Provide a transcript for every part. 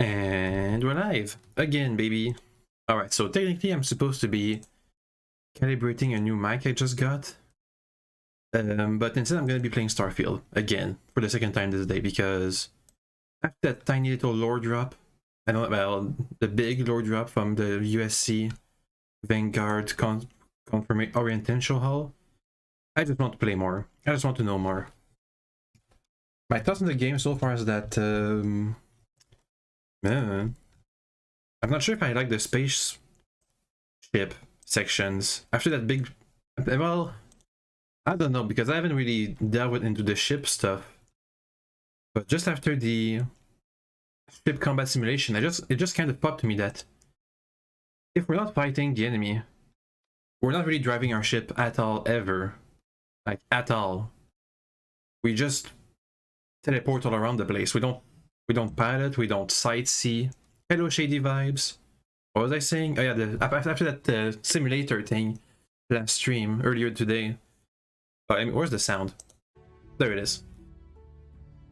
And we're live again, baby. Alright, so technically I'm supposed to be calibrating a new mic I just got. But instead I'm going to be playing Starfield again for the second time this day because after that tiny little lore drop, I don't know, well, the big lore drop from the USC Vanguard confirmation orientation hall, I just want to play more. I just want to know more. My thoughts on the game so far is that I'm not sure if I like the spaceship sections. After that big... Well, I don't know, because I haven't really delved into the ship stuff. But just after the ship combat simulation, it just kind of popped to me that if we're not fighting the enemy, we're not really driving our ship at all, ever. Like, at all. We just teleport all around the place. We don't pilot, we don't sightsee. Hello, shady vibes. What was I saying? Oh yeah, after that simulator thing last stream earlier today. Oh, I mean, where's the sound? There it is.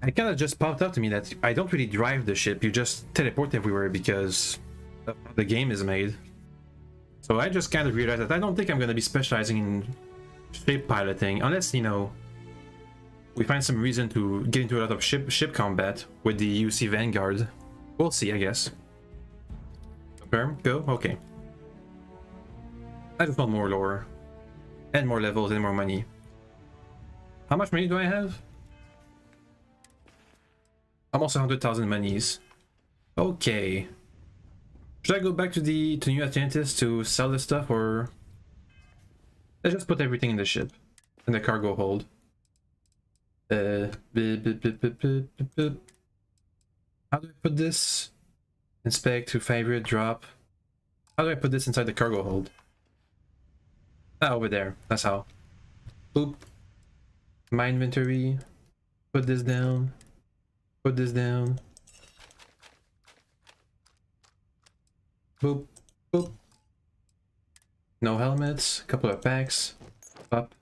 It kind of just popped up to me that I don't really drive the ship. You just teleport everywhere because of how the game is made. So I just kind of realized that I don't think I'm going to be specializing in ship piloting unless, you know, we find some reason to get into a lot of ship combat with the UC Vanguard. We'll see, I guess. Confirm? Go? Okay. I just want more lore. And more levels and more money. How much money do I have? Almost 100,000 monies. Okay. Should I go back to New Atlantis to sell the stuff, or... Let's just put everything in the ship. In the cargo hold. How do I put this? Inspect to favorite, drop. How do I put this inside the cargo hold? Ah, over there. That's how. Boop. My inventory. Put this down. Put this down. Boop. Boop. No helmets. Couple of packs. Up.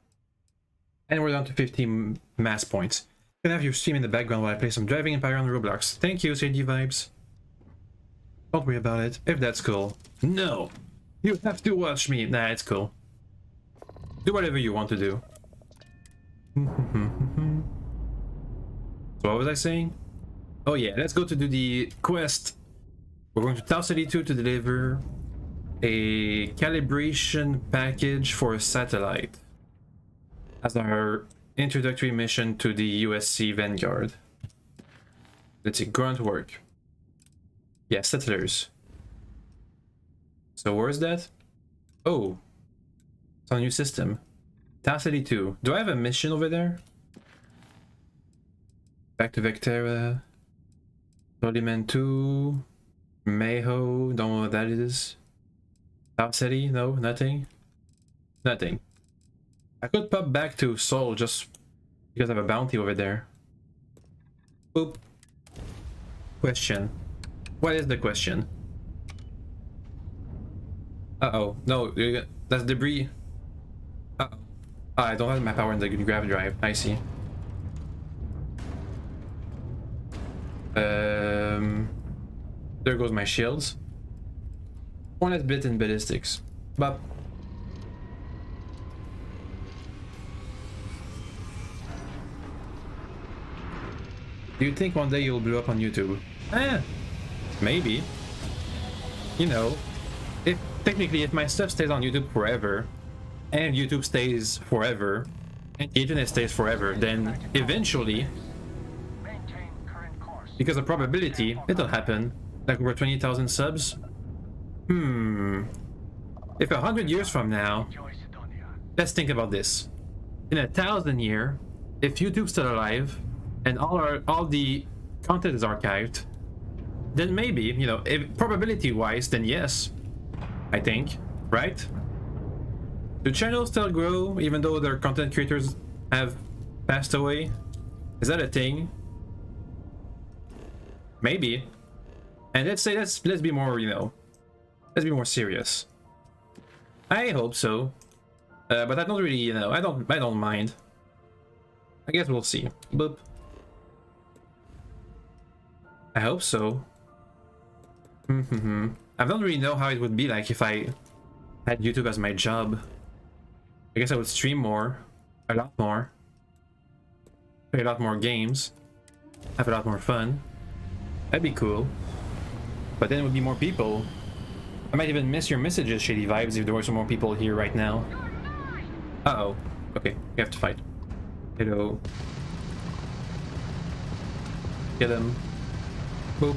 And we're down to 15 mass points. You can have your stream in the background while I play some Driving Empire on Roblox. Thank you, CD Vibes. Don't worry about it, if that's cool. No! You have to watch me! Nah, it's cool. Do whatever you want to do. So what was I saying? Oh yeah, let's go to do the quest. We're going to Tau City 2 to deliver a calibration package for a satellite as our introductory mission to the USC Vanguard. Let's see, grunt work. Yeah, settlers. So where's that? Oh, it's on a new system. Tau City 2. Do I have a mission over there? Back to Vectera. Soliman 2. Mayho. Don't know what that is. Tau City? No, nothing. Nothing. I could pop back to Seoul just because I have a bounty over there. Boop. Question. What is the question? Uh-oh. No, that's debris. Uh-oh. Oh, I don't have my power in the grav drive. I see. There goes my shields. One has bit in ballistics. But do you think one day you'll blow up on YouTube? Maybe. You know, if technically if my stuff stays on YouTube forever, and YouTube stays forever, and the internet stays forever, then eventually, because of probability, it'll happen. Like over 20,000 subs. If 100 years from now, let's think about this. In 1,000 years, if YouTube's still alive, and all the content is archived, then maybe, you know, if probability-wise, then yes, I think, right? Do channels still grow even though their content creators have passed away? Is that a thing? Maybe. And let's say let's be more, you know, let's be more serious. I hope so, but I don't really, you know, I don't mind. I guess we'll see. Boop. I hope so. I don't really know how it would be like if I had YouTube as my job. I guess I would stream more, a lot more, play a lot more games, have a lot more fun. That'd be cool. But then it would be more people. I might even miss your messages, Shady Vibes, if there were some more people here right now. Uh-oh. Okay, we have to fight. Hello. Get him. Boop.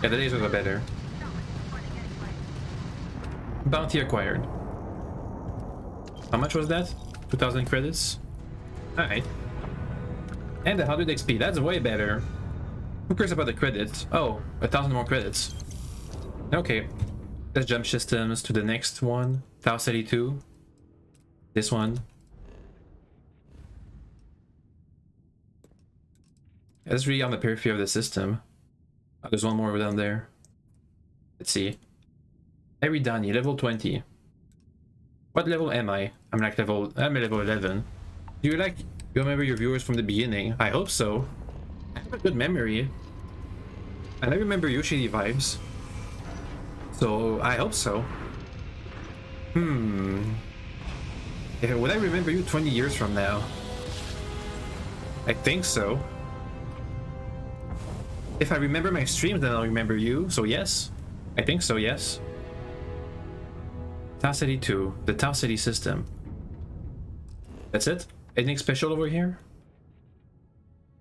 Yeah, the lasers are better. Bounty acquired. How much was that? 2,000 credits? Alright. And 100 XP, that's way better. Who cares about the credits? Oh, 1,000 more credits. Okay. Let's jump systems to the next one. Tau 32. This one. That's really on the periphery of the system. Oh, there's one more down there. Let's see. Eridani, level 20. What level am I? I'm a level 11. Do you remember your viewers from the beginning? I hope so. I have a good memory. And I remember you, Shady Vibes. So I hope so. Yeah, would I remember you 20 years from now? I think so. If I remember my streams, then I'll remember you. So yes. I think so, yes. Tau City 2, the Tau City system. That's it? Anything special over here?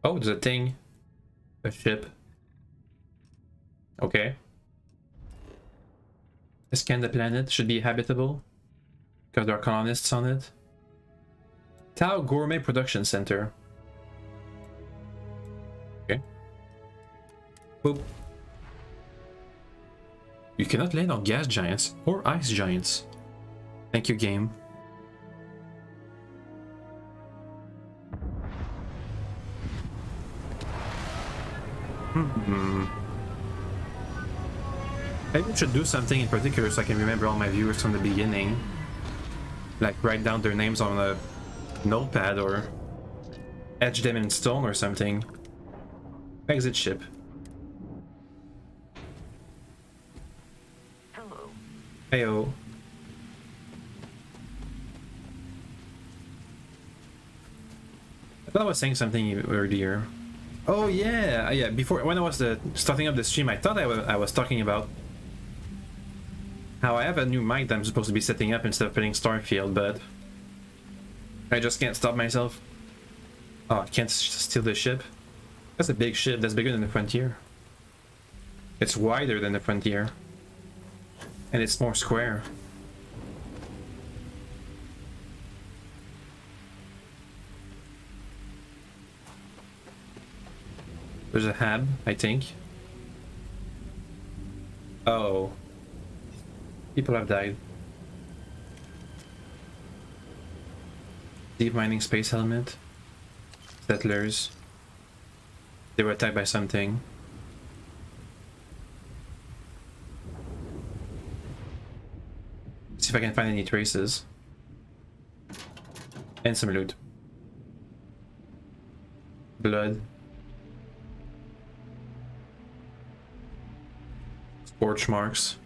Oh, there's a thing. A ship. Okay. Scan the planet. Should be habitable. Because there are colonists on it. Tau Gourmet Production Center. Okay. Boop. You cannot land on gas giants or ice giants. Thank you, game. Maybe I should do something in particular so I can remember all my viewers from the beginning. Like write down their names on a notepad or etch them in stone or something. Exit ship. Hello. Heyo. I thought I was saying something earlier. Oh yeah, yeah. Before, when I was starting up the stream, I thought I was talking about how I have a new mic that I'm supposed to be setting up instead of playing Starfield, but I just can't stop myself. Oh, I can't steal the ship. That's a big ship. That's bigger than the Frontier. It's wider than the Frontier, and it's more square. There's a hab, I think. Oh. People have died. Deep mining space helmet. Settlers. They were attacked by something. See if I can find any traces. And some loot. Blood. Scorch marks.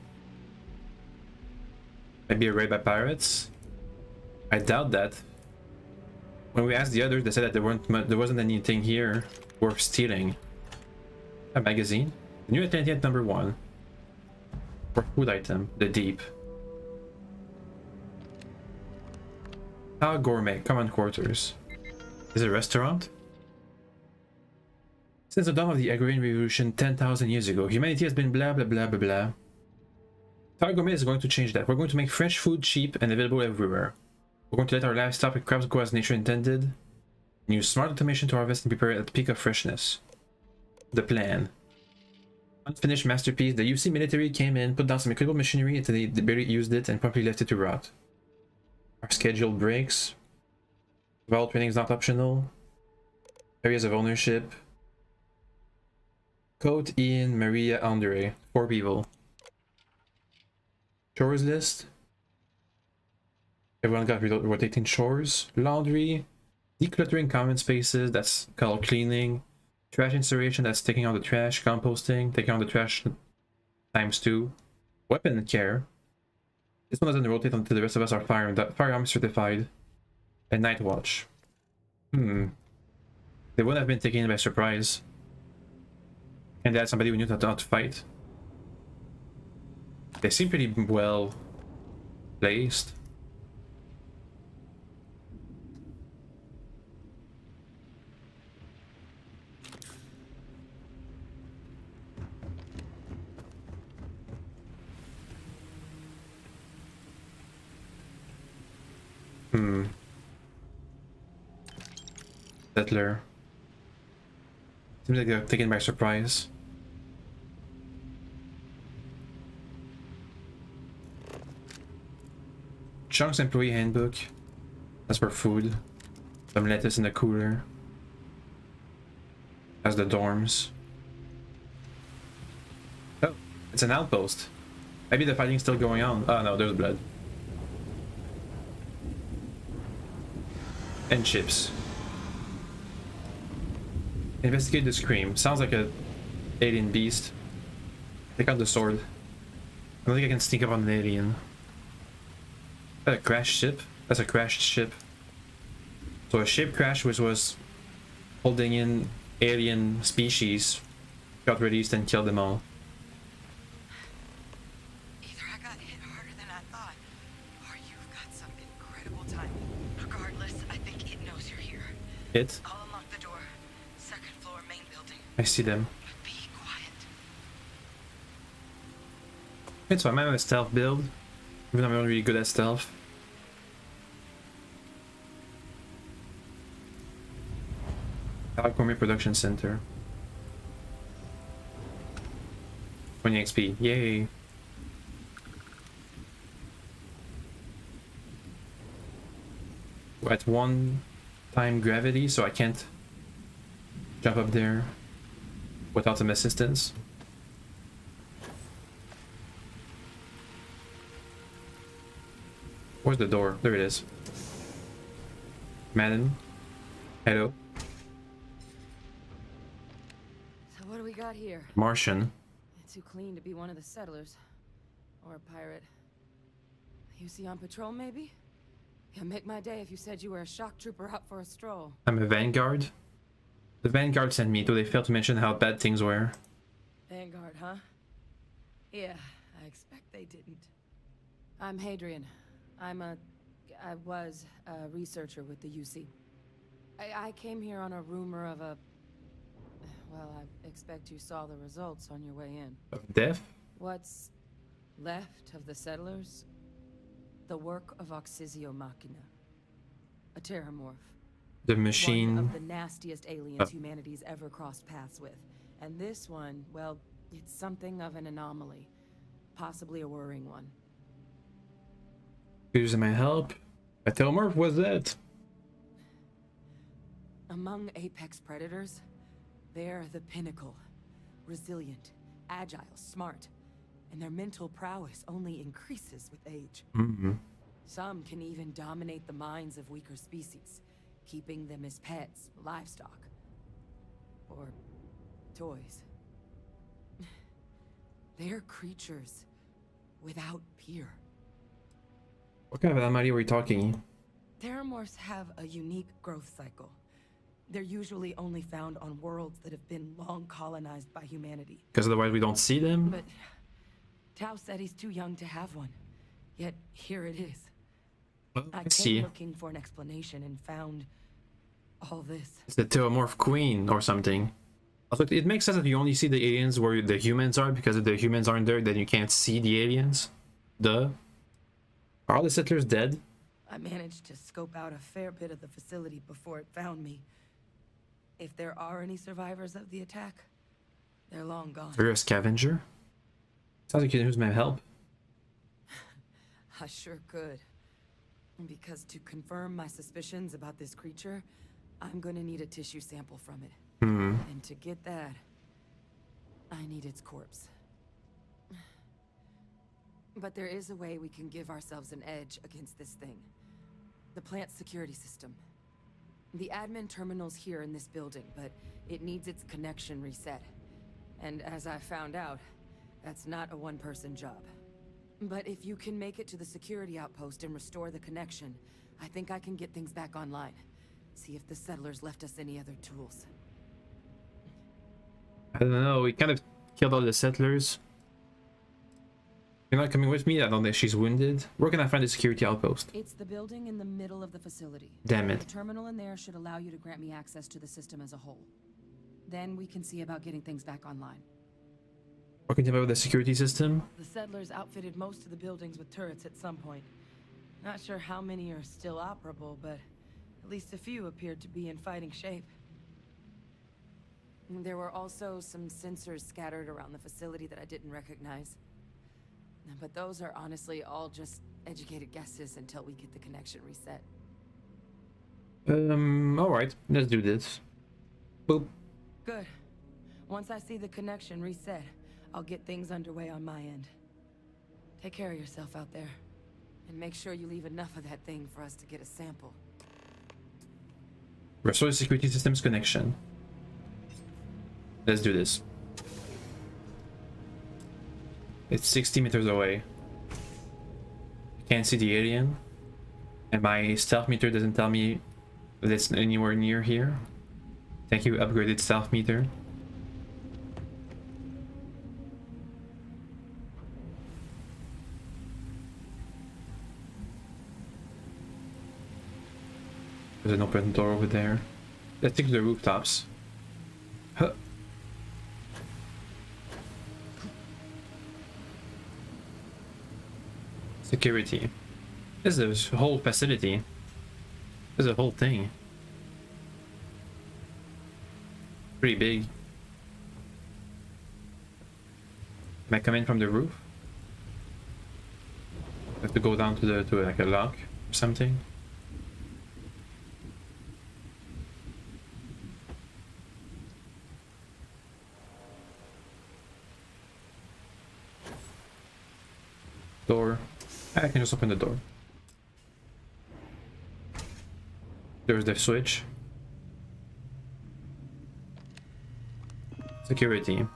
Maybe a raid by pirates? I doubt that. When we asked the others, they said that there wasn't anything here worth stealing. A magazine? New Atlantean number 1. For food item, the deep. Ah, gourmet, common quarters. Is it a restaurant? Since the dawn of the agrarian revolution 10,000 years ago, humanity has been blah blah blah blah blah. Tau Gourmet is going to change that. We're going to make fresh food cheap and available everywhere. We're going to let our livestock and crops grow as nature intended. And use smart automation to harvest and prepare at the peak of freshness. The plan. Unfinished masterpiece. The UC military came in, put down some incredible machinery until they barely used it and promptly left it to rot. Our schedule breaks. Vault training is not optional. Areas of ownership. Coat, Ian, Maria, Andre. 4 people. Chores list. Everyone got rotating chores. Laundry. Decluttering common spaces, that's called cleaning. Trash incineration, that's taking out the trash. Composting, taking out the trash ×2. Weapon care. This one doesn't rotate until the rest of us are firearm certified. And night watch. They wouldn't have been taken by surprise. And they had somebody who knew how to fight. They seem pretty well placed. Settler. Seems like they're taken by surprise. Chunks employee handbook. That's for food. Some lettuce in the cooler. That's the dorms. Oh, it's an outpost. Maybe the fighting's still going on. Oh no, there's blood. And chips. Investigate the scream. Sounds like a alien beast. Take out the sword. I don't think I can sneak up on an alien. Is that a crashed ship? That's a crashed ship. So a ship crashed which was holding in alien species got released and killed them all. Either I got hit harder than I thought, or you've got some incredible timing. Regardless, I think it knows you're here. It? I'll unlock the door. Second floor, main building. I see them. But be quiet. It's fine, I'm a stealth build. Even though I'm not really good at stealth. Alchemy Production Center. 20 XP. Yay. We're at 1 time gravity, so I can't jump up there without some assistance. Where's the door? There it is. Madam. Hello. So what do we got here? Martian. Too clean to be one of the settlers. Or a pirate. You see on patrol, maybe? You'd make my day if you said you were a shock trooper out for a stroll. I'm a Vanguard. The Vanguard sent me, though they failed to mention how bad things were. Vanguard, huh? Yeah, I expect they didn't. I'm Hadrian. I was a researcher with the UC. I came here on a rumor of a... Well, I expect you saw the results on your way in. Of death? What's left of the settlers? The work of Oxysio Machina. A terramorph. The machine. One of the nastiest aliens humanity's ever crossed paths with. And this one, well, it's something of an anomaly. Possibly a worrying one. Using my help? A telomorph? What's that? Among apex predators, they're the pinnacle. Resilient, agile, smart. And their mental prowess only increases with age. Some can even dominate the minds of weaker species, keeping them as pets, livestock, or toys. They're creatures without peer. What kind of anomaly were we talking? Terramorphs have a unique growth cycle. They're usually only found on worlds that have been long colonized by humanity. Because otherwise we don't see them? But Tao said he's too young to have one. Yet here it is. Well, I see. came looking for an explanation and found all this. It's the Telomorph Queen or something. Also, it makes sense that you only see the aliens where the humans are, because if the humans aren't there, then you can't see the aliens. Duh. Are all the settlers dead? I managed to scope out a fair bit of the facility before it found me. If there are any survivors of the attack, they're long gone. Are you a scavenger? Sounds like you can use my help. I sure could. Because to confirm my suspicions about this creature, I'm gonna need a tissue sample from it. And to get that, I need its corpse. But there is a way we can give ourselves an edge against this thing. The plant's security system. The admin terminal's here in this building, but it needs its connection reset. And as I found out, that's not a one-person job. But if you can make it to the security outpost and restore the connection, I think I can get things back online. See if the settlers left us any other tools. I don't know, we kind of killed all the settlers. You're not coming with me? I don't think she's wounded. Where can I find the security outpost? It's the building in the middle of the facility. Damn it. The terminal in there should allow you to grant me access to the system as a whole. Then we can see about getting things back online. What can you tell me about the security system? The settlers outfitted most of the buildings with turrets at some point. Not sure how many are still operable, but at least a few appeared to be in fighting shape. There were also some sensors scattered around the facility that I didn't recognize. But those are honestly all just educated guesses until we get the connection reset. Alright, let's do this. Boop. Good. Once I see the connection reset, I'll get things underway on my end. Take care of yourself out there. And make sure you leave enough of that thing for us to get a sample. Restore the security system's connection. Let's do this. It's 60 meters away. I can't see the alien. And my stealth meter doesn't tell me that it's anywhere near here. Thank you, upgraded stealth meter. There's an open door over there. Let's take to the rooftops. Huh. Security. This is a whole facility. This is a whole thing. Pretty big. Can I come in from the roof? I have to go down to the like a lock or something. Door. I can just open the door. There's the switch. Security.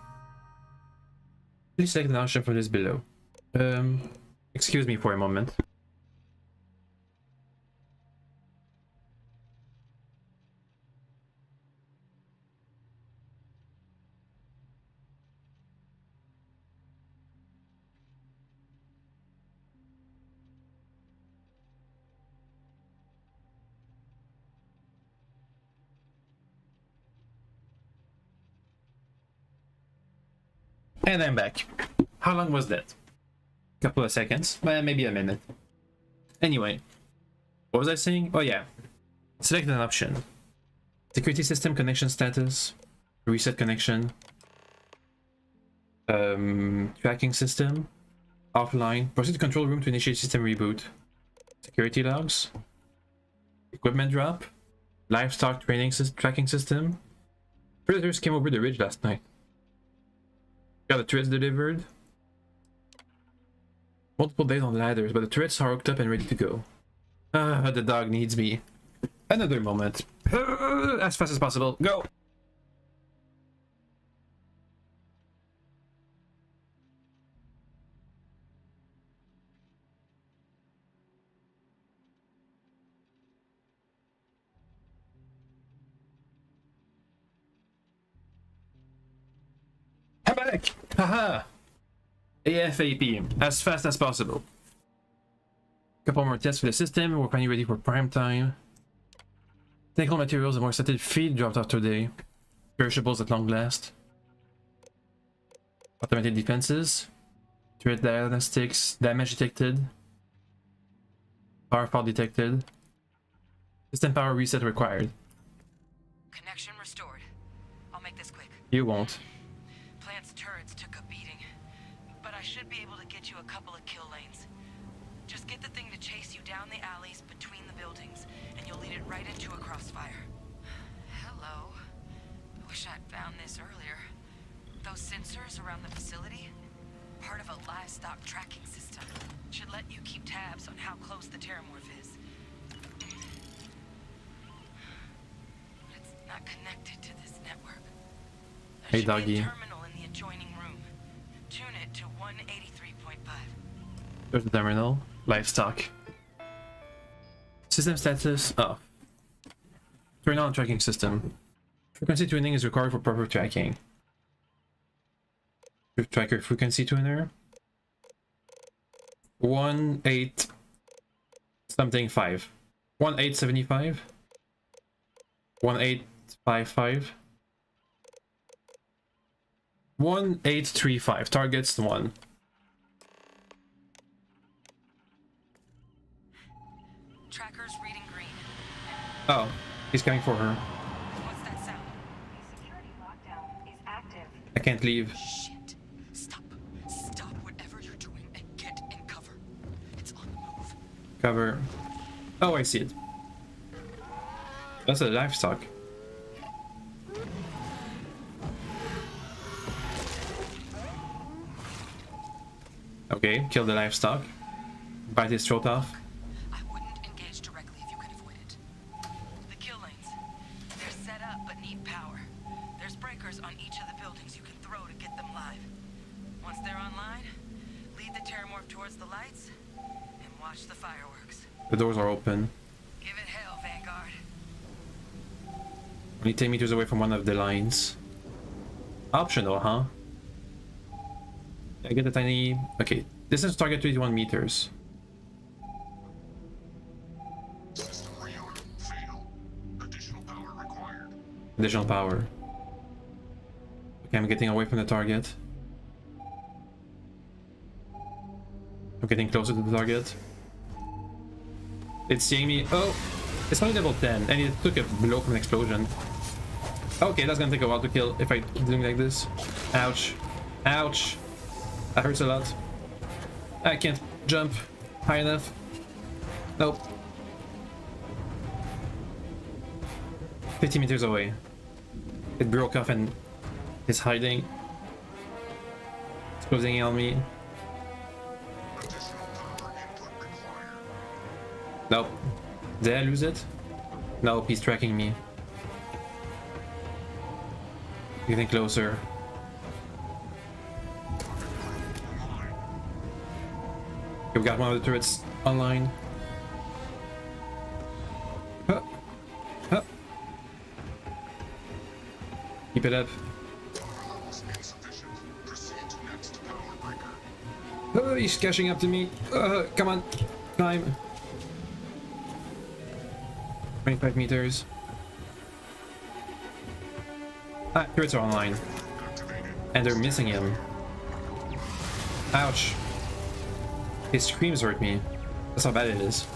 Please select an option from this below. Excuse me for a moment. And I'm back. How long was that? Couple of seconds, well, maybe a minute. Anyway, what was I saying? Oh yeah, select an option. Security system connection status, reset connection, tracking system, offline, proceed to control room to initiate system reboot, security logs, equipment drop, livestock tracking system. Predators came over the ridge last night. Got the turrets delivered. Multiple days on ladders, but the turrets are hooked up and ready to go. The dog needs me. Another moment. As fast as possible. Go! I'm back! Haha! AFAP, as fast as possible. Couple more tests for the system, we're finally ready for prime time. Technical materials and more accepted feed dropped off today. Perishables at long last. Automated defenses. Turret diagnostics, damage detected. Power fault detected. System power reset required. Connection restored. I'll make this quick. You won't. Plant's turrets took a beating, but I should be able to get you a couple of kill lanes. Just get the thing to chase you down the alleys between the buildings, and you'll lead it right into a crossfire. Hello. Wish I'd found this earlier. Those sensors around the facility? Part of a livestock tracking system. Should let you keep tabs on how close the terramorph is. connected to this network. There Hey, should be a doggy. terminal in the adjoining room. Tune it to 183.5. There's the terminal. Livestock. System status off. Turn on tracking system. Frequency tuning is required for proper tracking. Tracker frequency tuner. 1.8 something 5. 1.875. 1.855. 1.835. Targets 1. Tracker's reading green. Oh, he's coming for her. What's that sound? Security lockdown is active. I can't leave. Shit. Stop. Stop whatever you're doing and get in cover. It's on the move. Cover. Oh, I see it. That's a livestock. Okay, kill the livestock. Bite his throat off. I wouldn't engage directly if you can avoid it. The kill lanes. They're set up but need power. There's breakers on each of the buildings you can throw to get them live. Once they're online, lead the terramorph towards the lights and watch the fireworks. The doors are open. Give it hell, Vanguard. Only 10 meters away from one of the lines. Optional, huh? I get a tiny... Okay, distance to target 21 meters. System rearm. Fail. Additional power required. Additional power. Okay, I'm getting away from the target. I'm getting closer to the target. It's seeing me. Oh! It's only level 10 and it took a blow from an explosion. Okay, that's gonna take a while to kill if I keep doing like this. Ouch. Ouch. That hurts a lot. I can't jump high enough. Nope. 50 meters away. It broke off and is hiding. It's closing in on me. Additional power input required. Nope. Did I lose it? Nope, he's tracking me. Getting closer. Online. We got one of the turrets online. Huh. Huh. Keep it up. Power levels insufficient. Proceed to next power breaker. Oh, he's catching up to me. Come on. Climb. 25 meters. Ah, turrets are online. Activated. And they're missing him. Ouch. His screams hurt me. That's how bad it is.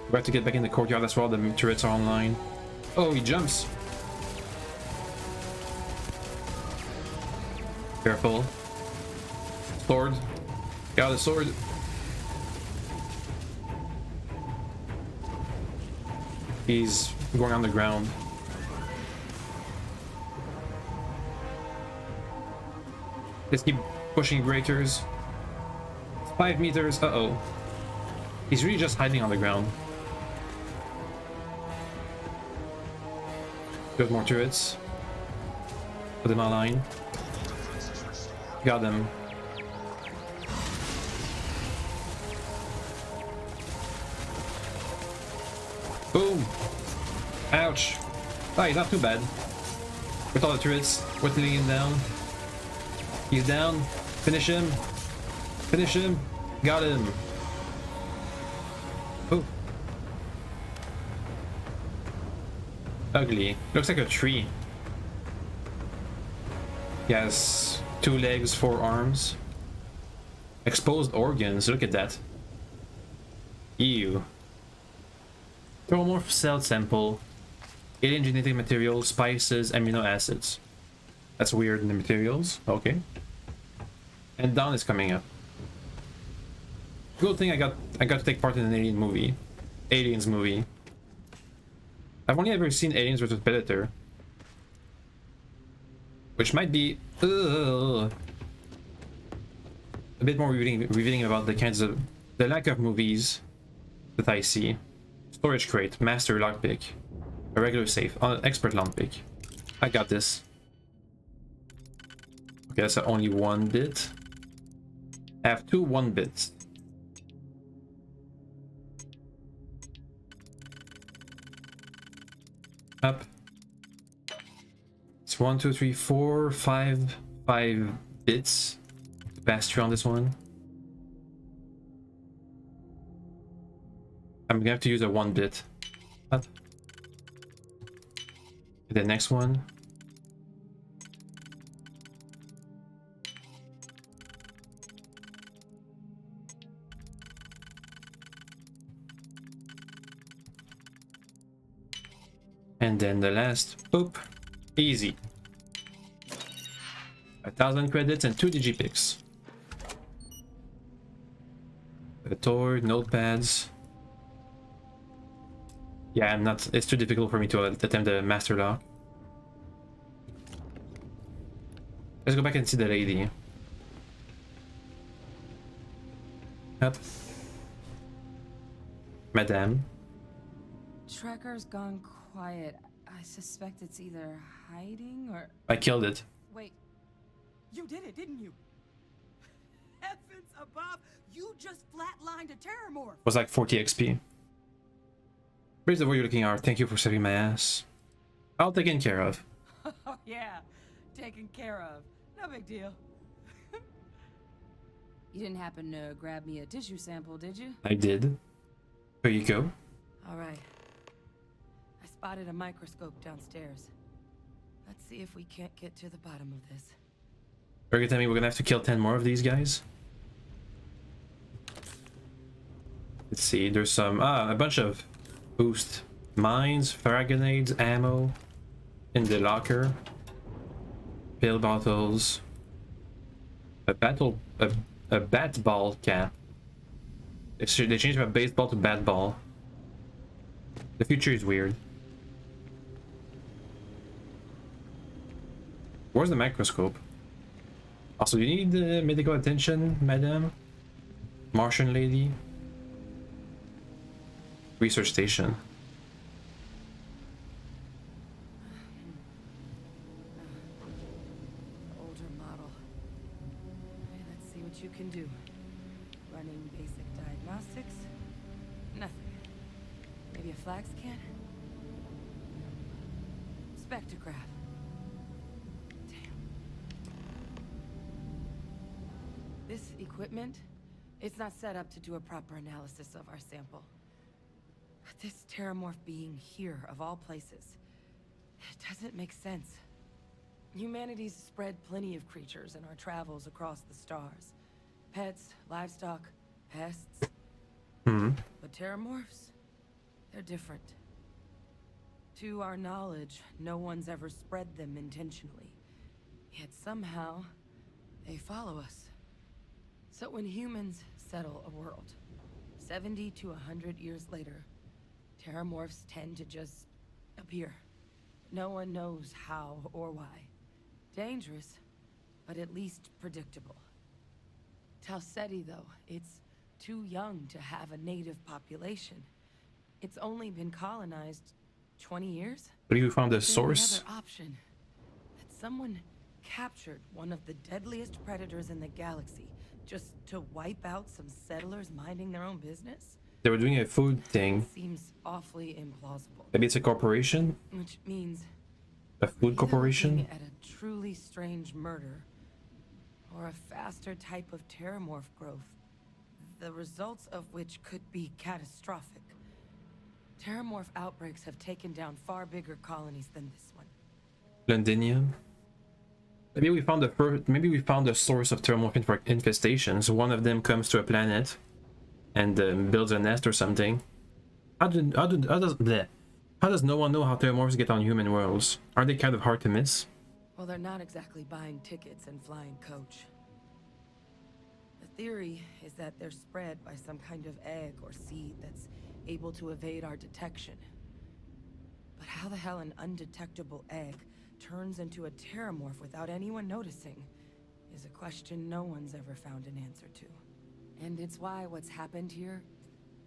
We have to get back in the courtyard as well. The turrets are online. Oh, he jumps. Careful. Sword. Got a sword. He's going on the ground. Let's keep pushing breakers. 5 meters. Uh-oh. He's really just hiding on the ground. There's more turrets. Put them online. Defenses restored. Got them. Boom! Ouch! Oh, he's not too bad. With all the turrets, whittling him down. He's down. Finish him. Finish him. Got him. Oh. Ugly. Looks like a tree. He has 2 legs, 4 arms. Exposed organs. Look at that. Ew. Thermomorph cell sample. Alien genetic material, spices, amino acids. That's weird in the materials. Okay. And Dawn is coming up. Good thing I got to take part in an alien movie. Aliens movie. I've only ever seen Aliens vs Predator. Which might be a bit more revealing about the kinds of the lack of movies that I see. Storage crate, master lockpick, a regular safe, expert lockpick. I got this. Okay, that's only 1 bit. I have 2 1 bits. Up. It's 1, 2, 3, 4, 5 bits to pass through on this one. I'm gonna have to use a 1 bit. Up. The next one. And then the last, boop, easy. 1,000 credits and 2 digipicks. A toy, notepads. Yeah, I'm not, it's too difficult for me to attempt the master lock. Let's go back and see the lady. Up. Madame. Tracker's gone quiet. I suspect it's either hiding or... I killed it. Wait. You did it, didn't you? Heavens above! You just flatlined a terramorph! Was like 40 XP. Praise the way you're looking at. Thank you for saving my ass. All taken care of. Oh yeah, taken care of. No big deal. You didn't happen to grab me a tissue sample, did you? I did. Here you go. All right. I spotted a microscope downstairs. Let's see if we can't get to the bottom of this. Are you telling me we're gonna have to kill 10 more of these guys? Let's see, there's some, a bunch of boost mines, frag grenades, ammo in the locker, pill bottles, a bat ball cap. They changed from baseball to bat ball. The future is weird. Where's the microscope? Also, do you need medical attention, madam? Martian lady? Research station. Older model. Okay, let's see what you can do. Running basic diagnostics. Nothing. Maybe a flag scan? Spectrograph. Damn. This equipment, it's not set up to do a proper analysis of our sample. But this terramorph being here, of all places, it doesn't make sense. Humanity's spread plenty of creatures in our travels across the stars. Pets, livestock, pests. But terramorphs, they're different. To our knowledge, no one's ever spread them intentionally. Yet somehow, they follow us. So when humans settle a world, 70 to 100 years later, terramorphs tend to just appear. No one knows how or why. Dangerous, but at least predictable. Talseti, though, it's too young to have a native population. It's only been colonized 20 years? But you found the There's source? another option. That someone captured one of the deadliest predators in the galaxy just to wipe out some settlers minding their own business? They were doing a food thing. Seems awfully implausible. Maybe it's a corporation? Which means A food corporation? looking at a truly strange murder, or a faster type of terramorph growth, the results of which could be catastrophic. Terramorph outbreaks have taken down far bigger colonies than this one. Londinium? Maybe we found the source of terramorph infestations. One of them comes to a planet and builds a nest or something. How does no one know how terramorphs get on human worlds? Aren't they kind of hard to miss? Well, they're not exactly buying tickets and flying coach. The theory is that they're spread by some kind of egg or seed that's able to evade our detection. But how the hell an undetectable egg turns into a terramorph without anyone noticing is a question no one's ever found an answer to. And it's why what's happened here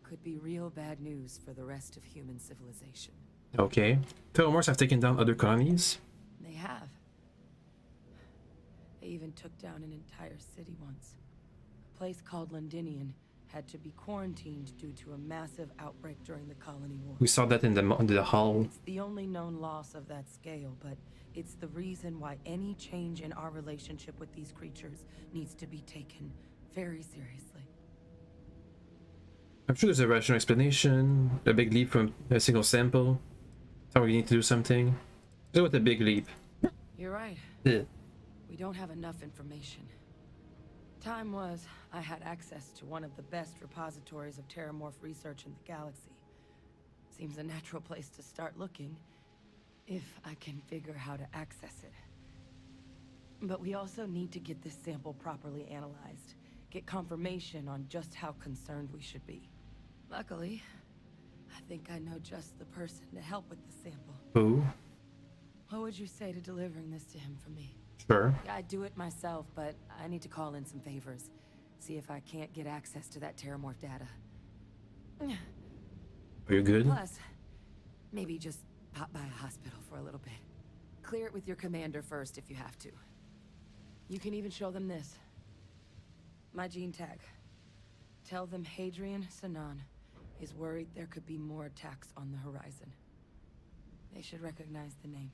could be real bad news for the rest of human civilization. Okay. Telomorphs have taken down other colonies. They have. They even took down an entire city once. A place called Londinian had to be quarantined due to a massive outbreak during the colony war. We saw that in the hall. It's the only known loss of that scale, but it's the reason why any change in our relationship with these creatures needs to be taken very seriously. I'm sure there's a rational explanation. A big leap from a single sample. How we need to do something. So with a big leap. You're right. Yeah. We don't have enough information. Time was, I had access to one of the best repositories of Terramorph research in the galaxy. Seems a natural place to start looking, if I can figure how to access it. But we also need to get this sample properly analyzed, get confirmation on just how concerned we should be. Luckily, I think I know just the person to help with the sample. Who? What would you say to delivering this to him for me? Sure. I'd do it myself, but I need to call in some favors. See if I can't get access to that Terramorph data. Are you good? Plus, maybe just pop by a hospital for a little bit. Clear it with your commander first if you have to. You can even show them this. My gene tag. Tell them Hadrian Sanan is worried there could be more attacks on the horizon. They should recognize the name.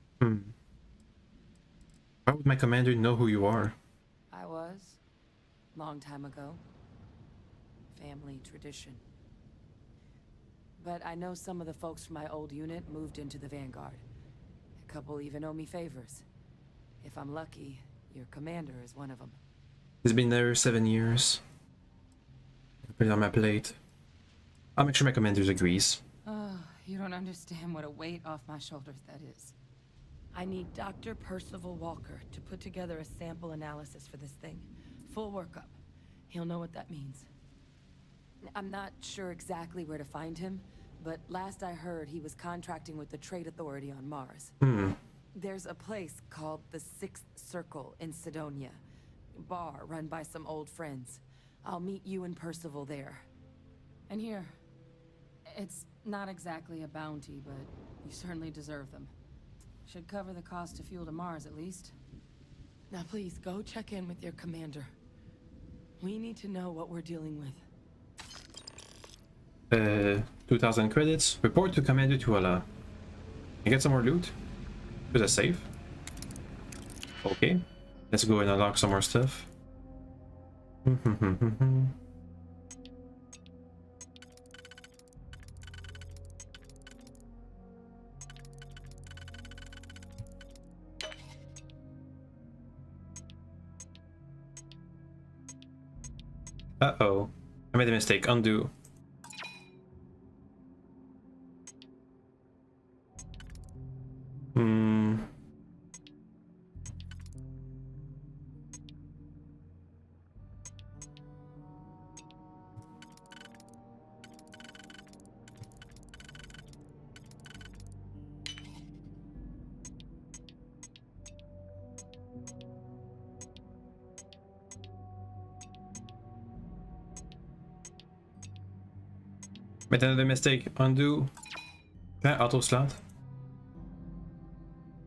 Why would my commander know who you are? I was. Long time ago. Family tradition. But I know some of the folks from my old unit moved into the Vanguard. A couple even owe me favors. If I'm lucky, your commander is one of them. He's been there 7 years. Put it on my plate. I'll make sure my commander agrees. Oh, you don't understand what a weight off my shoulders that is. I need Dr. Percival Walker to put together a sample analysis for this thing. Full workup. He'll know what that means. I'm not sure exactly where to find him, but last I heard he was contracting with the Trade Authority on Mars. There's a place called the Sixth Circle in Sidonia. Bar run by some old friends. I'll meet you and Percival there. And here, it's not exactly a bounty, but you certainly deserve them. Should cover the cost of fuel to Mars, at least. Now please, go check in with your commander. We need to know what we're dealing with. 2,000 credits. Report to Commander Tuala. You get some more loot? There's a safe. Okay. Let's go and unlock some more stuff. Uh-oh. I made a mistake. Undo. Made another mistake. Undo. Can I auto slot?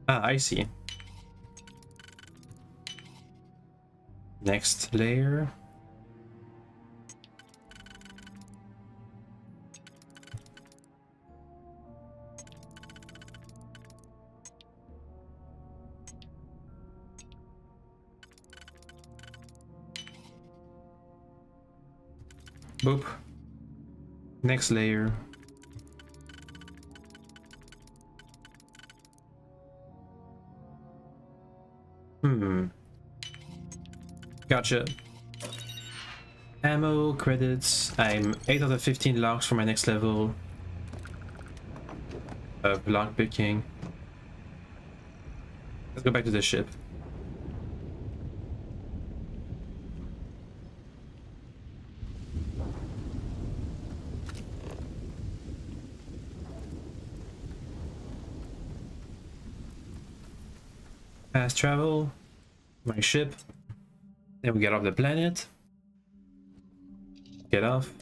Ah, I see. Next layer. Boop. Next layer. Gotcha. Ammo, credits. I'm 8 out of 15 locks for my next level of lock picking. Let's go back to the ship. Fast travel, my ship, then we get off the planet, get off,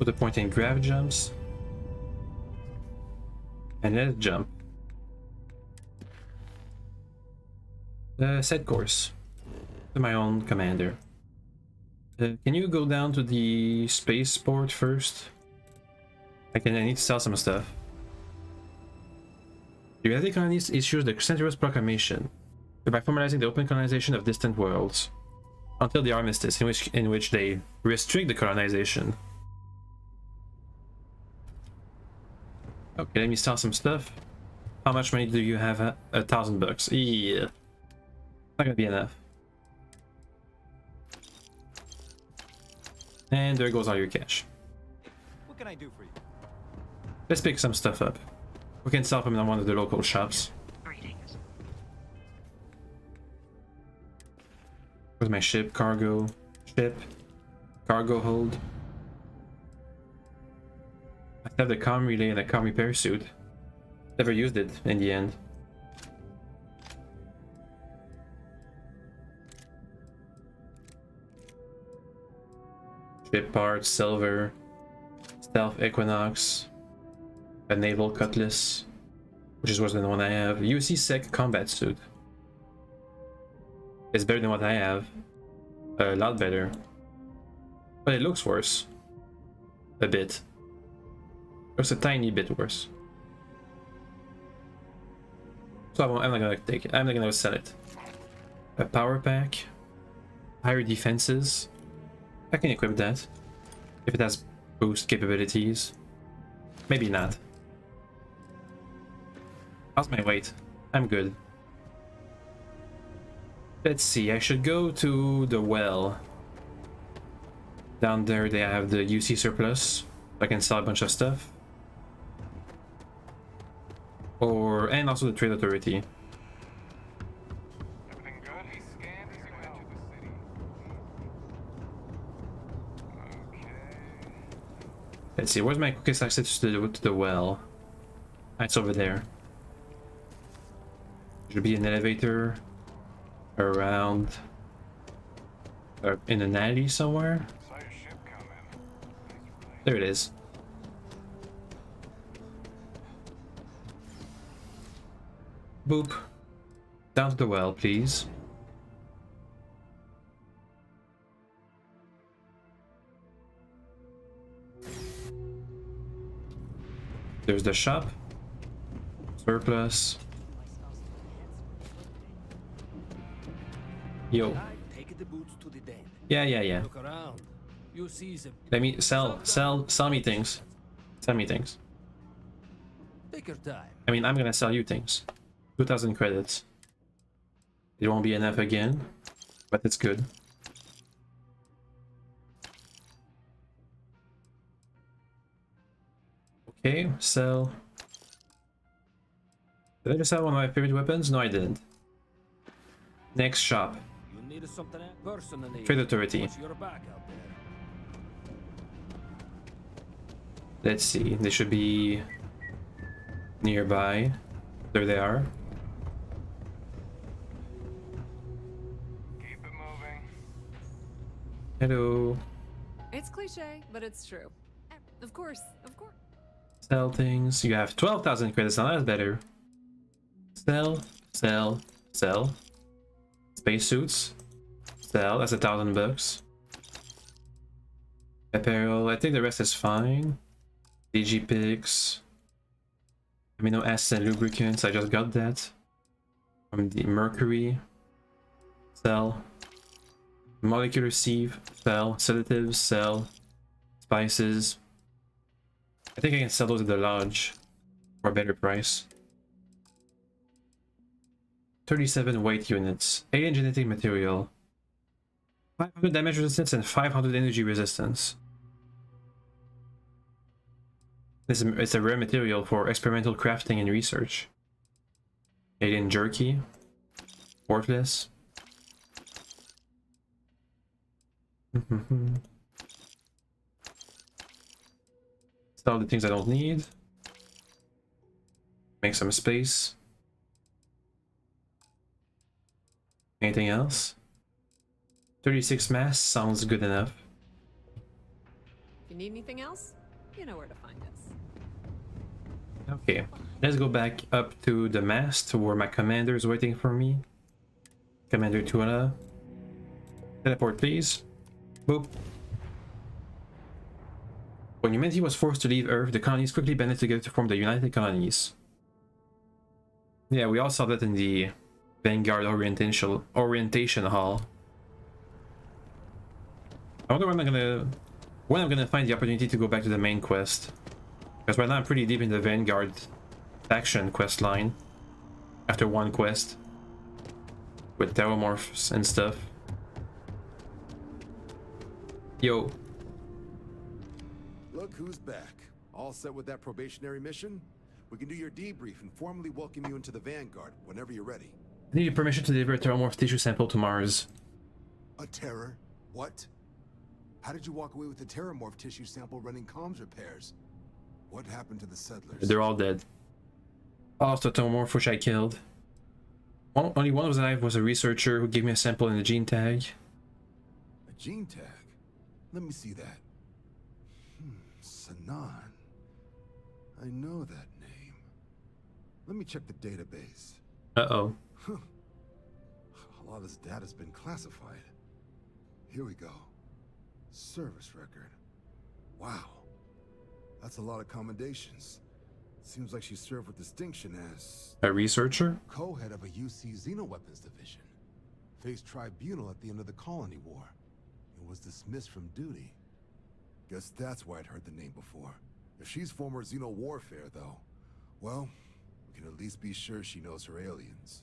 Put a point in grav jumps. And let's jump. Set course. To my own commander. Can you go down to the spaceport first? I need to sell some stuff. The United Colonies issues the Centuries Proclamation, by formalizing the open colonization of distant worlds, until the armistice, in which they restrict the colonization. Okay, let me sell some stuff. How much money do you have? $1,000. Yeah, not gonna be enough. And there goes all your cash. What can I do for you? Let's pick some stuff up. We can sell them in one of the local shops. Greetings. Where's my ship? Cargo. Ship. Cargo hold. I have the comm relay and a comm repair suit. Never used it in the end. Ship parts, silver, stealth equinox, a naval cutlass, which is worse than the one I have. UC sec combat suit. It's better than what I have. A lot better. But it looks worse. A bit. Just a tiny bit worse. So I'm not gonna take it. I'm not gonna sell it. A power pack. Higher defenses. I can equip that. If it has boost capabilities. Maybe not. How's my weight? I'm good. Let's see, I should go to the well. Down there they have the UC surplus. I can sell a bunch of stuff. And also the trade authority. Everything good? He scanned as you entered the city. Okay. Let's see, where's my quickest access to the well? It's over there. Should be an elevator around in an alley somewhere. Saw your ship come in. Nice. There it is. Boop. Down to the well, please. There's the shop. Surplus. Yo. Take the boots to the den. Yeah. Look around. You see the... Let me sell me things. Sell me things. Take your time. I mean, I'm gonna sell you things. 2,000 credits. It won't be enough again, but it's good. Okay, sell. Did I just have one of my favorite weapons? No, I didn't. Next shop. You need something personally. Trade authority. Watch your back out there. Let's see. They should be nearby. There they are. Keep it moving. Hello. It's cliche, but it's true. Of course, of course. Sell things. You have 12,000 credits now. That's better. Sell. Spacesuits. Sell. That's $1,000. Apparel. I think the rest is fine. DG picks. Amino acids and lubricants. I just got that from the Mercury. Sell. Molecular sieve. Sell. Sedatives. Sell. Spices. I think I can sell those at the lodge for a better price. 37 weight units. Alien genetic material. 500 damage resistance and 500 energy resistance. It's a rare material for experimental crafting and research. Alien jerky. Worthless. Sell the things I don't need. Make some space. Anything else? 36 mass sounds good enough. If you Need anything else? You know where to find us. Okay, let's go back up to the mast where my commander is waiting for me. Commander Tuana. Teleport, please. Boop. When humanity was forced to leave Earth, the colonies quickly banded together to form the United Colonies. Yeah, we all saw that in the Vanguard orientation hall. I wonder when I'm gonna find the opportunity to go back to the main quest. Because right now I'm pretty deep in the Vanguard faction quest line. After one quest. With terramorphs and stuff. Yo. Look who's back. All set with that probationary mission? We can do your debrief and formally welcome you into the Vanguard whenever you're ready. I need your permission to deliver a terramorph tissue sample to Mars. A terror? What? How did you walk away with the terramorph tissue sample running comms repairs? What happened to the settlers? They're all dead. I lost a terramorph which I killed. Only one was alive was a researcher who gave me a sample and a gene tag. A gene tag? Let me see that. Sanan. I know that name. Let me check the database. Uh-oh. A lot of this data's been classified. Here we go. Service record. Wow. That's a lot of commendations. Seems like she served with distinction as A researcher? co-head of a UC Xenoweapons division. Faced tribunal at the end of the Colony War. And was dismissed from duty. Guess that's why I'd heard the name before. If she's former Xeno warfare, though, well, we can at least be sure she knows her aliens.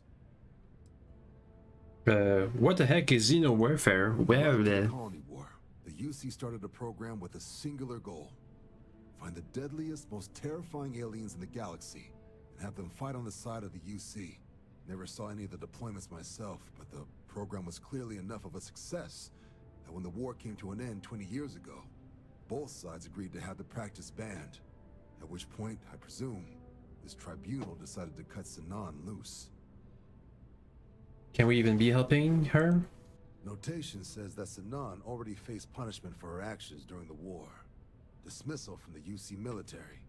What the heck is Xeno warfare? Where After the the... Colony War, the UC started a program with a singular goal. Find the deadliest, most terrifying aliens in the galaxy, and have them fight on the side of the UC. Never saw any of the deployments myself, but the program was clearly enough of a success that when the war came to an end 20 years ago, both sides agreed to have the practice banned. At which point, I presume, this tribunal decided to cut Sanan loose. Can we even be helping her? Notation says that Sanan already faced punishment for her actions during the war. Dismissal from the UC military.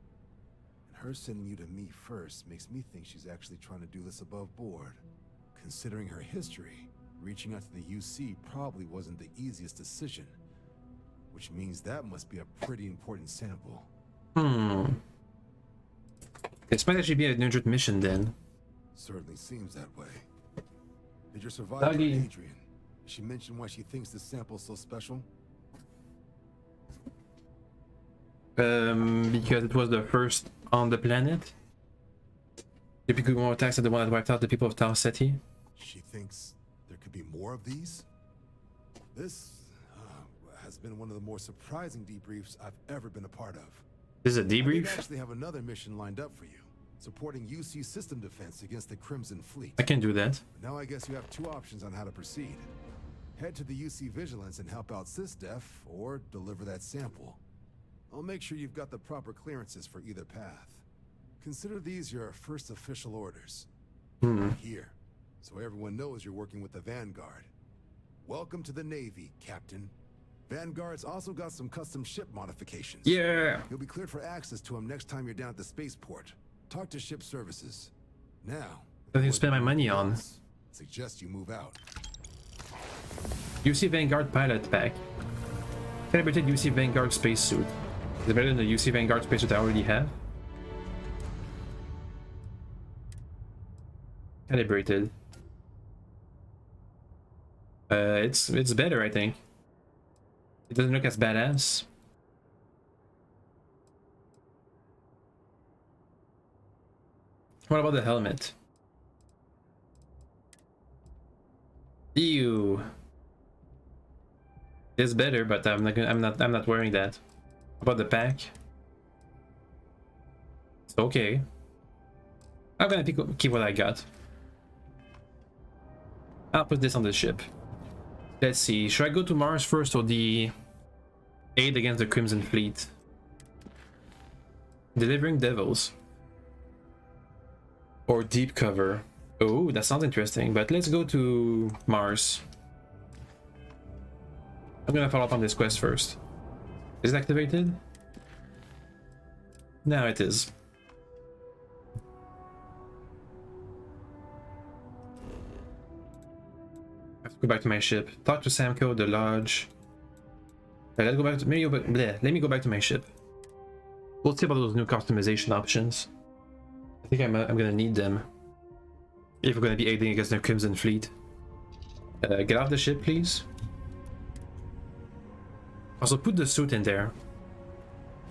And her sending you to me first makes me think she's actually trying to do this above board. Considering her history, reaching out to the UC probably wasn't the easiest decision. Which means that must be a pretty important sample. This might actually be an urgent mission then. Certainly seems that way. Did your survivor, Dougie. Adrian, she mentioned why she thinks this sample's so special? Because it was the first on the planet. The Pikumo attacks are the one that wiped out the people of Tau Ceti. She thinks there could be more of these? This has been one of the more surprising debriefs I've ever been a part of. This is a I did debrief? actually have another mission lined up for you, supporting UC system defense against the Crimson Fleet. I can do that. Now I guess you have two options on how to proceed. Head to the UC Vigilance and help out SysDef, or deliver that sample. I'll make sure you've got the proper clearances for either path. Consider these your first official orders. Here, so everyone knows you're working with the Vanguard. Welcome to the Navy, Captain. Vanguard's also got some custom ship modifications. Yeah! You'll be cleared for access to them next time you're down at the spaceport. Talk to ship services. Now, Nothing to spend my money on. suggest you move out. UC Vanguard pilot pack. Calibrated UC Vanguard spacesuit. Is it better than the UC Vanguard spacesuit I already have? Calibrated. It's better, I think. It doesn't look as badass. What about the helmet? Ew. It's better, but I'm not wearing that. How about the pack? It's okay. I'm gonna keep what I got. I'll put this on the ship. Let's see, should I go to Mars first or the aid against the Crimson Fleet? Delivering Devils. Or Deep Cover. Oh, that sounds interesting, but let's go to Mars. I'm gonna follow up on this quest first. Is it activated? Now it is. I have to go back to my ship. Talk to Samco, the lodge. Let's go back to let me go back to my ship. We'll see about those new customization options. I think I'm gonna need them if we're gonna be aiding against the Crimson Fleet. Get off the ship, please. Also, put the suit in there.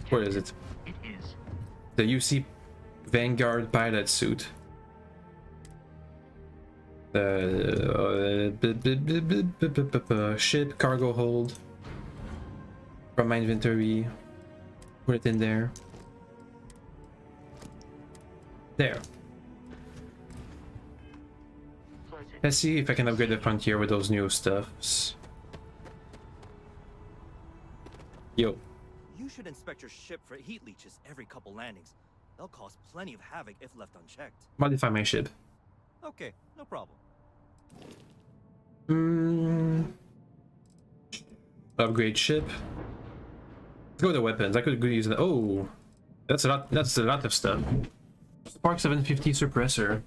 Where is it? It is. The UC Vanguard pilot suit. Ship cargo hold. From my inventory. Put it in there. There. Let's see if I can upgrade the frontier with those new stuffs. Yo. You should inspect your ship for heat leeches every couple landings. They'll cause plenty of havoc if left unchecked. Modify my ship. Okay, no problem. Upgrade ship. Let's go with the weapons. I could use it. Oh, that's a lot. That's a lot of stuff. Spark 750 suppressor.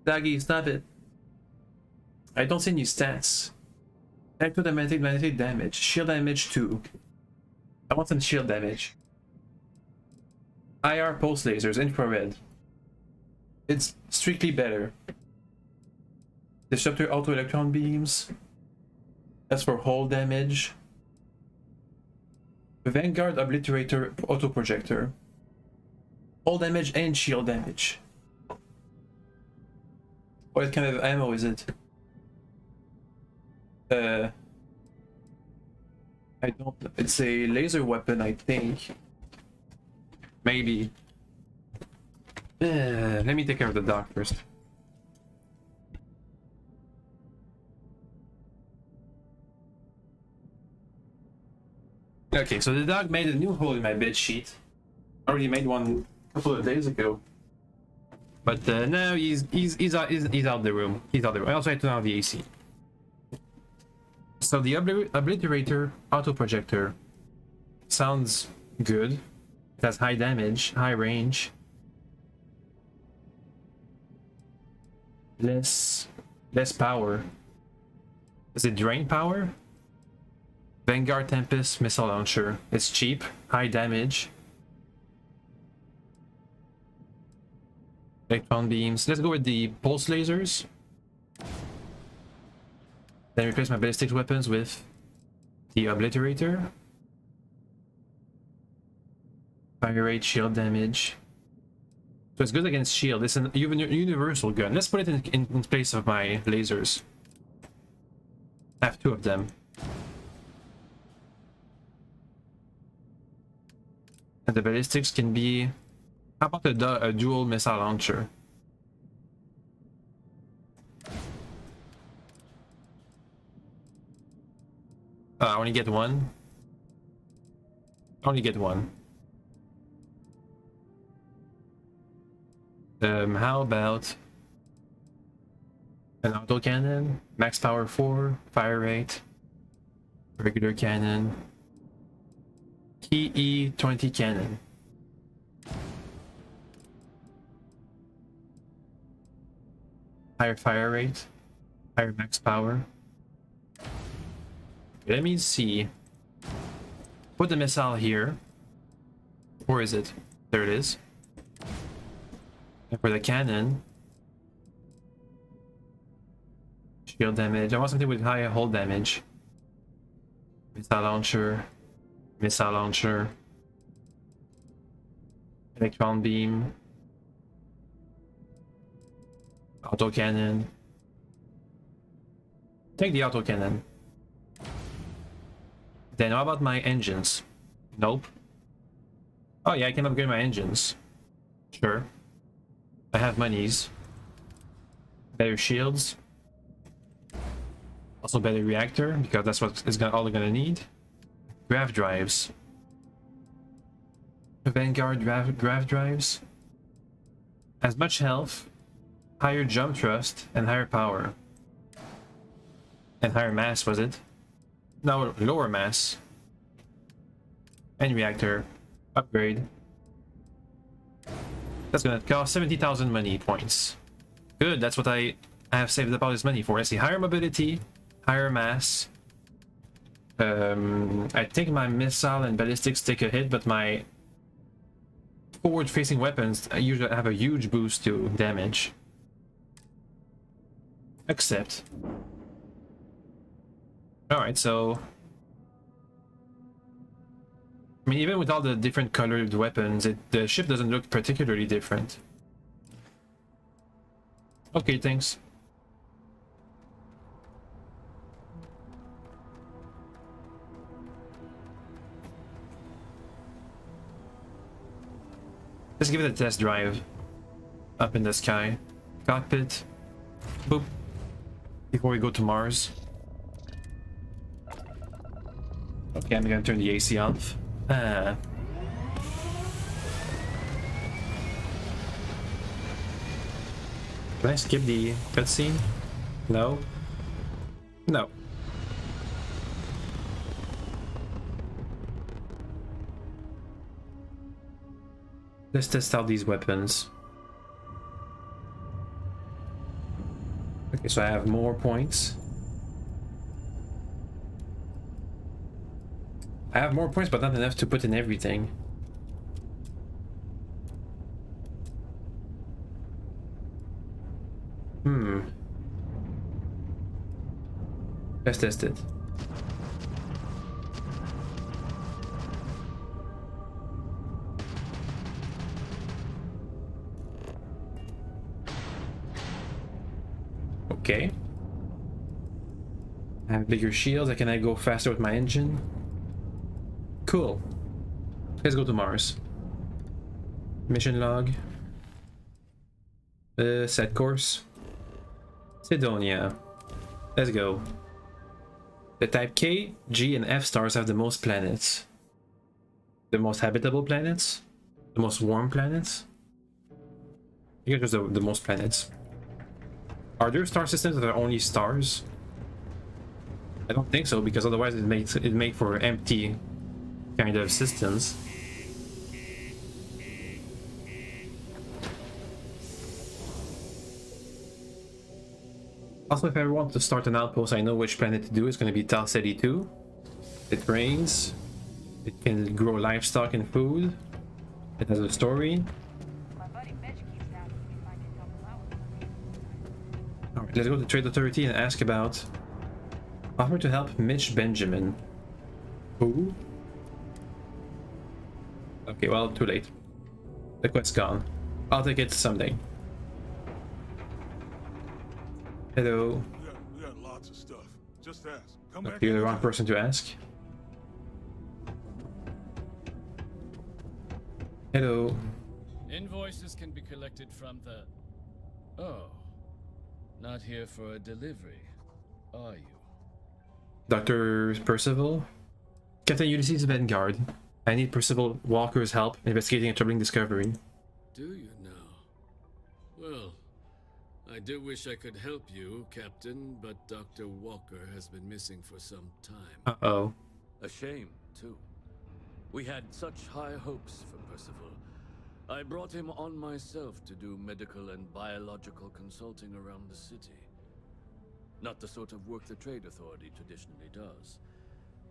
Daggy, stop it. I don't see any stats. Electromagnetic magnetic damage. Shield damage 2. I want some shield damage. IR pulse lasers, infrared. It's strictly better. Disruptor auto electron beams. That's for hull damage. Vanguard obliterator auto projector. Hull damage and shield damage. What kind of ammo is it? I don't know. It's a laser weapon, I think. Maybe. Let me take care of the dock first. Okay, so the dog made a new hole in my bed sheet. Already made one a couple of days ago. But now he's out the room. He's out the room. I also had to turn on the AC. So the obliterator auto projector sounds good. It has high damage, high range. Less power. Is it drain power? Vanguard Tempest missile launcher. It's cheap, high damage. Electron beams. Let's go with the pulse lasers. Then replace my ballistic weapons with the obliterator. Fire rate, shield damage. So it's good against shield. It's an universal gun. Let's put it in place of my lasers. I have 2 of them. And the ballistics can be... How about a dual missile launcher? I only get one. Only get one. How about an auto cannon? Max power 4, fire rate, regular cannon, TE-20 cannon. Higher fire rate, higher max power. Let me see. Put the missile here. Where is it? There it is. And for the cannon, shield damage. I want something with higher hull damage. Missile launcher. Missile launcher. Electron beam. Auto cannon. Take the auto cannon. Then how about my engines? Nope. Oh yeah, I can upgrade my engines. Sure. I have monies. Better shields. Also better reactor, because that's what is all they're gonna need. Grav drives. Vanguard grav drives. As much health, higher jump thrust, and higher power. And higher mass, was it? No, lower mass. And reactor. Upgrade. That's gonna cost 70,000 money points. Good, that's what I have saved up all this money for. I see higher mobility, higher mass. I think my missile and ballistics take a hit, but my forward-facing weapons usually have a huge boost to damage. Accept. Alright, so... I mean, even with all the different colored weapons, the ship doesn't look particularly different. Okay, thanks. Let's give it a test drive. Up in the sky. Cockpit. Boop. Before we go to Mars. Okay, I'm gonna turn the AC off. Can I skip the cutscene? No? No. Let's test out these weapons. Okay, so I have more points. I have more points, but not enough to put in everything. Let's test it. Okay. I have bigger shields. Can I go faster with my engine? Cool. Let's go to Mars. Mission log. Set course. Sidonia. Let's go. The type K, G, and F stars have the most planets. The most habitable planets? The most warm planets? I think it's just the most planets. Are there star systems that are only stars? I don't think so, because otherwise it makes for empty kind of systems. Also, if I ever want to start an outpost, I know which planet to do. It's going to be Tal Ceti 2. It rains. It can grow livestock and food. It has a story. Alright, let's go to Trade Authority and ask about... Offer to help Mitch Benjamin. Who? Okay, well, too late. The quest's gone. I'll take it someday. Hello. We got lots of stuff. Just ask. Come Okay, back. you're the wrong person to ask. Hello. Invoices can be collected from the... Oh. Not here for a delivery, are you? Dr. Percival? Captain Ulysses Vanguard. I need Percival Walker's help investigating a troubling discovery. Do you now? Well, I do wish I could help you, Captain, but Dr. Walker has been missing for some time. Uh-oh. A shame, too. We had such high hopes for Percival. I brought him on myself to do medical and biological consulting around the city. Not the sort of work the Trade Authority traditionally does.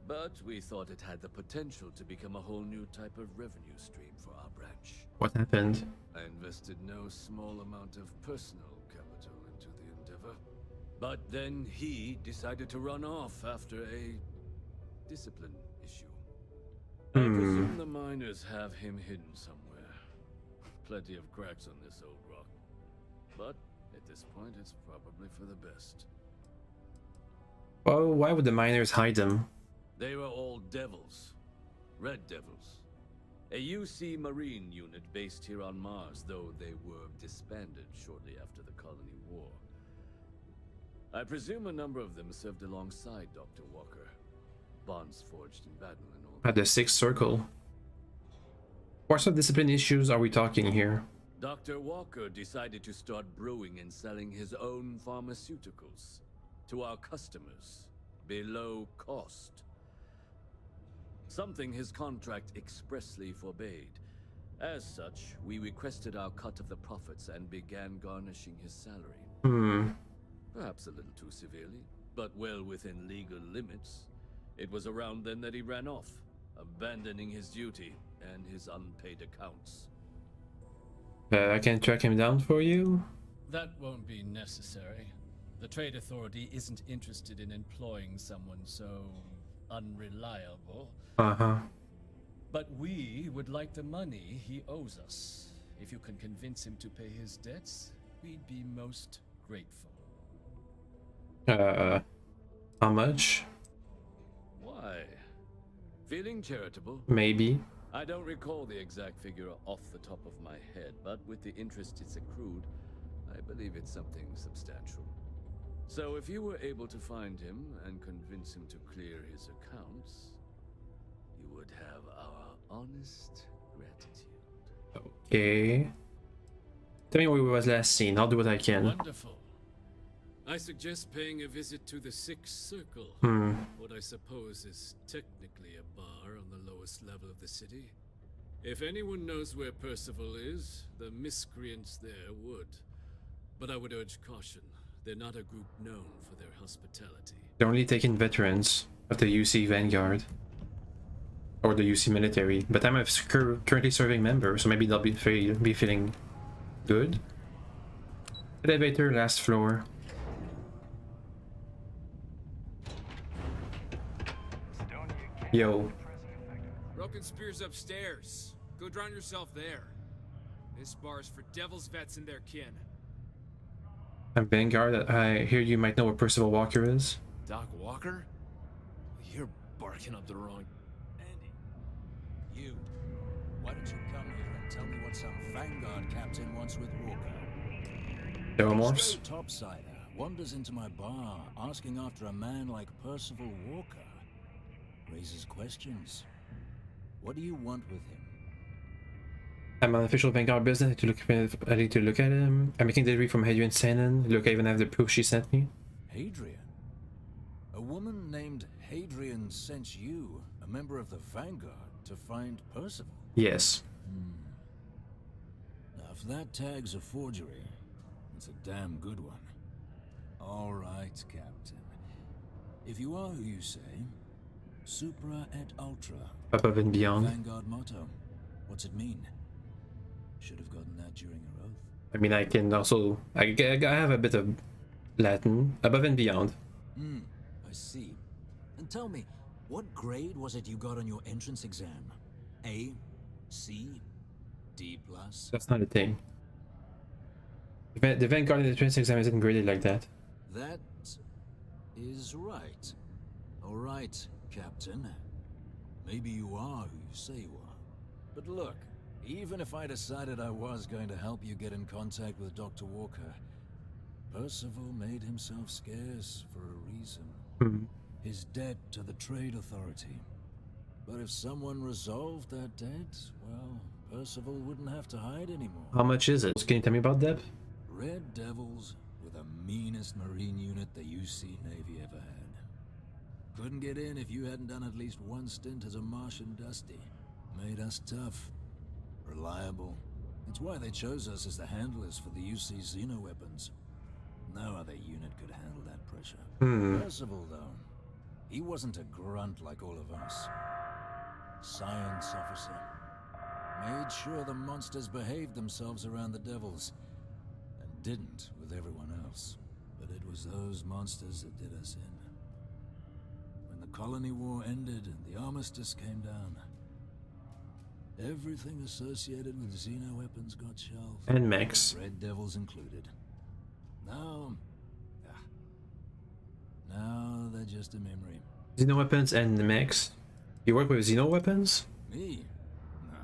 But we thought it had the potential to become a whole new type of revenue stream for our branch. What happened? I invested no small amount of personal capital into the endeavor. But then he decided to run off after a discipline issue. I presume the miners have him hidden somewhere. Plenty of cracks on this old rock. But at this point, it's probably for the best. Well, why would the miners hide them? They were all devils. Red Devils. A UC Marine unit based here on Mars, though they were disbanded shortly after the Colony War. I presume a number of them served alongside Dr. Walker. Bonds forged in battle and all. At the Sixth Circle. What sort of discipline issues are we talking here? Dr. Walker decided to start brewing and selling his own pharmaceuticals. to our customers below cost. Something his contract expressly forbade. As such, we requested our cut of the profits and began garnishing his salary. Perhaps a little too severely, but well within legal limits. It was around then that he ran off, abandoning his duty and his unpaid accounts. I can track him down for you? That won't be necessary. The Trade Authority isn't interested in employing someone so unreliable. Uh-huh. But we would like the money he owes us. If you can convince him to pay his debts, we'd be most grateful. How much? Why? Feeling charitable? Maybe. I don't recall the exact figure off the top of my head, but with the interest it's accrued, I believe it's something substantial. So if you were able to find him and convince him to clear his accounts, you would have our honest gratitude. Okay. Tell me where we was last seen. I'll do what I can. Wonderful. I suggest paying a visit to the Sixth Circle. What I suppose is technically a bar on the lowest level of the city. If anyone knows where Percival is, the miscreants there would. But I would urge caution. They're not a group known for their hospitality. They're only taking veterans of the UC Vanguard. Or the UC military. But I'm a currently serving member, so maybe they'll be feeling good. Elevator, last floor. Yo. Broken Spear's upstairs. Go drown yourself there. This bar's for Devil's vets and their kin. I'm Vanguard. I hear you might know where Percival Walker is. Doc Walker? You're barking up the wrong... Andy, you. Why don't you come here and tell me what some Vanguard captain wants with Walker? Deomorphs? Topsider wanders into my bar asking after a man like Percival Walker. Raises questions. What do you want with him? I'm on official Vanguard business. I need to look at him. I'm making delivery from Hadrian Sanon. Look, I even have the proof she sent me. Hadrian? A woman named Hadrian sent you, a member of the Vanguard, to find Percival? Yes. Now, if that tag's a forgery, it's a damn good one. All right, Captain. If you are who you say, Supra et Ultra. Above and beyond. Vanguard motto. What's it mean? Should have gotten that during your oath. I mean, I can also... I have a bit of Latin. Above and beyond. I see. And tell me, what grade was it you got on your entrance exam? A? C? D+? That's not a thing. The Vanguard entrance exam isn't graded like that. That is right. All right, Captain. Maybe you are who you say you are. But look, even if I decided I was going to help you get in contact with Dr. Walker, Percival made himself scarce for a reason. His debt to the Trade Authority. But if someone resolved that debt, well, Percival wouldn't have to hide anymore. How much is it? Can you tell me about that? Red Devils were the meanest Marine unit the UC Navy ever had. Couldn't get in if you hadn't done at least one stint as a Martian Dusty. Made us tough. Reliable. It's why they chose us as the handlers for the UC Xeno weapons. No other unit could handle that pressure. Percival, though, he wasn't a grunt like all of us. Science officer. Made sure the monsters behaved themselves around the Devils. And didn't with everyone else. But it was those monsters that did us in. When the Colony War ended and the armistice came down, everything associated with Xeno weapons got shelved. And mechs. Red Devils included. Now they're just a memory. Xeno weapons and the mechs. You work with Xeno weapons? Me? Nah.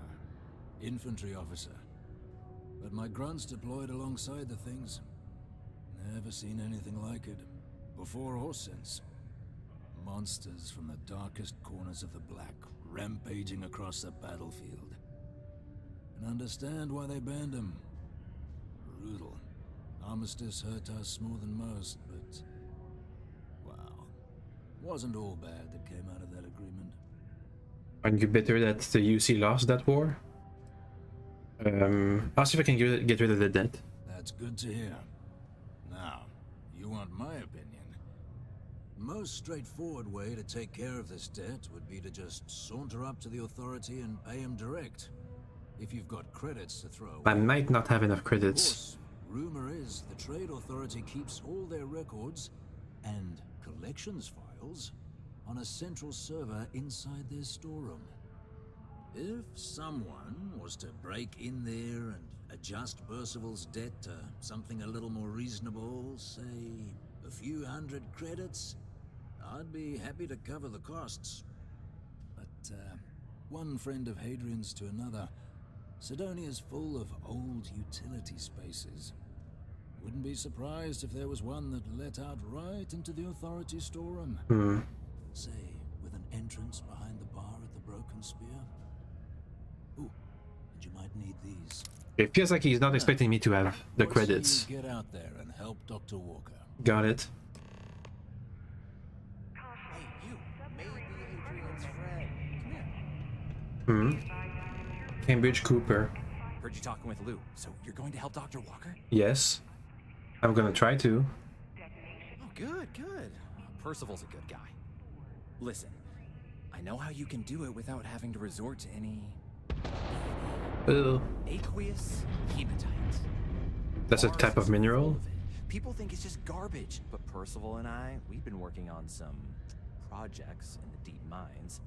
Infantry officer. But my grunts deployed alongside the things. Never seen anything like it. Before or since. Monsters from the darkest corners of the Black, rampaging across the battlefield. And understand why they banned them. Brutal. Armistice hurt us more than most, but Wasn't all bad that came out of that agreement. Aren't you bitter that the UC lost that war? I'll see if I can get rid of the debt. That's good to hear. Now, you want my opinion? The most straightforward way to take care of this debt would be to just saunter up to the authority and pay him direct. If you've got credits to throw. I might not have enough credits. Of course, rumor is the Trade Authority keeps all their records and collections files on a central server inside their storeroom. If someone was to break in there and adjust Percival's debt to something a little more reasonable, say a few hundred credits, I'd be happy to cover the costs. But one friend of Hadrian's to another, Sidonia's full of old utility spaces. Wouldn't be surprised if there was one that let out right into the authority storeroom. Say, with an entrance behind the bar at the Broken Spear. Ooh, and you might need these. It feels like he's not expecting me to have the Let's credits. see you get out there and help Dr. Walker. Got it. Hey, you. Maybe Adrian's friend. Come here. Cambridge Cooper. Heard you talking with Lou. So you're going to help Dr. Walker? Yes. I'm gonna try to. Oh, good, good. Percival's a good guy. Listen, I know how you can do it without having to resort to any... aqueous hematite. That's a type of mineral? People think it's just garbage, but Percival and I, we've been working on some projects in the deep mines.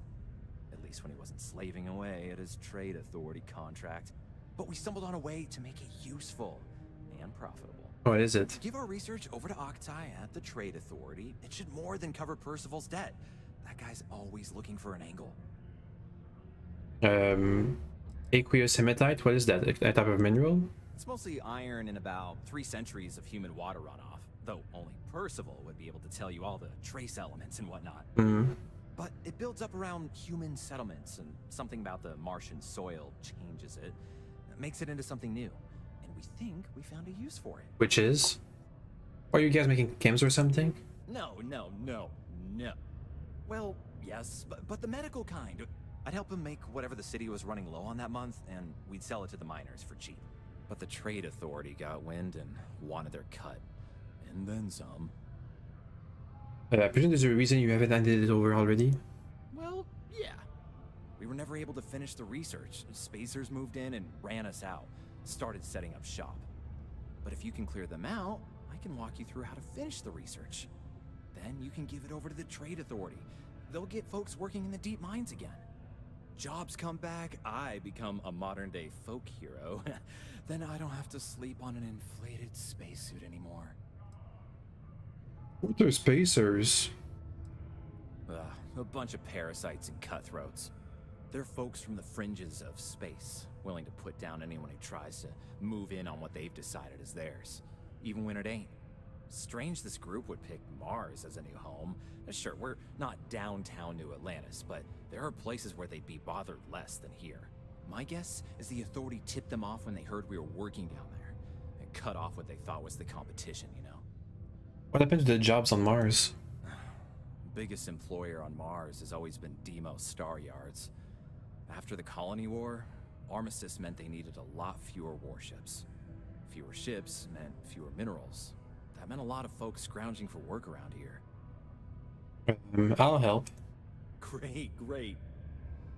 At least when he wasn't slaving away at his Trade Authority contract. But we stumbled on a way to make it useful and profitable. What is it? Give our research over to Octai at the Trade Authority. It should more than cover Percival's debt. That guy's always looking for an angle. Aqueous hematite? What is that? A type of mineral? It's mostly iron in about 3 centuries of human water runoff, though only Percival would be able to tell you all the trace elements and whatnot. But it builds up around human settlements, and something about the Martian soil changes it. It makes it into something new, and we think we found a use for it. Which is? Are you guys making chems or something? No. Well, yes, but the medical kind. I'd help him make whatever the city was running low on that month, and we'd sell it to the miners for cheap. But the Trade Authority got wind and wanted their cut. And then some. I presume there's a reason you haven't handed it over already? Well, yeah. We were never able to finish the research. Spacers moved in and ran us out. Started setting up shop. But if you can clear them out, I can walk you through how to finish the research. Then you can give it over to the Trade Authority. They'll get folks working in the deep mines again. Jobs come back, I become a modern-day folk hero. Then I don't have to sleep on an inflated spacesuit anymore. What are spacers? A bunch of parasites and cutthroats. They're folks from the fringes of space, willing to put down anyone who tries to move in on what they've decided is theirs, even when it ain't. Strange this group would pick Mars as a new home. Sure, we're not downtown New Atlantis, but there are places where they'd be bothered less than here. My guess is the Authority tipped them off when they heard we were working down there, and cut off what they thought was the competition, you know? What happened to the jobs on Mars? Biggest employer on Mars has always been Demo Star Yards. After the Colony War, armistice meant they needed a lot fewer warships. Fewer ships meant fewer minerals. That meant a lot of folks scrounging for work around here. I'll help. Great.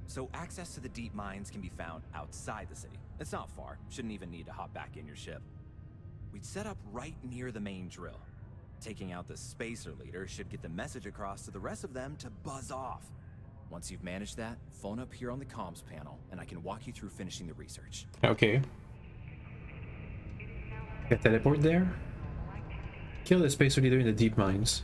So access to the deep mines can be found outside the city. It's not far. Shouldn't even need to hop back in your ship. We'd set up right near the main drill. Taking out the spacer leader should get the message across to the rest of them to buzz off. Once you've managed that, phone up here on the comms panel, and I can walk you through finishing the research. Okay. Can I teleport there? Kill the spacer leader in the deep mines.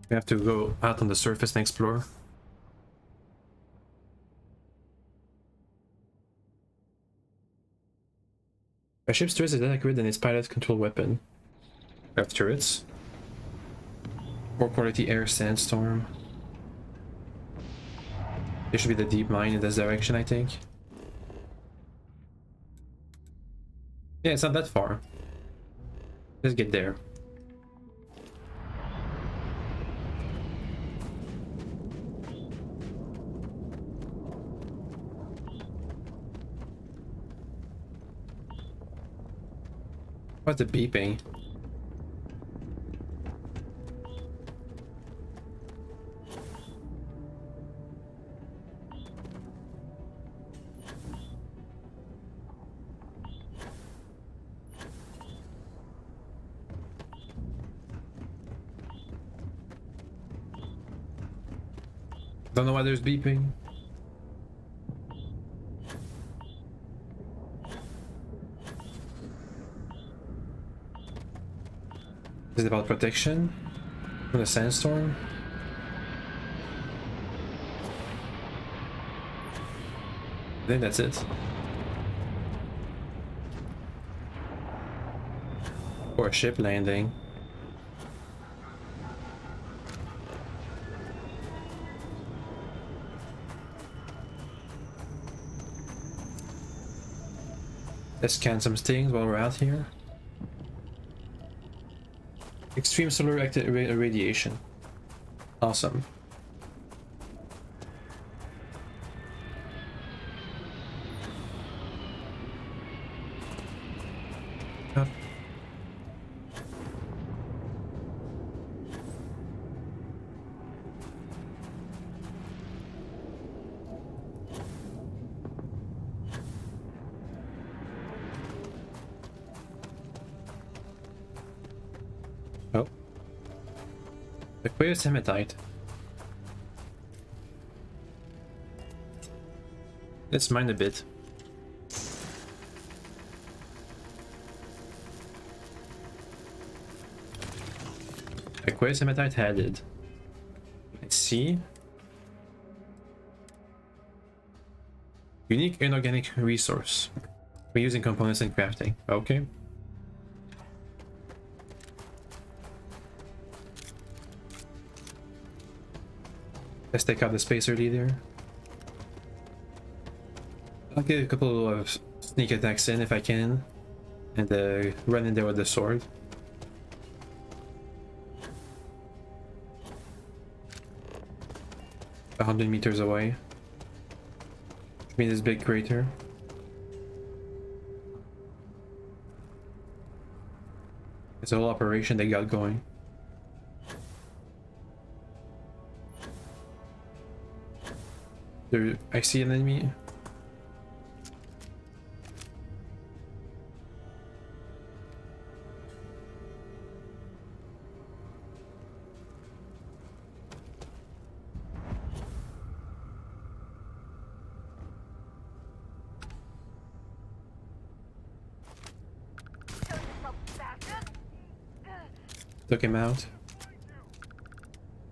We have to go out on the surface and explore. A ship's turret is accurate than its pilot's control weapon. We have turrets. More quality air sandstorm. There should be the deep mine in this direction, I think. Yeah, it's not that far. Let's get there. What's the beeping? Don't know why there's beeping. Is it about protection from the sandstorm? I think that's it. Or a ship landing. Let's scan some things while we're out here. Extreme solar radiation. Awesome. Up. Oh. Aqueous hematite. Let's mine a bit. Aqueous hematite added. Let's see. Unique inorganic resource. We're using components in crafting. Okay. Let's take out the spacer leader. I'll get a couple of sneak attacks in if I can, and run in there with the sword. A 100 meters away. Give me this big crater. It's a whole operation they got going. There, I see an enemy. Took him out.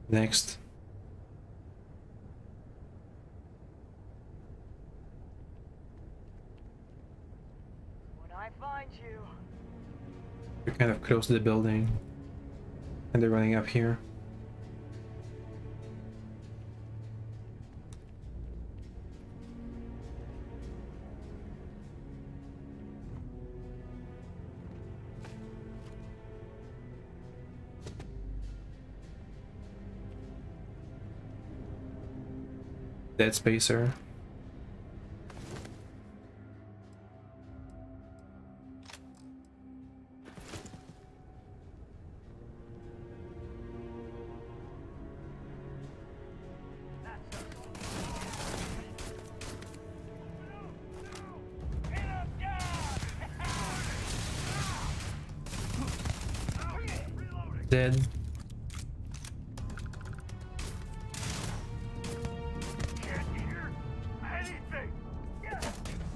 Next. We're kind of close to the building, and they're running up here. Dead spacer. Dead.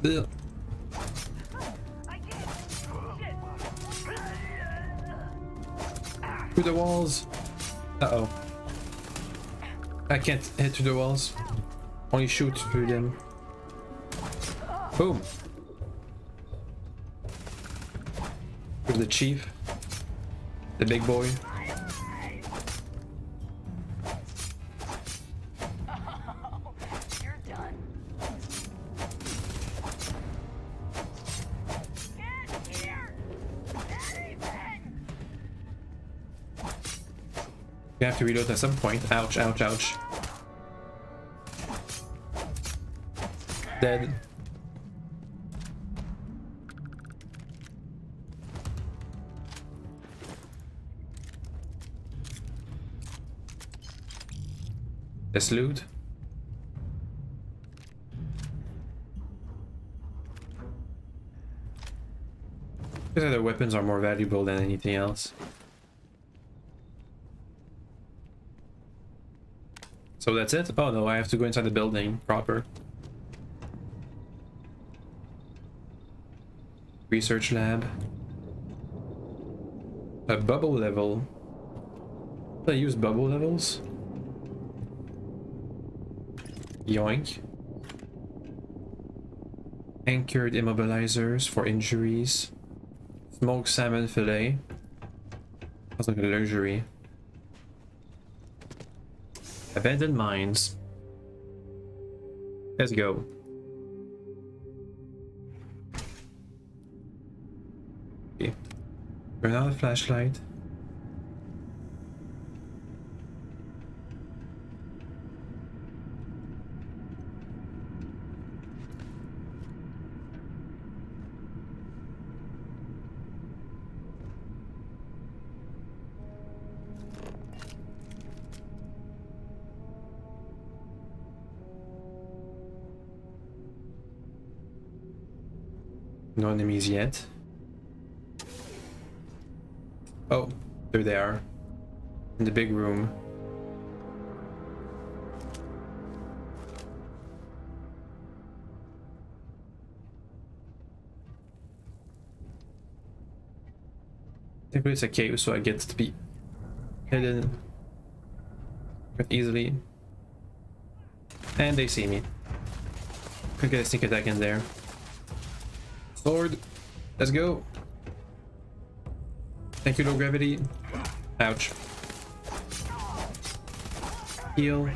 Ugh. Through the walls. Uh-oh. I can't hit through the walls. Only shoot through them. Boom. Where's the chief? The big boy. You have to reload at some point. Ouch, ouch, ouch. Dead. Let's loot. Because the weapons are more valuable than anything else. So that's it? Oh no, I have to go inside the building proper. Research lab. A bubble level. I use bubble levels. Yoink. Anchored immobilizers for injuries. Smoked salmon fillet. Sounds like a luxury. Abandoned mines. Let's go. Okay. Turn on the flashlight. No enemies yet. Oh, there they are. In the big room. Thankfully it's a cave, so I get to be hidden quite easily. And they see me. Could get a sneak attack in there. Sword. Let's go. Thank you, low gravity. Ouch. Heal.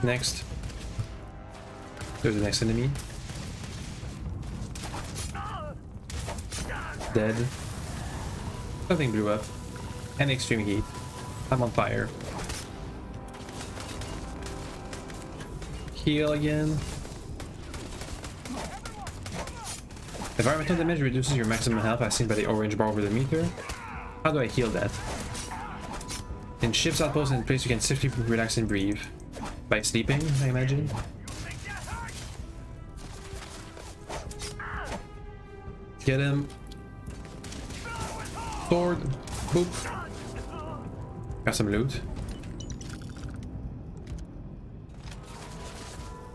Next. There's the next enemy. Dead. Something blew up. And extreme heat. I'm on fire. Heal again. Environmental damage reduces your maximum health as seen by the orange bar over the meter. How do I heal that? In ship's outpost in place you can safely relax and breathe. By sleeping, I imagine. Get him. Sword. Boop. Got some loot.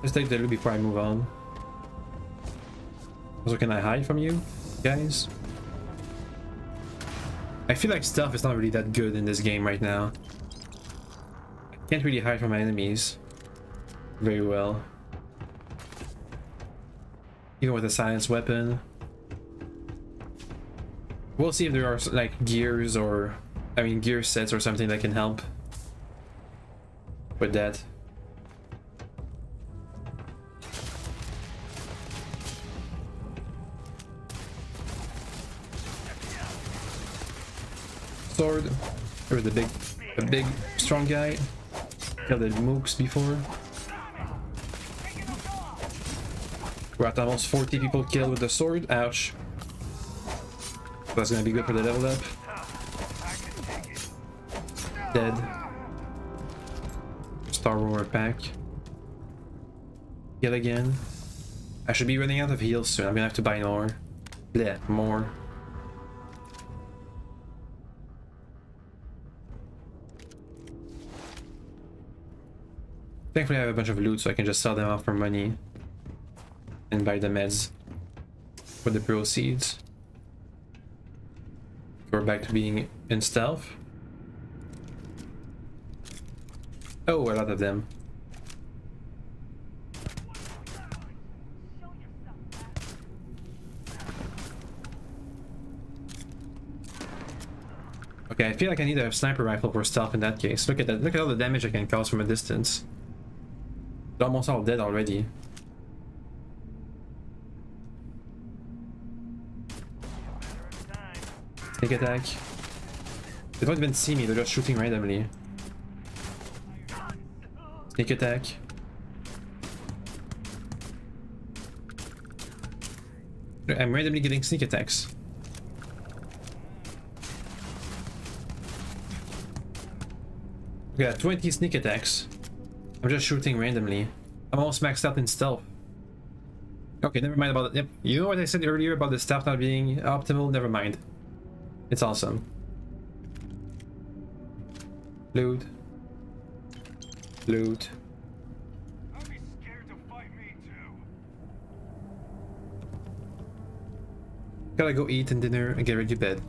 Let's take the loot before I move on. Also, can I hide from you guys? I feel like stealth is not really that good in this game right now. I can't really hide from my enemies very well. Even with a silenced weapon. We'll see if there are like gears or, I mean, gear sets or something that can help with that. Sword. There was a big strong guy. Killed the mooks before. We're at almost 40 people killed with the sword. Ouch. That's gonna be good for the level up. Dead. Star Roar pack. Heal again. I should be running out of heals soon. I'm gonna have to buy more. Bleh, more. Thankfully I have a bunch of loot so I can just sell them off for money and buy the meds for the proceeds. We're back to being in stealth. Oh, a lot of them. Okay, I feel like I need a sniper rifle for stealth in that case. Look at that. Look at all the damage I can cause from a distance. They're almost all dead already. Sneak attack. They don't even see me, they're just shooting randomly. Sneak attack. I'm randomly getting sneak attacks. We got 20 sneak attacks. I'm just shooting randomly. I'm almost maxed out in stealth. Okay, never mind about it. Yep. You know what I said earlier about the stealth not being optimal? Never mind. It's awesome. Loot. Loot. I'd be scared to fight me too. Gotta go eat and dinner and get ready to bed.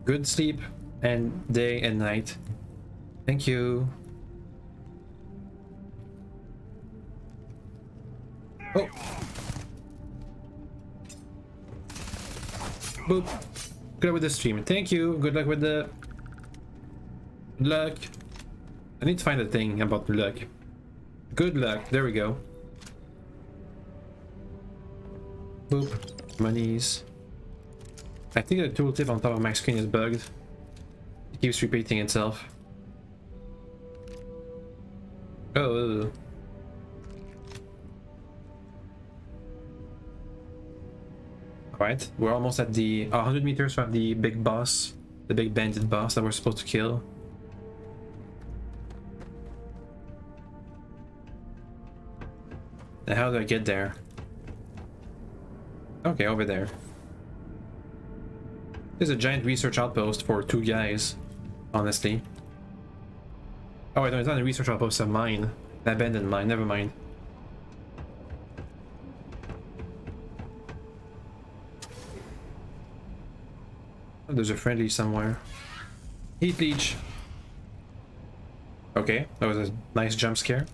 Good sleep and day and night. Thank you. Oh. Boop. Good luck with the stream. Thank you. Good luck with the... Good luck. I need to find a thing about luck. Good luck. There we go. Boop. Monies. I think the tooltip on top of my screen is bugged. It keeps repeating itself. Oh. Alright, we're almost at the 100 meters from the big boss, the big bandit boss that we're supposed to kill. And how do I get there? Okay, over there. There's a giant research outpost for 2 guys, honestly. Oh wait, no, it's not a research outpost, it's a mine. An abandoned mine, never mind. Oh, there's a friendly somewhere. Heat leech. Okay, that was a nice jump scare.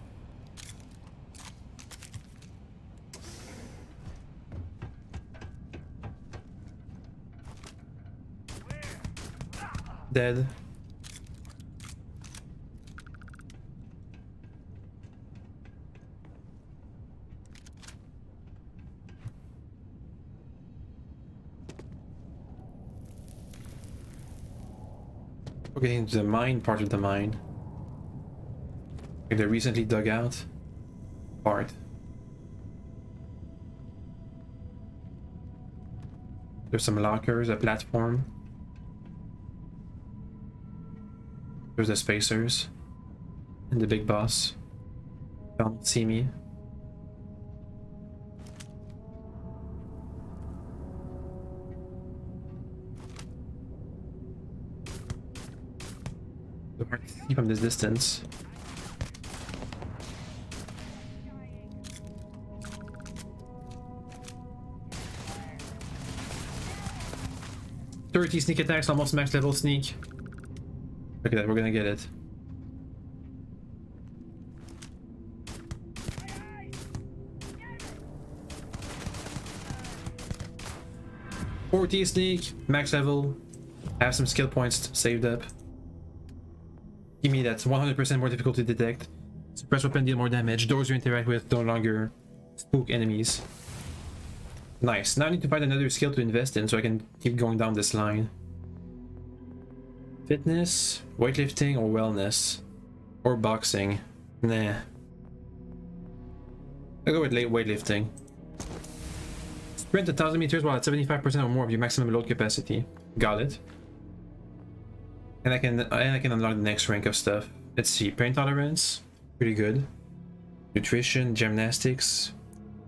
Dead. We're getting into the mine part of the mine. Like the recently dug out part. There's some lockers, a platform. There's the spacers. And the big boss. Don't see me. It's hard to see from this distance. .30 sneak attacks, almost max level sneak. Look at that, we're gonna get it. .40 sneak, max level. Have some skill points saved up. Give me that's 100% more difficult to detect. Suppress weapon deal more damage. Doors you interact with no longer spook enemies. Nice. Now I need to find another skill to invest in so I can keep going down this line. Fitness, weightlifting, or wellness. Or boxing. Nah. I'll go with weightlifting. Sprint 1,000 meters while at 75% or more of your maximum load capacity. Got it. And I can unlock the next rank of stuff. Let's see, pain tolerance, pretty good. Nutrition, gymnastics,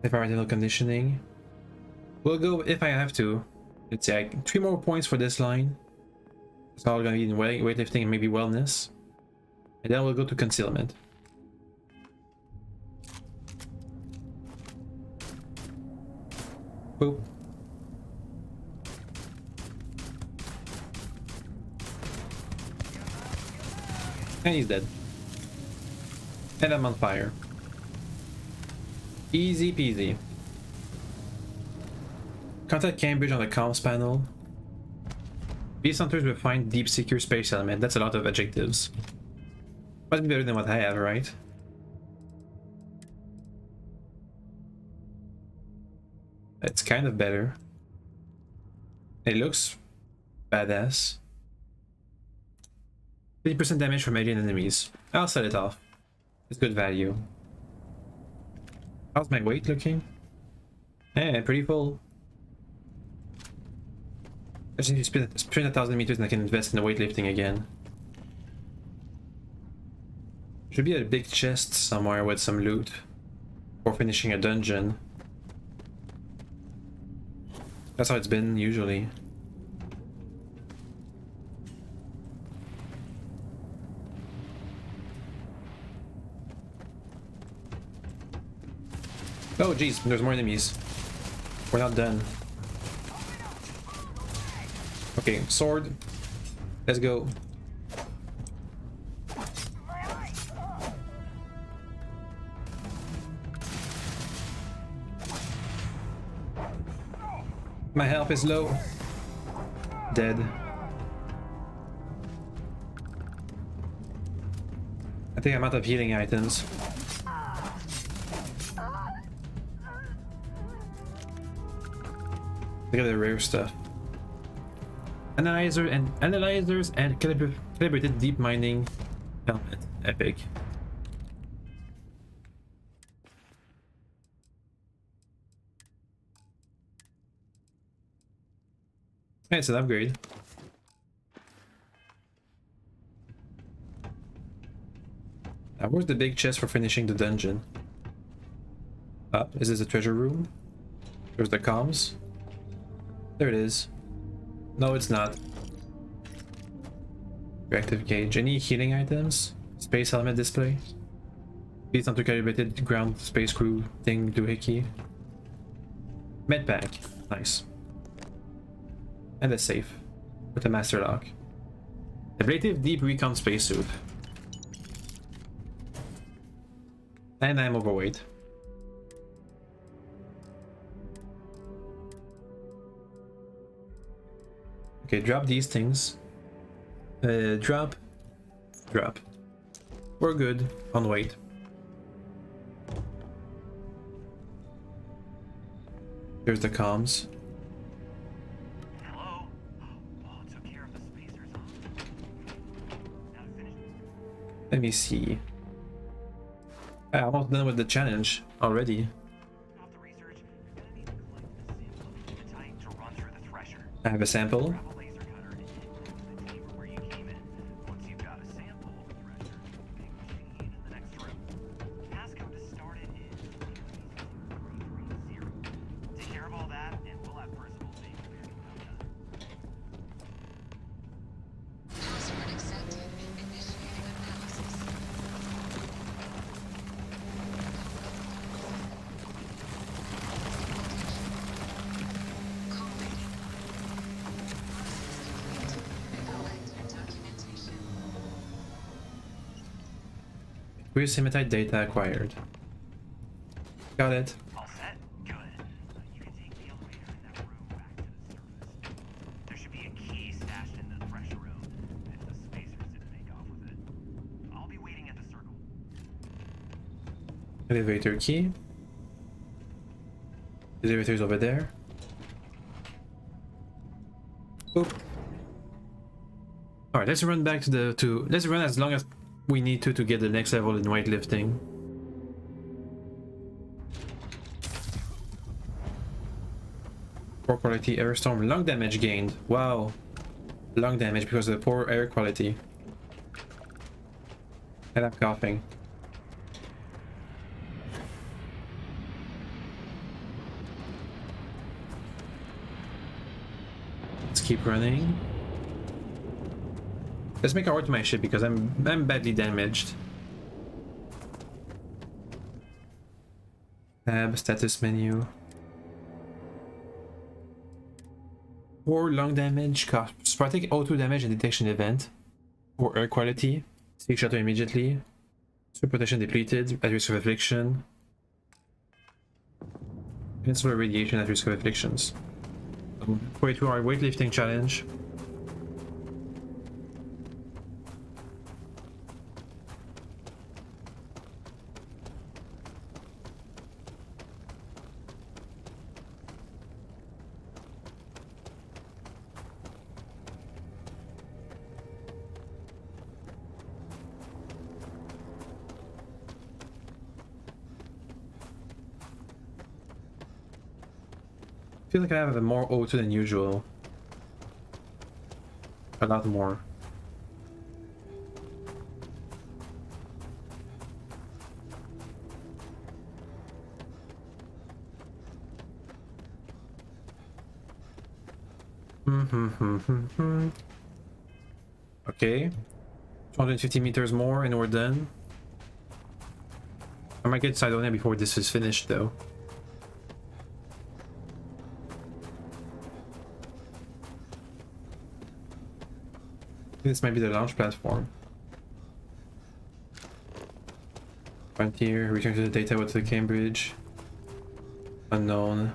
environmental conditioning. We'll go if I have to. Let's say 3 more points for this line. It's all gonna be in weightlifting and maybe wellness. And then we'll go to concealment. Boop. And he's dead. And I'm on fire. Easy peasy. Contact Cambridge on the comms panel. Beast hunters will find deep secure space element. That's a lot of adjectives. Must be better than what I have, right? It's kind of better. It looks Badass. 50% damage from alien enemies. I'll set it off. It's good value. How's my weight looking? Eh, pretty full. I just need to sprint 1,000 meters and I can invest in the weightlifting again. Should be a big chest somewhere with some loot. For finishing a dungeon. That's how it's been usually. Oh geez, there's more enemies. We're not done. Okay, sword. Let's go. My health is low. Dead. I think I'm out of healing items. Look at the rare stuff. Analyzers and calibrated deep mining helmet. Epic. Yeah, it's an upgrade. Now, where's the big chest for finishing the dungeon? Up. Is this the treasure room? There's the comms. There it is. No, it's not. Reactive gauge. Any healing items? Space helmet display. Please not to calibrated ground space crew thing doohickey. Med pack. Nice. And a safe. With a master lock. Ablative deep recon spacesuit. And I'm overweight. Okay, drop these things. Drop. We're good on weight. Here's the comms. Hello? Oh, took care of the spacers, huh? Now to finish. Let me see. I'm almost done with the challenge already. Off the research, you're gonna need to collect a sample of hematite to run through the thresher. I have a sample. Grab a laser cutter and implant the chamber where you came in. Once you've got a sample of the thresher, big machine in the next room. Passcode to start it is 330. Take care of all that, and we'll have Percival take care of it. Password accepted. Initiating analysis. Where's hematite data acquired? Got it. All set? Good. You can take the elevator in that room back to the surface. There should be a key stashed in the thresher room if the spacers didn't make off with it. I'll be waiting at the circle. Elevator key. The elevator's over there. Oop. Alright, let's run back to the let's run as long as we need to get the next level in weightlifting. Poor quality air storm. Lung damage gained. Wow. Lung damage because of the poor air quality. And I'm coughing. Let's keep running. Let's make our way to my ship because I'm badly damaged. Tab, status menu. Poor lung damage, sporadic O2 damage and detection event. Poor air quality. Seek shelter immediately. Super protection depleted, at risk of affliction. Insular radiation at risk of afflictions. Way to our weightlifting challenge. feel like I have more O2 than usual. A lot more. Okay. 250 meters more and we're done. I might get Sidonia before this is finished though. This might be the launch platform. Frontier, return to the data with the Cambridge. Unknown.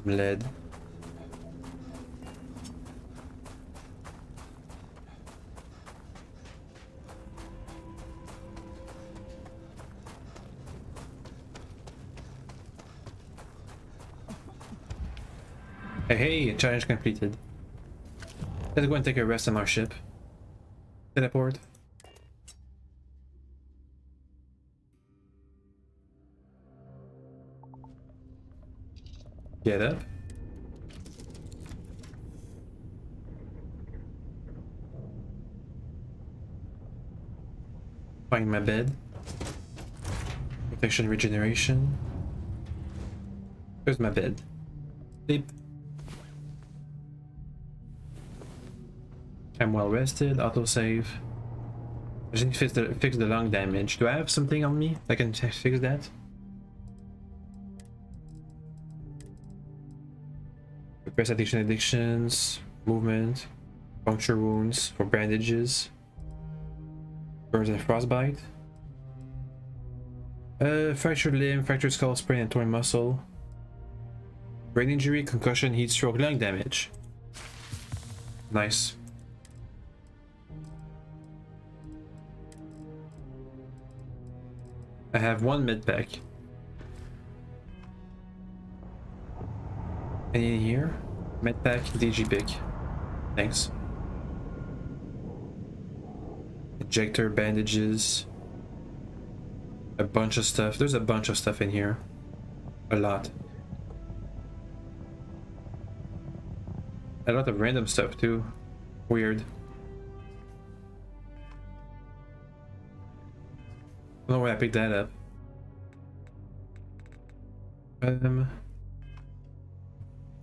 Lead. Hey, challenge completed. Let's go and take a rest on our ship. Teleport. Get up. Find my bed. Protection regeneration. Here's my bed. Sleep. I'm well rested. Autosave. I just need to fix the lung damage. Do I have something on me that can fix that? Repress addictions, movement, puncture wounds for bandages, burns and frostbite. Fractured limb, fractured skull, sprain and torn muscle. Brain injury, concussion, heat stroke, lung damage. Nice. I have one med pack. Any in here? Med pack, DG pick. Thanks. Ejector, bandages. A bunch of stuff. There's a bunch of stuff in here. A lot. A lot of random stuff too. Weird. I don't know where I picked that up.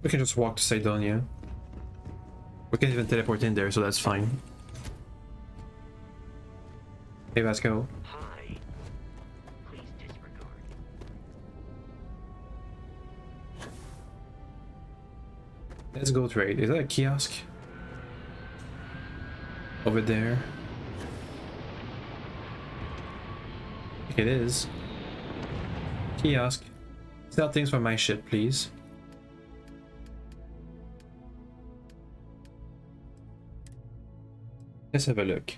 We can just walk to Sidonia. We can't even teleport in there, so that's fine. Hey, Vasco. Hi. Please disregard. Let's go trade. Is that a kiosk? Over there. I think it is. Kiosk. Sell things from my ship, please. Let's have a look.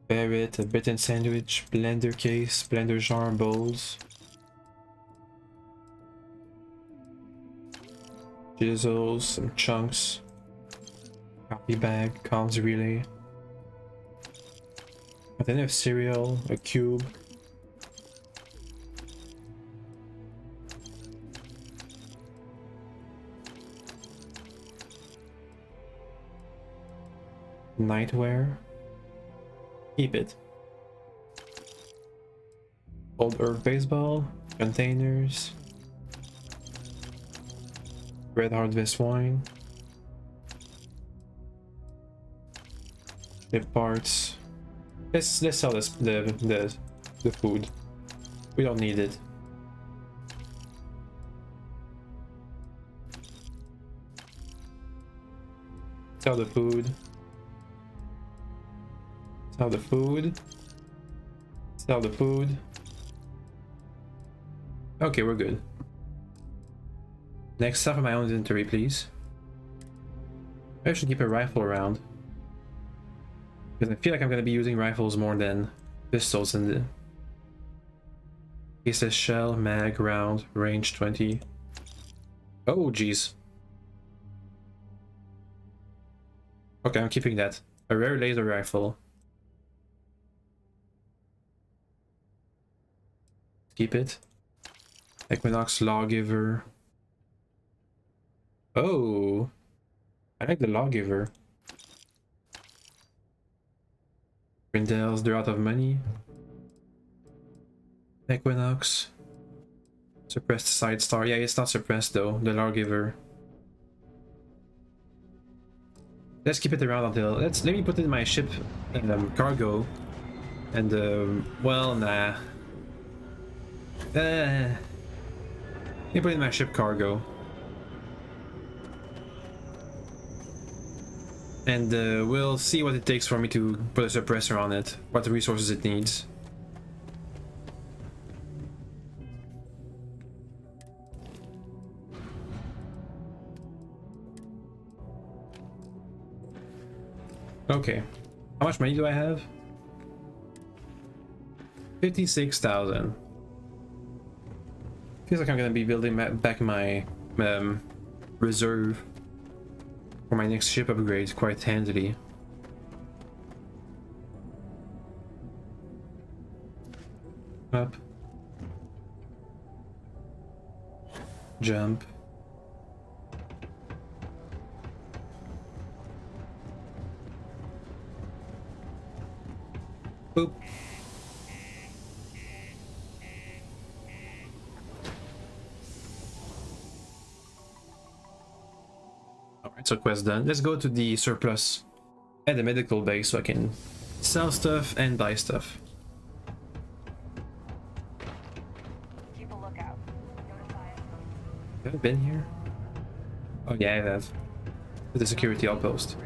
Barrett, a bitten sandwich, blender case, blender jar, bowls. Jizzles, some chunks. Copy bag, comms relay. Container of cereal, a cube. Nightwear. Keep it. Old Earth baseball. Containers. Red Harvest wine. Lip parts. Let's sell this the food. We don't need it. Sell the food. Sell the food. Sell the food. Okay, we're good. Next, stuff in my own inventory, please. I should keep a rifle around. Because I feel like I'm going to be using rifles more than pistols in the... He says shell, mag, round, range 20. Oh, jeez. Okay, I'm keeping that. A rare laser rifle. Keep it. Equinox Lawgiver. Oh, I like the Lawgiver. Grindels, they're out of money. Equinox. Suppressed side star. Yeah, it's not suppressed though, the Lawgiver. Let's keep it around until let me put it in my ship cargo. And well, nah. Let me put it in my ship cargo. And we'll see what it takes for me to put a suppressor on it, what resources it needs. Okay, how much money do I have? 56,000. Feels like I'm gonna be building back my reserve for my next ship upgrade quite handily. Up. Jump. Boop. Alright, so quest done. Let's go to the surplus and the medical bay so I can sell stuff and buy stuff. Keep a lookout. Notify us. Have I been here? Oh yeah, I have. To the security outpost.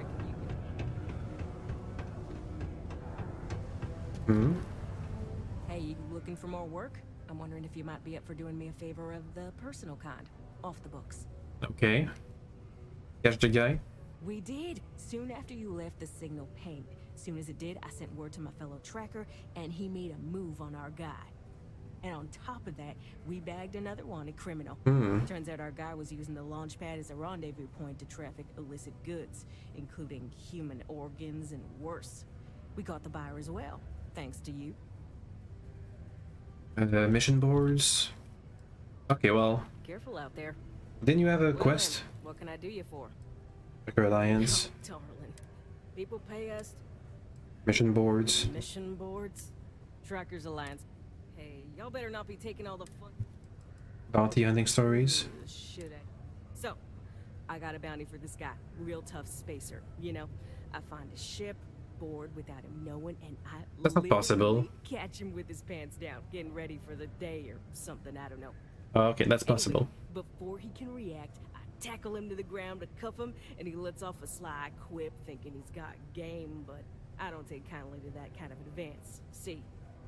Hmm? Hey, you looking for more work? I'm wondering if you might be up for doing me a favor of the personal kind, off the books. Okay. Catch the guy? We did. Soon after you left, the signal pinged. Soon as it did, I sent word to my fellow tracker, and he made a move on our guy. And on top of that, we bagged another wanted criminal. Turns out our guy was using the launch pad as a rendezvous point to traffic illicit goods, including human organs and worse. We caught the buyer as well, thanks to you. Mission boards. Okay, well. Careful out there. Didn't you have a Well, quest? What can I do you for? Tracker Alliance. Oh, darling. People pay us. Mission boards. Mission boards. Trackers Alliance. Hey, y'all better not be taking all the fun. Bounty hunting stories. Should I? So, I got a bounty for this guy. Real tough spacer. You know, I find a ship, board without him knowing, and I That's not possible. catch him with his pants down, getting ready for the day or something, I don't know. Oh, okay, that's possible. Anyway, before he can react, I tackle him to the ground to cuff him, and he lets off a sly quip, thinking he's got game, but I don't take kindly to that kind of advance. See?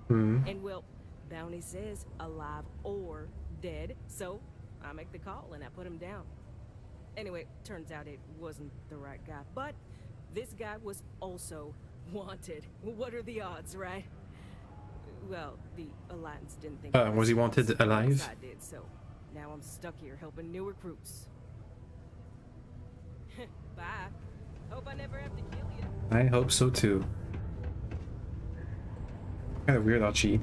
And well, bounty says alive or dead, so I make the call and I put him down. Anyway, turns out it wasn't the right guy, but this guy was also wanted. What are the odds, right? Well, the Alliance didn't think... Was he wanted alive? I did, so now I'm stuck here helping new recruits. Bye. Hope I never have to kill you. I hope so too. Kind of weird how she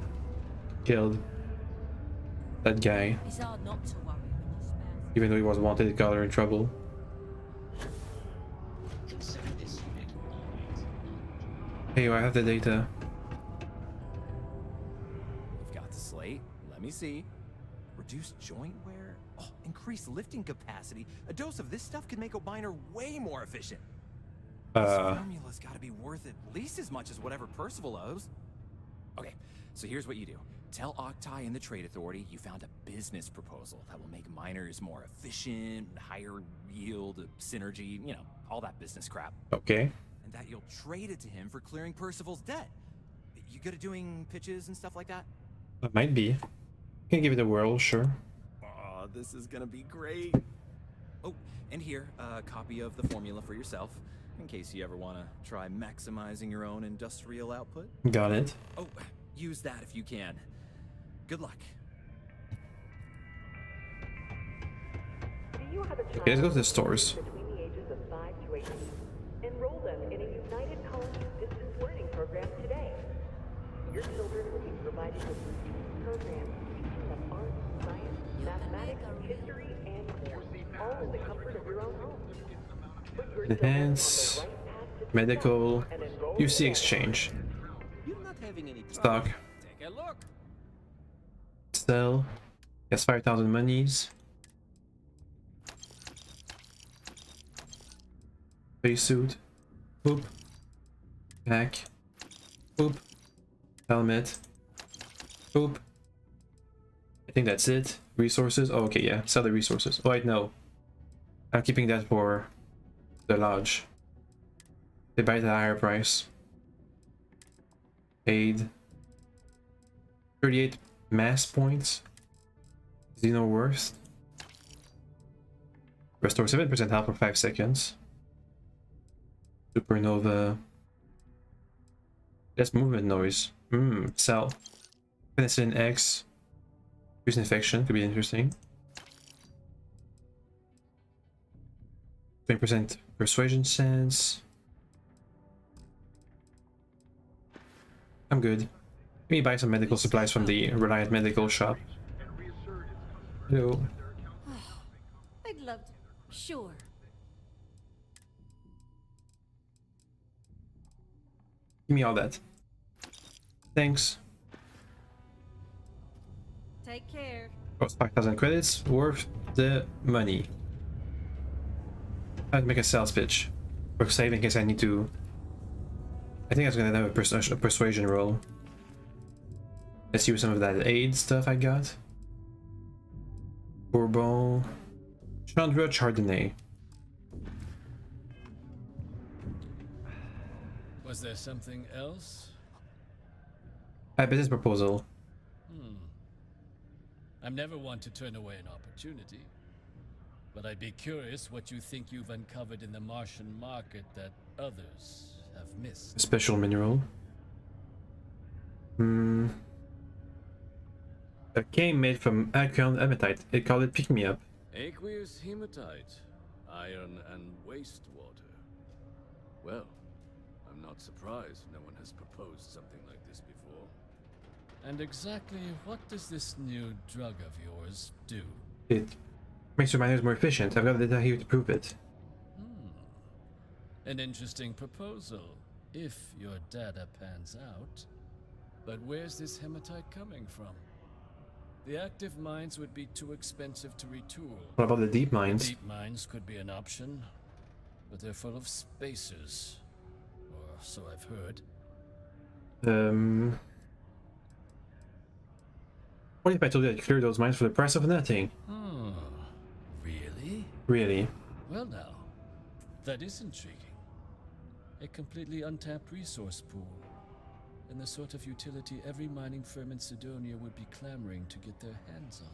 killed that guy. It's hard not to worry when you spaz. Even though he was wanted, it got her in trouble. Hey, I have the data. You've got the slate. Let me see. Reduced joint wear. Oh, increased lifting capacity. A dose of this stuff could make a miner way more efficient. This formula's got to be worth at least as much as whatever Percival owes. Okay, so here's what you do. Tell Octai and the Trade Authority you found a business proposal that will make miners more efficient, higher yield, synergy, you know, all that business crap. Okay. And that you'll trade it to him for clearing Percival's debt. You good at doing pitches and stuff like that? That might be. Can give it a whirl, sure. Oh, this is gonna be great. Oh, and here, a copy of the formula for yourself, in case you ever want to try maximizing your own industrial output. Got it. Oh, use that if you can. Good luck. Okay, let's go to the stores. Between the ages of 5 to 18. Enroll them in a United Colonies distance learning program today. Your children will be provided with routine programs teaching them art, science, politics, history, and more, all in the comfort of your own home. Put yourself Enhance. on the right path to Medical. success and enroll UC today. exchange. You're not having any Stock. Take a look. Sell. Yes, 5,000 monies. Spacesuit. Boop. Pack. Boop. Helmet. Boop. I think that's it. Resources. Oh, okay, yeah. Sell the resources. Oh, wait, no. I'm keeping that for the lodge. They buy it at a higher price. Aid. 38 mass points. Xeno worth. Restore 7% health for 5 seconds. Supernova. Less movement noise. Sell. Penicillin X. Use infection. Could be interesting. 20% persuasion sense. I'm good. Let me buy some medical supplies from the Reliant Medical Shop. Hello. I'd love to. Sure. Give me all that. Thanks. Take care. Cost 5,000 credits. Worth the money. I'd make a sales pitch. For save in case I need to. I think I was gonna have a persuasion roll. Let's use some of that aid stuff I got. Bourbon. Chandra Chardonnay. Was there something else? A business proposal. I'm never one to turn away an opportunity. But I'd be curious what you think you've uncovered in the Martian market that others have missed. A special mineral. A cane made from aqueous hematite. They call it pick me up. Aqueous hematite, iron and wastewater. Well, I'm not surprised no one has proposed something like this before. And exactly what does this new drug of yours do? It makes your miners more efficient. I've got the data here to prove it. An interesting proposal, if your data pans out. But where's this hematite coming from? The active mines would be too expensive to retool. What about the deep mines? Deep mines could be an option, but they're full of spacers. Or so I've heard. What if I told you I'd clear those mines for the price of nothing? Really? Really? Well now, that is intriguing. A completely untapped resource pool. And the sort of utility every mining firm in Sidonia would be clamoring to get their hands on.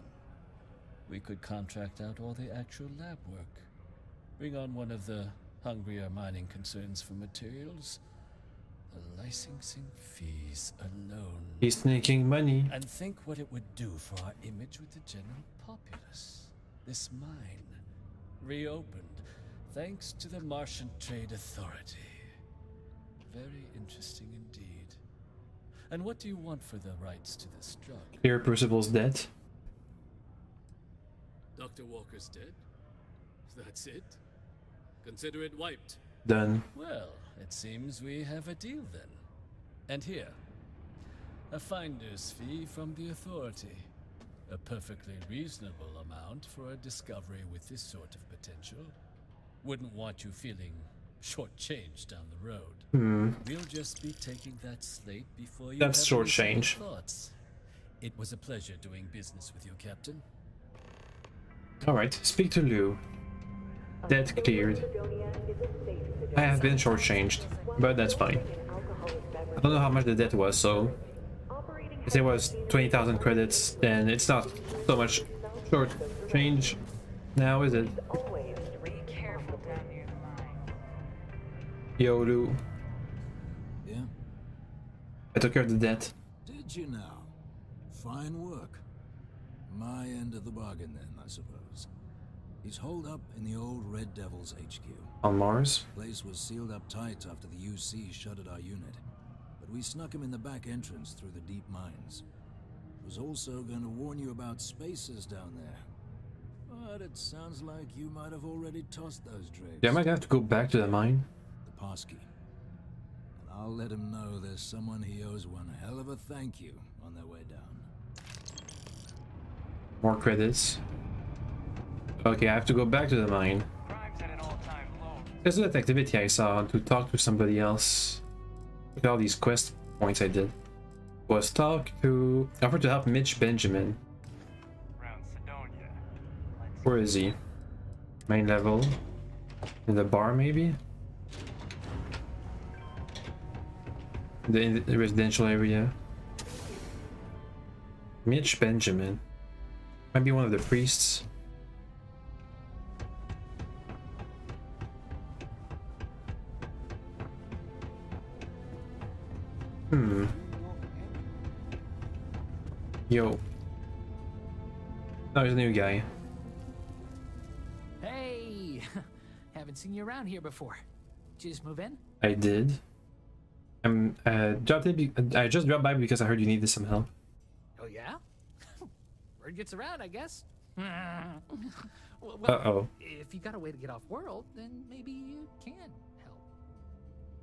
We could contract out all the actual lab work. Bring on one of the hungrier mining concerns for materials. The licensing fees alone. He's sneaking money. And think what it would do for our image with the general populace. This mine, reopened, thanks to the Martian Trade Authority. Very interesting indeed. And what do you want for the rights to this drug? Clear Percival's debt. Dr. Walker's dead? That's it? Consider it wiped. Done. Well, it seems we have a deal then. And here, a finder's fee from the Authority. A perfectly reasonable amount for a discovery with this sort of potential. Wouldn't want you feeling shortchanged down the road. We'll just be taking that slate before you. That's have short any second change. thoughts. It was a pleasure doing business with you, Captain. Alright, speak to Lou. Debt cleared. I have been shortchanged, but that's fine. I don't know how much the debt was, so if it was 20,000 credits, then it's not so much short change now, is it? Yo, Lou. Yeah? I took care of the debt. Did you now? Fine work. My end of the bargain then, I suppose. He's holed up in the old Red Devil's HQ. On Mars? Place was sealed up tight after the UC shuttered our unit. But we snuck him in the back entrance through the deep mines. Was also going to warn you about spacers down there. But it sounds like you might have already tossed those drapes. Yeah, I might have to go back to the mine. The Pasky. And I'll let him know there's someone he owes one hell of a thank you on their way down. More credits. Okay, I have to go back to the mine. There's that activity I saw to talk to somebody else. Look at all these quest points I did. Was talk to... offer to help Mitch Benjamin. Where is he? Main level? In the bar maybe? In the residential area? Mitch Benjamin. Might be one of the priests. Yo. Oh, there's a new guy. Hey! Haven't seen you around here before. Did you just move in? I did. I just dropped by because I heard you needed some help. Oh yeah? Word gets around, I guess. Well, Uh-oh. if you got a way to get off world, then maybe you can help.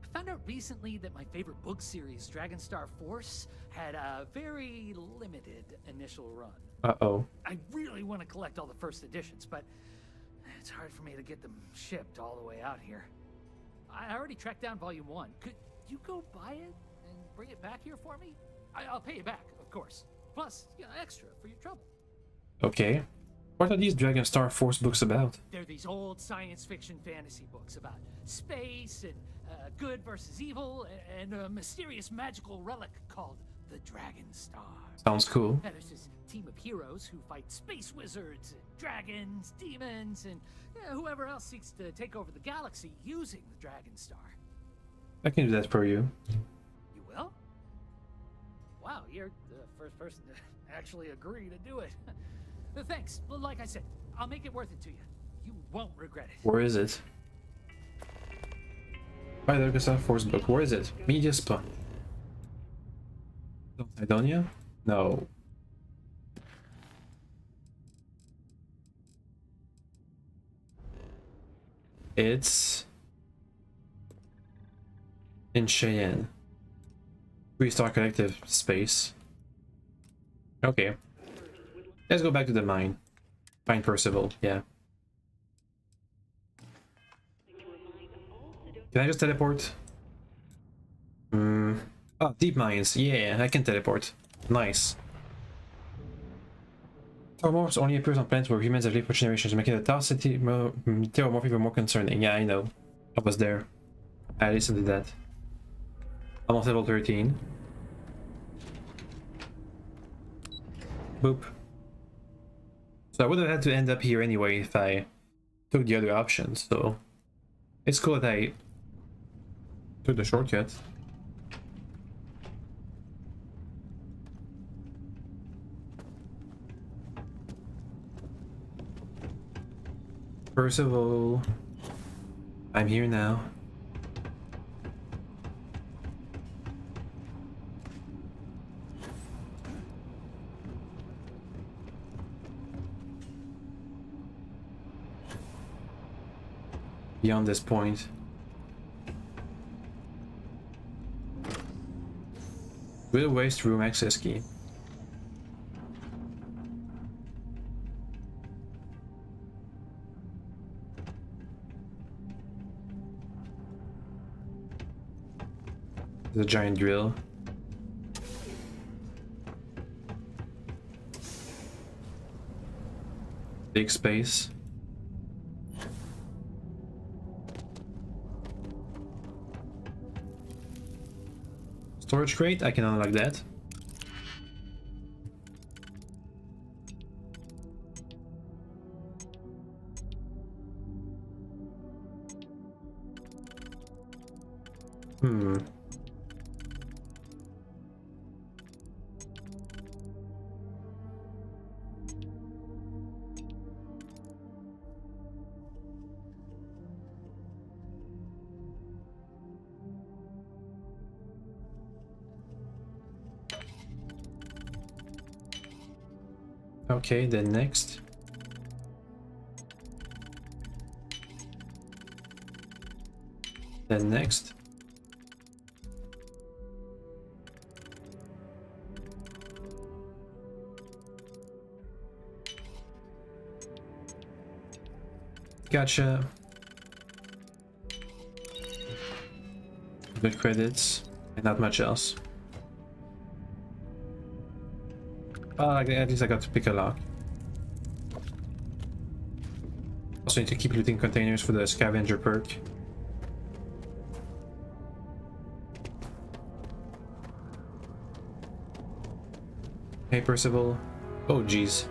I found out recently that my favorite book series, Dragonstar Force, had a very limited initial run. Uh-oh. I really want to collect all the first editions, but it's hard for me to get them shipped all the way out here. I already tracked down Volume 1. Could you go buy it and bring it back here for me? I'll pay you back, of course. Plus, extra for your trouble. Okay. What are these Dragonstar Force books about? They're these old science fiction fantasy books about space and good versus evil and a mysterious magical relic called the Dragonstar. Sounds cool. And there's this team of heroes who fight space wizards, and dragons, demons, and whoever else seeks to take over the galaxy using the Dragonstar. I can do that for you. You will? Wow, you're the first person to actually agree to do it. Thanks. Well, like I said, I'll make it worth it to you. You won't regret it. Where is it? By the Dragonstar Force book. Where is it? Media Spawn. Sidonia? No. It's in Cheyenne. Three-star collective space. Okay. Let's go back to the mine. Find Percival, yeah. Can I just teleport? Oh, deep mines. Yeah, I can teleport. Nice. Terramorphs only appears on planets where humans have lived for generations, making the Tau City terramorph even more concerning. Yeah, I know. I was there. I listened to that. Almost level 13. Boop. So I would have had to end up here anyway if I took the other option, so it's cool that I took the shortcut. Percival, I'm here now. Beyond this point. Will waste room access key. The giant drill. Big space. Storage crate, I can unlock that. Okay, then next. Then next. Gotcha. Good credits, and not much else. At least I got to pick a lock. Also need to keep looting containers for the scavenger perk. Hey Percival. Oh geez.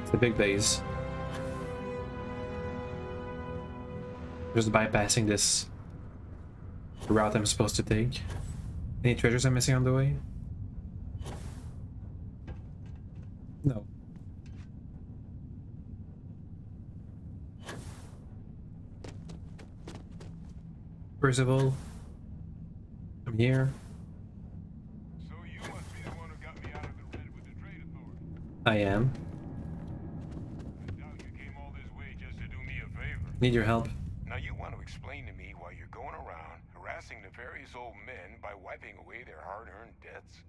It's a big base. Just bypassing this route I'm supposed to take. Any treasures I'm missing on the way? No. Percival, I'm here. So you must be the one who got me out of the red with the trade authority. I am. I doubt you came all this way just to do me a favor. Need your help. Now you want to explain to me why you're going around harassing nefarious old men by wiping away their hard-earned debts?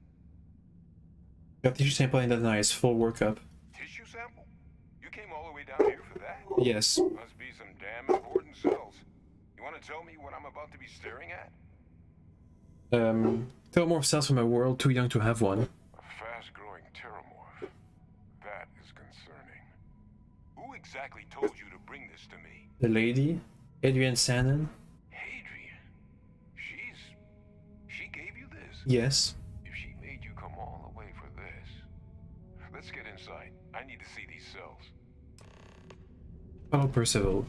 Got tissue sample and denies full workup. Tissue sample? You came all the way down here for that? Yes. Must be some damn important cells. You want to tell me what I'm about to be staring at? Thermorph cells from a world too young to have one. A fast-growing terramorph. That is concerning. Who exactly told you to bring this to me? The lady, Adrian Sannon. Adrian. She gave you this? Yes. If she made you come all the way for this. Let's get inside. I need to see these cells. Follow Percival.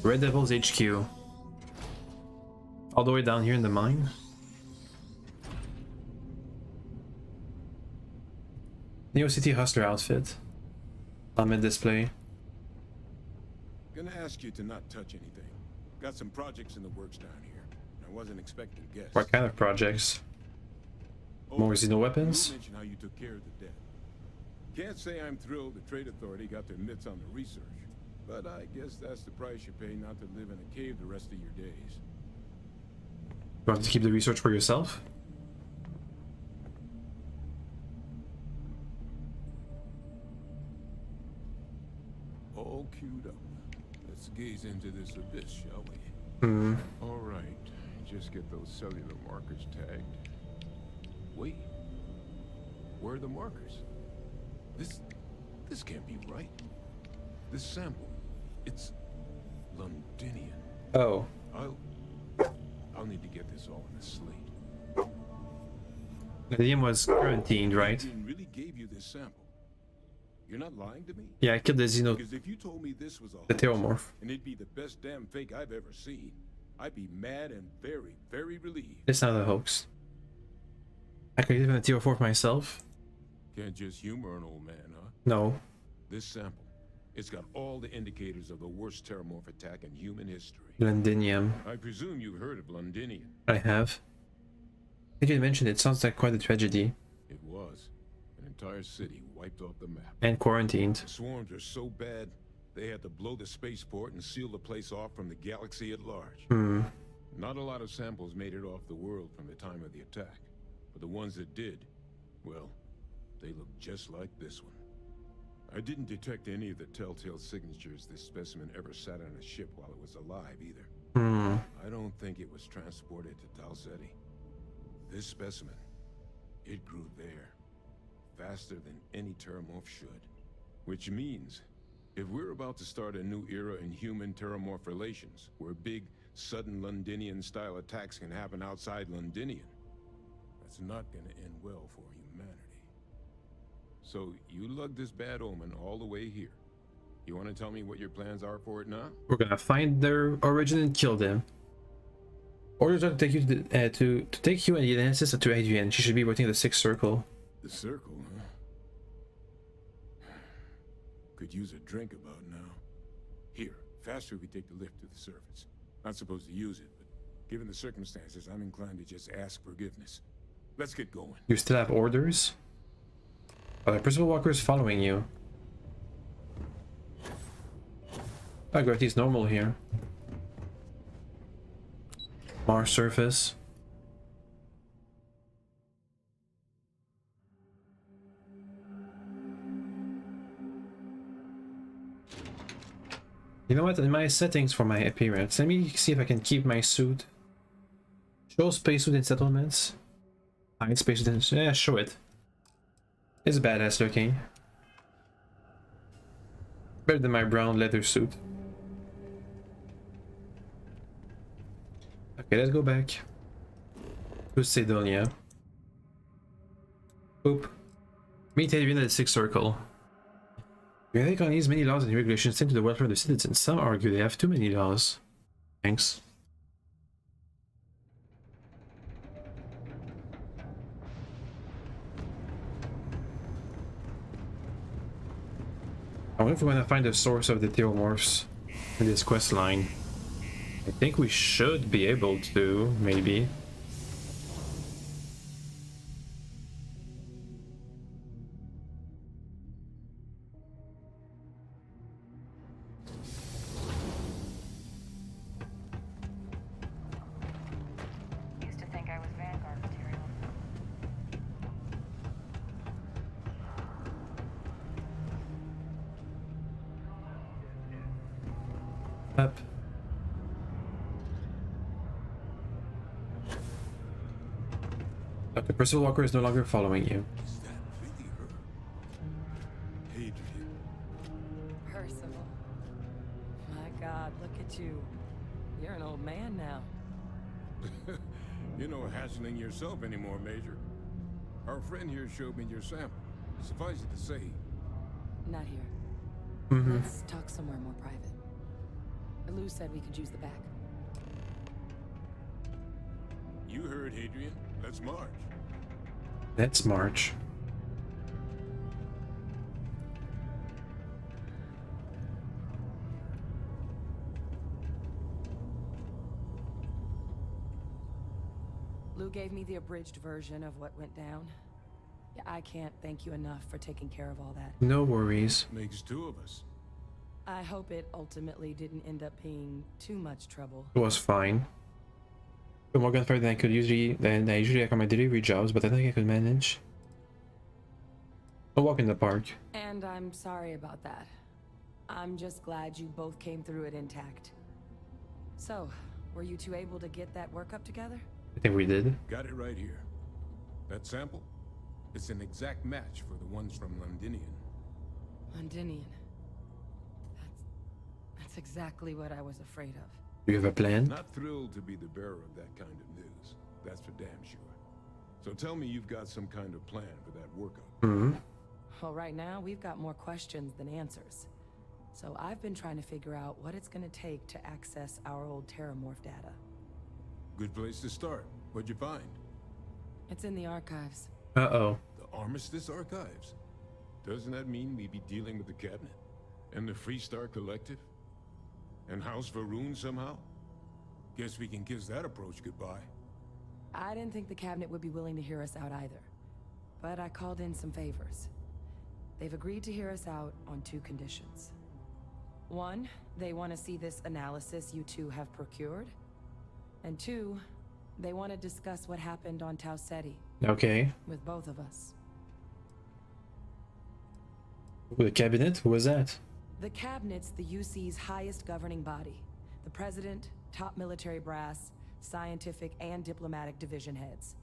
Red Devil's HQ. All the way down here in the mine. Neo City Hustler outfit. On mid-display. Gonna ask you to not touch anything. Got some projects in the works down here. I wasn't expecting guests. What kind of projects? More Xeno weapons? You mentioned how you took care of the dead. Can't say I'm thrilled the Trade Authority got their mitts on the research, but I guess that's the price you pay not to live in a cave the rest of your days. You want to keep the research for yourself? All queued up. Let's gaze into this abyss, shall we? All right. Just get those cellular markers tagged. Wait. Where are the markers? This can't be right. This sample, it's Londinian. Oh. I'll need to get this all in a slate. The DM was quarantined, right? Adrian really gave you this sample. You're not lying to me? Yeah, I killed the Xeno. Because if you told me this was the Theomorph. and it'd be the best damn fake I've ever seen, I'd be mad and very, very relieved. It's not a hoax. I could even a Theomorph myself. Can't just humor an old man, huh? No. This sample, it's got all the indicators of the worst terramorph attack in human history. Londinium. I presume you've heard of Londinium. I have. Did you mention it? Sounds like quite a tragedy. It was. An entire city wiped off the map. And quarantined. The swarms are so bad, they had to blow the spaceport and seal the place off from the galaxy at large. Not a lot of samples made it off the world from the time of the attack. But the ones that did, well, they look just like this one. I didn't detect any of the telltale signatures this specimen ever sat on a ship while it was alive, either. I don't think it was transported to Talsetti. This specimen, it grew there, faster than any terramorph should. Which means, if we're about to start a new era in human-terramorph relations, where big, sudden Londinian-style attacks can happen outside Londinian, that's not gonna end well for humanity. So, you lugged this bad omen all the way here. You want to tell me what your plans are for it now? We're gonna find their origin and kill them. Orders are to take you to take you and the analysis to Adrian. She should be waiting at the 6th circle. The circle, huh? Could use a drink about now. Here, faster we take the lift to the surface. Not supposed to use it, but given the circumstances, I'm inclined to just ask forgiveness. Let's get going. You still have orders? Oh, the Principal Walker is following you. Oh, gravity's normal here. Mars surface. You know what? In my settings for my appearance, let me see if I can keep my suit. Show spacesuit in settlements. Hide spacesuit in... Yeah, show it. It's badass looking. Better than my brown leather suit. Okay, let's go back to Cydonia. Boop. Meet Adrian at the Sixth Circle. United Colonies' many laws and regulations tend to the welfare of the citizens. Some argue they have too many laws. Thanks. I wonder if we're gonna find the source of the theomorphs in this quest line. I think we should be able to, maybe. Used to think I was Vanguard material. Up. But the Principal Walker is no longer following you. Is that really her? Adrian. Percival. My God, look at you. You're an old man now. You're no hassling yourself anymore, Major. Our friend here showed me your sample. Suffice it to say... Not here. Let's talk somewhere more private. Lou said we could use the back. You heard, Adrian. Let's march. Let's march. Lou gave me the abridged version of what went down. Yeah, I can't thank you enough for taking care of all that. No worries. Makes two of us. I hope it ultimately didn't end up being too much trouble. It was fine. More gunfire than I could usually like on my delivery jobs, but I think I could manage. I'll walk in the park. And I'm sorry about that. I'm just glad you both came through it intact. So, were you two able to get that workup together? I think we did. Got it right here. That sample? It's an exact match for the ones from Londinian. Londinian. That's exactly what I was afraid of. Do you have a plan? Not thrilled to be the bearer of that kind of news. That's for damn sure. So tell me you've got some kind of plan for that workup. Well, right now, we've got more questions than answers. So I've been trying to figure out what it's gonna take to access our old Terramorph data. Good place to start. What'd you find? It's in the archives. Uh-oh. The Armistice Archives? Doesn't that mean we'd be dealing with the Cabinet? And the Freestar Collective? And House Varun somehow? Guess we can kiss that approach goodbye. I didn't think the Cabinet would be willing to hear us out either. But I called in some favors. They've agreed to hear us out on 2 conditions. 1, they want to see this analysis you two have procured. And 2, they want to discuss what happened on Tau Ceti. Okay. With both of us. The Cabinet? Who was that? The Cabinet's the UC's highest governing body. The President, top military brass, scientific and diplomatic division heads.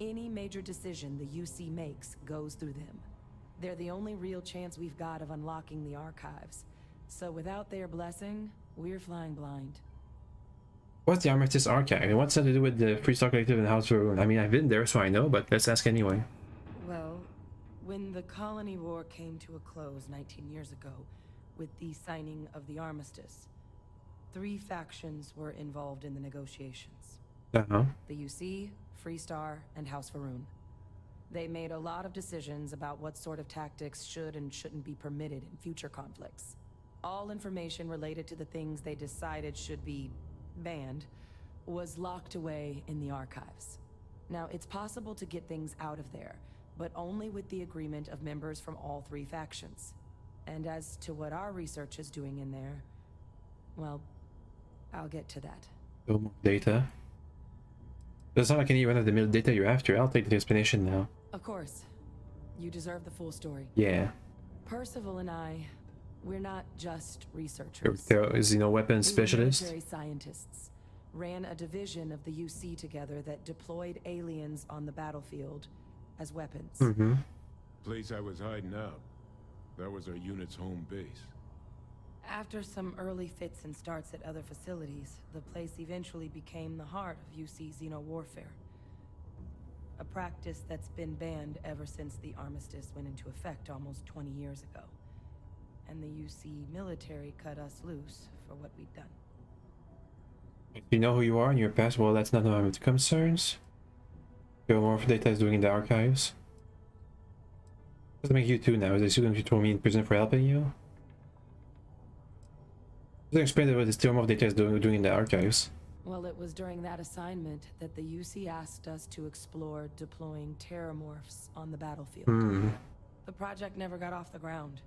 Any major decision the UC makes goes through them. They're the only real chance we've got of unlocking the archives. So without their blessing, we're flying blind. What's the Armistice Archive? And what's that to do with the Freestar Collective and House Varun? I mean, I've been there, so I know, but let's ask anyway. Well, when the Colony War came to a close 19 years ago, with the signing of the Armistice, 3 factions were involved in the negotiations. Uh-huh. The UC, Freestar, and House Varun. They made a lot of decisions about what sort of tactics should and shouldn't be permitted in future conflicts. All information related to the things they decided should be banned was locked away in the archives. Now, it's possible to get things out of there, but only with the agreement of members from all three factions. And as to what our research is doing in there, well, I'll get to that. No more data. Doesn't sound like any run-of-the-mill data you're after. I'll take the explanation now. Of course. You deserve the full story. Yeah. Percival and I, we're not just researchers. Is he no weapons specialist? Military scientists ran a division of the UC together that deployed aliens on the battlefield as weapons. Mm-hmm. Place I was hiding out. That was our unit's home base. After some early fits and starts at other facilities, the place eventually became the heart of UC xeno-warfare. A practice that's been banned ever since the armistice went into effect almost 20 years ago. And the UC military cut us loose for what we'd done. If you know who you are in your past, well, that's not of concerns. Go more for data is doing in the archives. What does it make you two now? Is it student you throw me in prison for helping you? Doesn't explain what the stream of data is doing in the archives. Well, it was during that assignment that the UC asked us to explore deploying terramorphs on the battlefield. The project never got off the ground,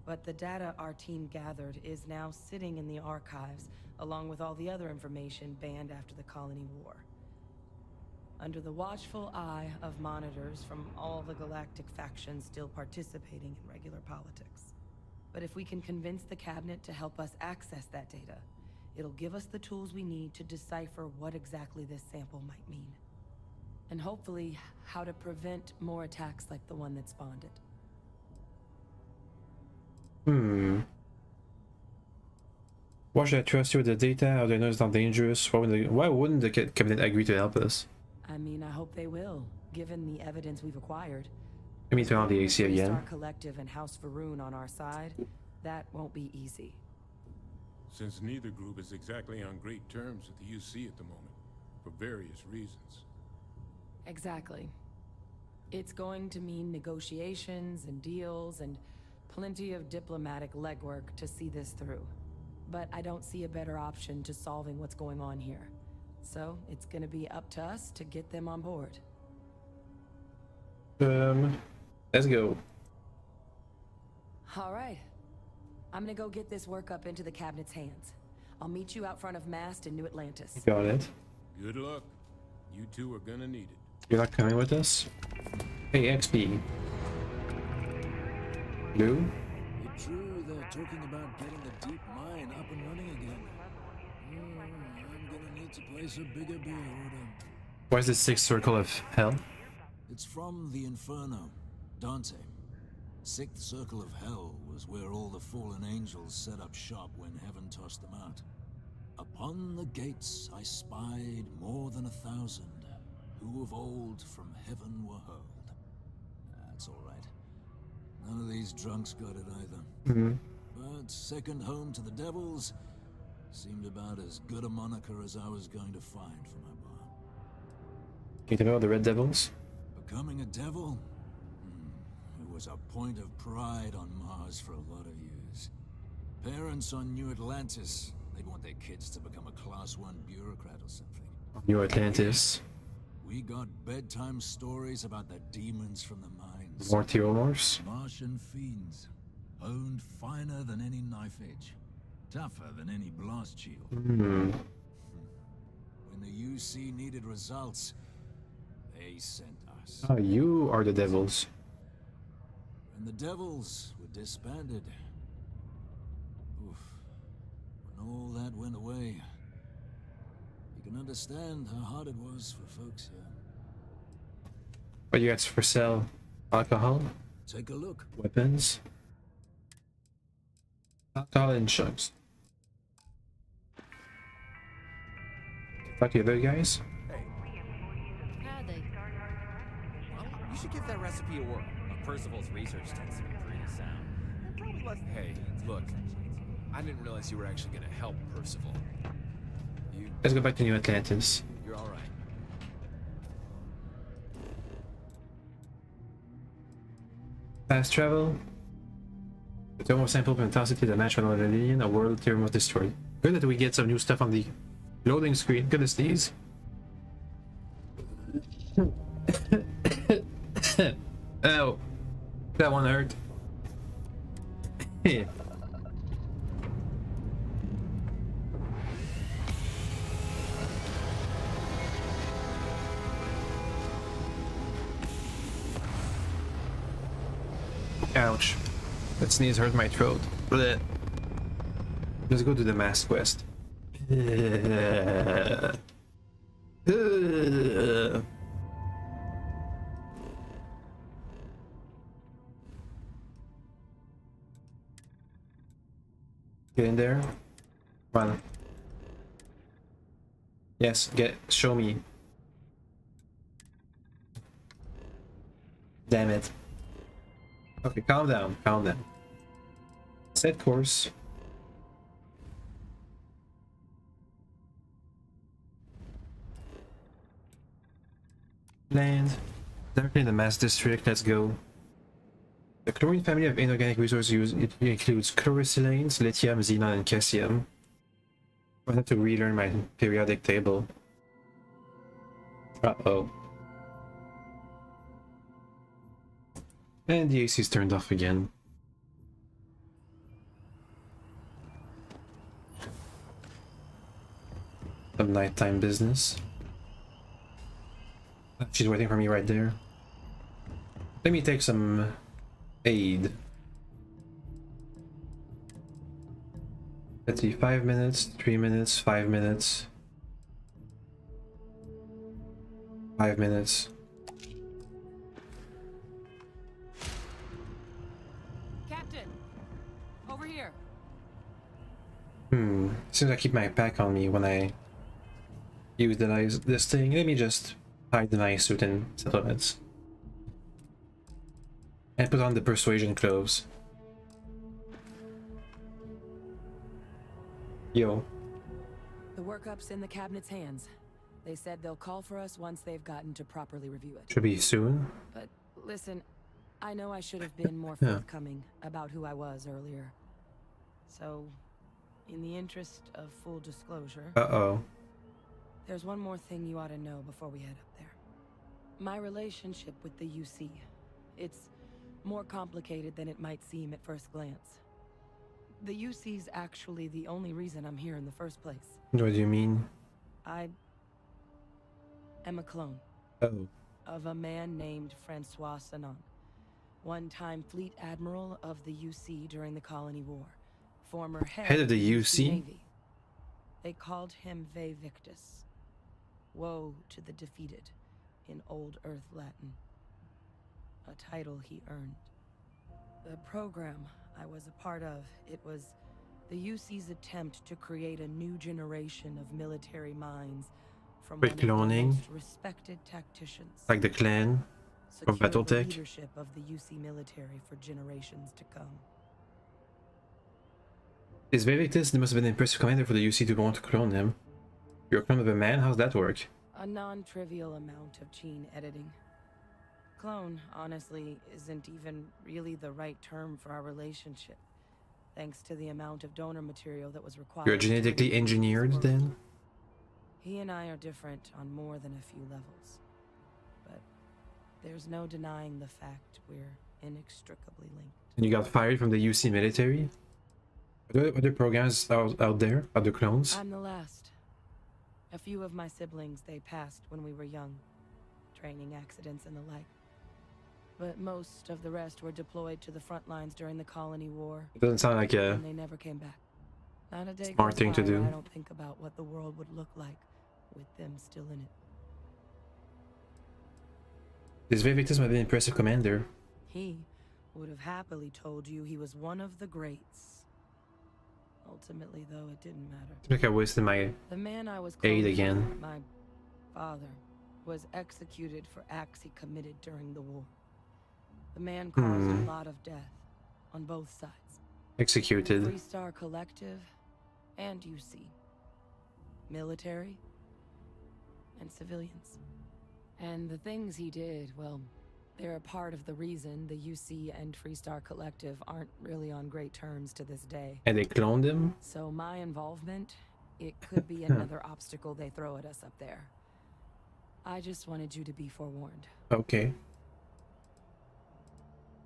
but the data our team gathered is now sitting in the archives, along with all the other information banned after the Colony War. Under the watchful eye of monitors from all the galactic factions still participating in regular politics. But if we can convince the cabinet to help us access that data, it'll give us the tools we need to decipher what exactly this sample might mean. And hopefully, how to prevent more attacks like the one that spawned it. Why should I trust you with the data? How do I know it's not dangerous? Why wouldn't the cabinet agree to help us? I mean, I hope they will, given the evidence we've acquired. Let me turn on the AC again. Star Collective and House Varun on our side, that won't be easy. Since neither group is exactly on great terms with the UC at the moment, for various reasons. Exactly. It's going to mean negotiations and deals and plenty of diplomatic legwork to see this through. But I don't see a better option to solving what's going on here. So it's gonna be up to us to get them on board. Let's go. All right. I'm gonna go get this work up into the cabinet's hands. I'll meet you out front of Mast in New Atlantis. Got it. Good luck. You two are gonna need it. You're not coming with us? Hey, XP. Blue? It's true they're talking about getting the deep mine up and running again. I'm gonna need to place a bigger beer order. Why is this sixth circle of hell? It's from the Inferno, Dante. Sixth Circle of Hell was where all the fallen angels set up shop when heaven tossed them out. Upon the gates I spied more than 1,000, who of old from heaven were hurled. That's all right. None of these drunks got it either. But second home to the devils seemed about as good a moniker as I was going to find for my bar. Can you tell me about the Red Devils? Becoming a devil? It was a point of pride on Mars for a lot of years. Parents on New Atlantis, they'd want their kids to become a Class 1 bureaucrat or something. New Atlantis. We got bedtime stories about the demons from the mines. More Theomorphs? Martian fiends, honed finer than any knife edge, tougher than any blast shield. When the UC needed results, they sent us. Ah, you are the devils. And the devils were disbanded. Oof. When all that went away, you can understand how hard it was for folks here. What you got for sale? Alcohol? Take a look. Weapons? Alcohol and chugs. Fuck the other guys? Howdy. Well, you should give that recipe a whirl. Percival's research tends to be pretty sound. Hey, look. I didn't realize you were actually gonna help Percival. Let's go back to New Atlantis. You're alright. Fast travel. The thermal sample from toxicity that match on an alien, a world thermal destroyed. Good that we get some new stuff on the loading screen. Goodness these. Oh, that one hurt. Yeah. Ouch. That sneeze hurt my throat. Blech. Let's go to the mass quest. Get in there. Run. Yes, show me. Damn it. Okay, calm down, calm down. Set course. Land. Directly in the mass district, let's go. The chlorine family of inorganic resources it includes chlorosilanes, lithium, xenon, and caesium. I have to relearn my periodic table. Uh-oh. And the AC is turned off again. Some nighttime business. She's waiting for me right there. Let me take some aid. Let's see, 5 minutes, 3 minutes, 5 minutes. 5 minutes. Captain, over here. Since I keep my pack on me when I utilize this thing, let me just hide the nice suit and settlements. And put on the persuasion clothes. Yo. The workup's in the cabinet's hands. They said they'll call for us once they've gotten to properly review it. Should be soon. But listen, I know I should have been more forthcoming about who I was earlier. So, in the interest of full disclosure... Uh-oh. There's one more thing you ought to know before we head up there. My relationship with the UC. It's more complicated than it might seem at first glance. The UC's actually the only reason I'm here in the first place. What do you mean? I am a clone. Oh. Of a man named Francois Sanon. One-time fleet admiral of the UC during the Colony War. Former head of the UC? Navy. They called him Ve Victus. Woe to the defeated, in Old Earth Latin. A title he earned. The program I was a part of, it was the UC's attempt to create a new generation of military minds from one of the most respected tacticians. Like the clan from Battletech? Leadership of the UC military for generations to come. Is Ve Victus must have been an impressive commander for the UC to want to clone him. You're a clone of a man? How's that work? A non-trivial amount of gene editing. Clone, honestly, isn't even really the right term for our relationship, thanks to the amount of donor material that was required. You're genetically engineered, then? He and I are different on more than a few levels. But there's no denying the fact we're inextricably linked. And you got fired from the UC military? Are there other programs out there? Other clones? I'm the last. A few of my siblings, they passed when we were young. Training accidents and the like. But most of the rest were deployed to the front lines during the Colony War. It doesn't sound like a and they never came back. Not a day smart thing to do. I don't think about what the world would look like with them still in it. This Ve Victus might be an impressive commander. He would have happily told you he was one of the greats. Ultimately, though, it didn't matter. It's like I wasted my aid again. My father was executed for acts he committed during the war. The man caused a lot of death on both sides. Executed. Freestar Collective and UC. Military and civilians. And the things he did, well, they're a part of the reason the UC and Freestar Collective aren't really on great terms to this day. And they cloned him? So my involvement, it could be another obstacle they throw at us up there. I just wanted you to be forewarned. Okay.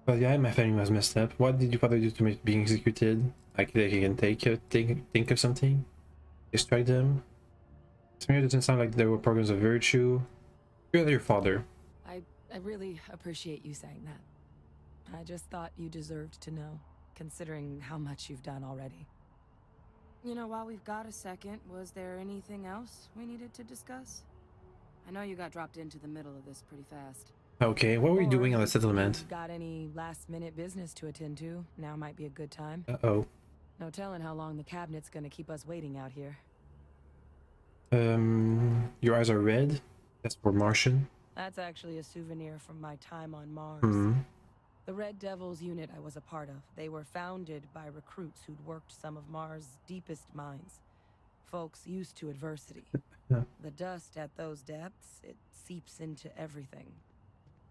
But yeah, my family was messed up. What did your father do to make being executed? I think he can think of something. Distract them. To me, it doesn't sound like there were programs of virtue. You're your father. I really appreciate you saying that. I just thought you deserved to know, considering how much you've done already. You know, while we've got a second, was there anything else we needed to discuss? I know you got dropped into the middle of this pretty fast. Okay, what were you doing on the settlement? Got any last-minute business to attend to? Now might be a good time. Uh-oh. No telling how long the cabinet's gonna keep us waiting out here. Your eyes are red? That's for Martian. That's actually a souvenir from my time on Mars. Hmm. The Red Devils unit I was a part of. They were founded by recruits who'd worked some of Mars' deepest mines. Folks used to adversity. Yeah. The dust at those depths, it seeps into everything.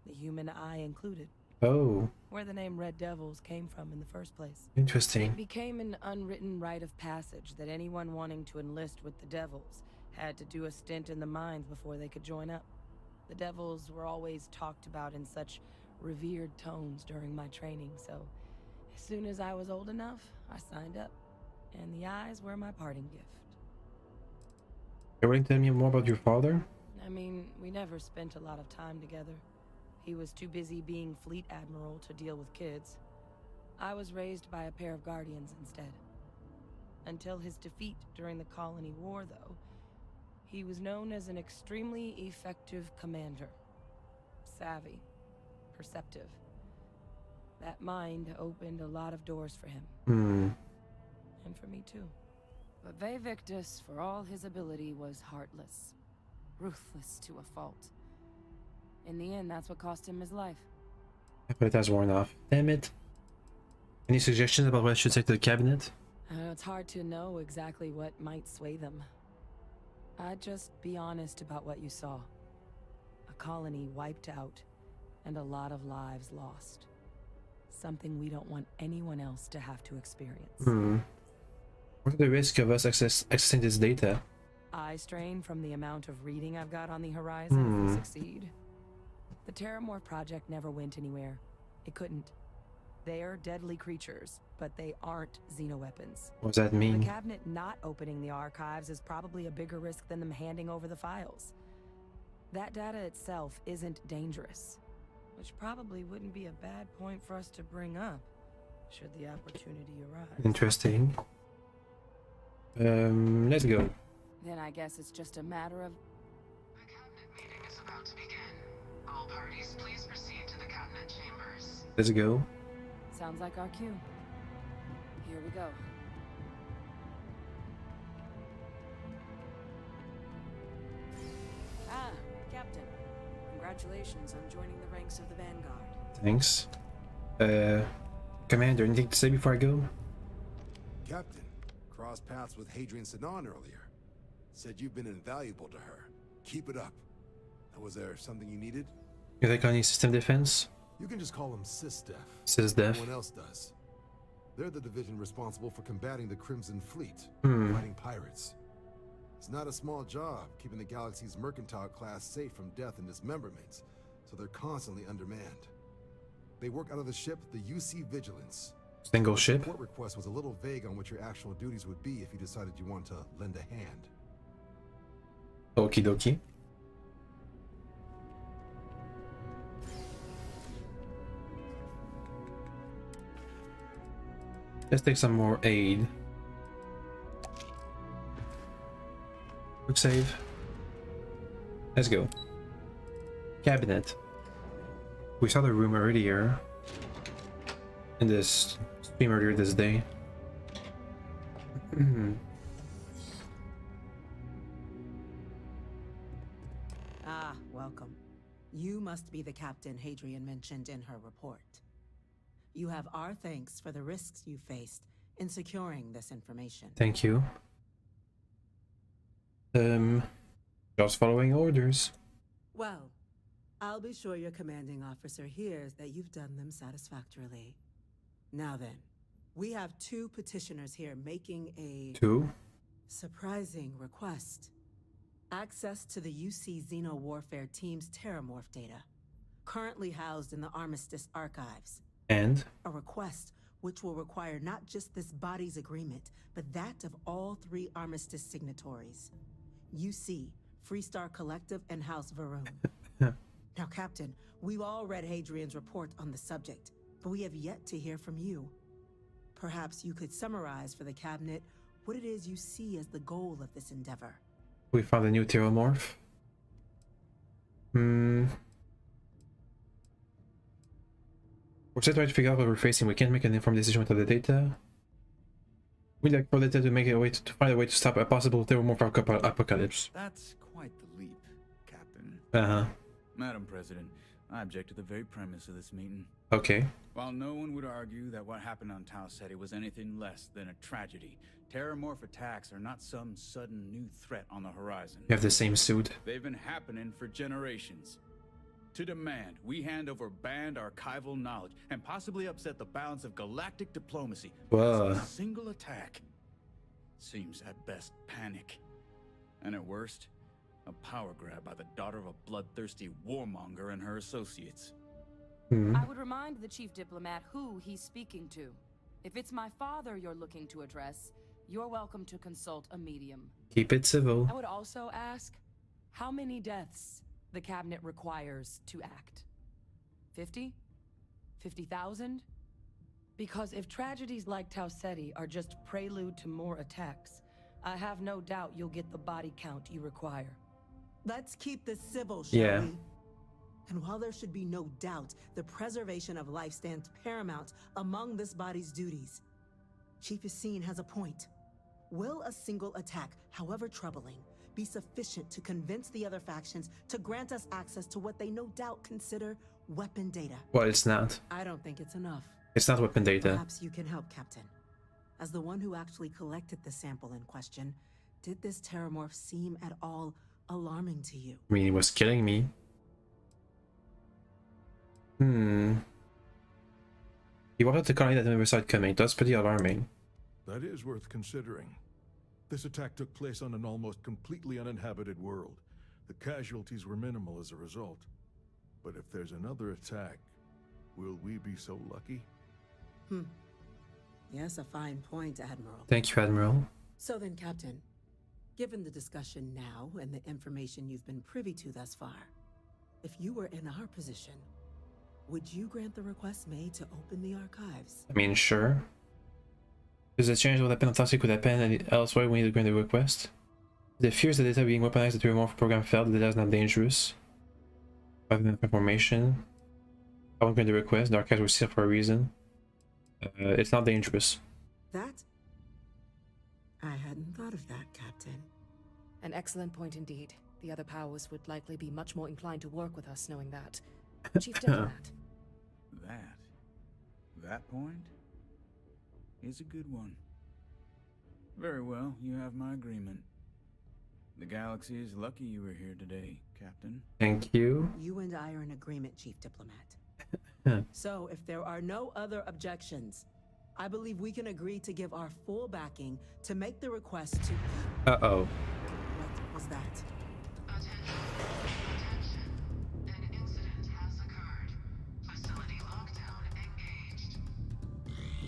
The human eye included. Oh. Where the name Red Devils came from in the first place. Interesting. It became an unwritten rite of passage that anyone wanting to enlist with the Devils had to do a stint in the mines before they could join up. The Devils were always talked about in such revered tones during my training, so as soon as I was old enough, I signed up. And the eyes were my parting gift. You want to tell me more about your father? I mean, we never spent a lot of time together. He was too busy being fleet admiral to deal with kids. I was raised by a pair of guardians instead. Until his defeat during the Colony War, though, he was known as an extremely effective commander. Savvy. Perceptive. That mind opened a lot of doors for him. Hmm. And for me too. But Victus, for all his ability, was heartless. Ruthless to a fault. In the end, that's what cost him his life. But it has worn off. Damn it. Any suggestions about what I should say to the cabinet? It's hard to know exactly what might sway them. I'd just be honest about what you saw. A colony wiped out, and a lot of lives lost. Something we don't want anyone else to have to experience. Hmm. What are the risks of us accessing this data? Eye strain from the amount of reading I've got on the horizon if we succeed. The Terramorph project never went anywhere. It couldn't. They're deadly creatures, but they aren't xenoweapons. What does that mean? The cabinet not opening the archives is probably a bigger risk than them handing over the files. That data itself isn't dangerous, which probably wouldn't be a bad point for us to bring up, should the opportunity arise. Interesting. Let's go. Then I guess it's just a matter of... The cabinet meeting is about to begin. All parties, please proceed to the cabinet chambers. Let's go. Sounds like our cue. Here we go. Ah, Captain. Congratulations on joining the ranks of the Vanguard. Thanks. Commander, anything to say before I go? Captain, crossed paths with Hadrian Sinan earlier. Said you've been invaluable to her. Keep it up. Now, was there something you needed? You like any system defense? You can just call them SysDef. SysDef. Everyone else does. They're the division responsible for combating the Crimson Fleet, fighting pirates. It's not a small job, keeping the galaxy's mercantile class safe from death and dismemberment, so they're constantly undermanned. They work out of the ship, the UC Vigilance. Single ship? The support request was a little vague on what your actual duties would be if you decided you want to lend a hand. Okie dokie. Let's take some more aid. Quick save. Let's go. Cabinet. We saw the room earlier. In this stream earlier this day. Ah, welcome. You must be the captain Hadrian mentioned in her report. You have our thanks for the risks you faced in securing this information. Thank you. Just following orders. Well, I'll be sure your commanding officer hears that you've done them satisfactorily. Now then, we have two petitioners here making a... surprising request. Access to the UC Xeno Warfare Team's Terramorph data, currently housed in the Armistice archives. And? A request which will require not just this body's agreement, but that of all 3 armistice signatories. UC, Freestar Collective, and House Varun. Now, Captain, we've all read Hadrian's report on the subject, but we have yet to hear from you. Perhaps you could summarize for the Cabinet what it is you see as the goal of this endeavor. We found a new terramorph. We're still trying to figure out what we're facing. We can't make an informed decision without the data. We'd like for data to make a way to find a way to stop a possible terramorph apocalypse. That's quite the leap, Captain. Uh-huh. Madam President, I object to the very premise of this meeting. Okay. While no one would argue that what happened on Tau Ceti was anything less than a tragedy, terramorph attacks are not some sudden new threat on the horizon. You have the same suit. They've been happening for generations. To demand we hand over banned archival knowledge and possibly upset the balance of galactic diplomacy. Whoa. A single attack seems at best panic, and at worst, a power grab by the daughter of a bloodthirsty warmonger and her associates. I would remind the chief diplomat who he's speaking to. If it's my father you're looking to address, you're welcome to consult a medium. Keep it civil. I would also ask how many deaths the Cabinet requires to act. 50? 50,000? Because if tragedies like Tau Ceti are just prelude to more attacks, I have no doubt you'll get the body count you require. Let's keep this civil, shall Yeah. we? And while there should be no doubt the preservation of life stands paramount among this body's duties, Chief Yassine has a point. Will a single attack, however troubling, be sufficient to convince the other factions to grant us access to what they no doubt consider weapon data? Well, it's not. I don't think it's enough. It's not weapon data. Perhaps you can help, Captain. As the one who actually collected the sample in question, did this terramorph seem at all alarming to you? I mean, he was killing me. He walked out the colony that never saw it coming. That's pretty alarming. That is worth considering. This attack took place on an almost completely uninhabited world. The casualties were minimal as a result. But if there's another attack, will we be so lucky? Yes, a fine point, Admiral. Thank you, Admiral. So then, Captain, given the discussion now and the information you've been privy to thus far, if you were in our position, would you grant the request made to open the archives? I mean, sure. Does the change what happened on Toxic could happen elsewhere we need to grant the request? The fears the data being weaponized the terramorph program felt the data is not dangerous. I have enough information. I won't grant the request. The archives were sealed for a reason. It's not dangerous. That? I hadn't thought of that, Captain. An excellent point indeed. The other powers would likely be much more inclined to work with us knowing that. Chief Diplomat. That point is a good one. Very well, you have my agreement. The galaxy is lucky you were here today, Captain. Thank you. You and I are in agreement, Chief Diplomat. So, if there are no other objections, I believe we can agree to give our full backing to make the request to... Uh-oh. What was that?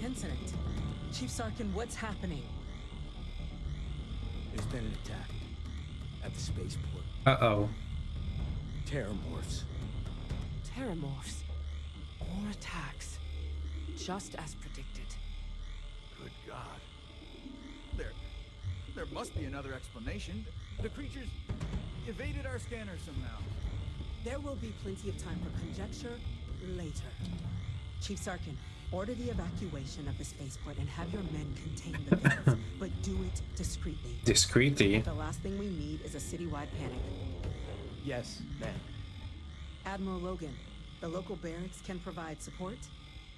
Incident. Chief Sarkin, what's happening? There's been an attack at the spaceport. Uh-oh. Terramorphs. Terramorphs. More attacks. Just as predicted. Good God. There must be another explanation. The creatures evaded our scanner somehow. There will be plenty of time for conjecture later. Chief Sarkin, order the evacuation of the spaceport and have your men contain the vents, but do it discreetly. Discreetly? The last thing we need is a citywide panic. Yes, ma'am. Admiral Logan, the local barracks can provide support?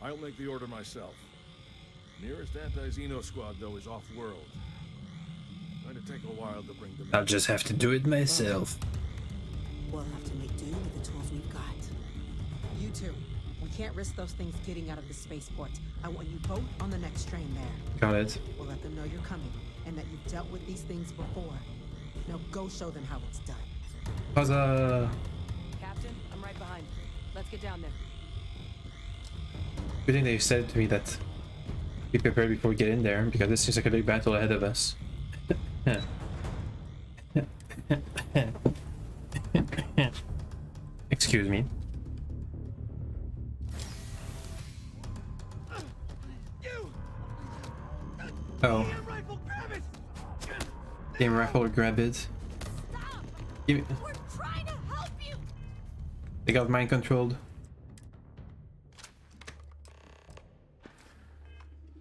I'll make the order myself. Nearest anti-Xeno squad, though, is off-world. Going to take a while to bring them in. I'll just have to do it myself. We'll have to make do with the tools we've got. You two, we can't risk those things getting out of the spaceport. I want you both on the next train there. Got it. We'll let them know you're coming and that you've dealt with these things before. Now go show them how it's done. Huzzah! Captain, I'm right behind you. Let's get down there. Good thing they said to me that be prepared before we get in there, because this seems like a big battle ahead of us. Excuse me. Oh. Game rifle or grab it. Give me. We're trying to help you. They got mind controlled.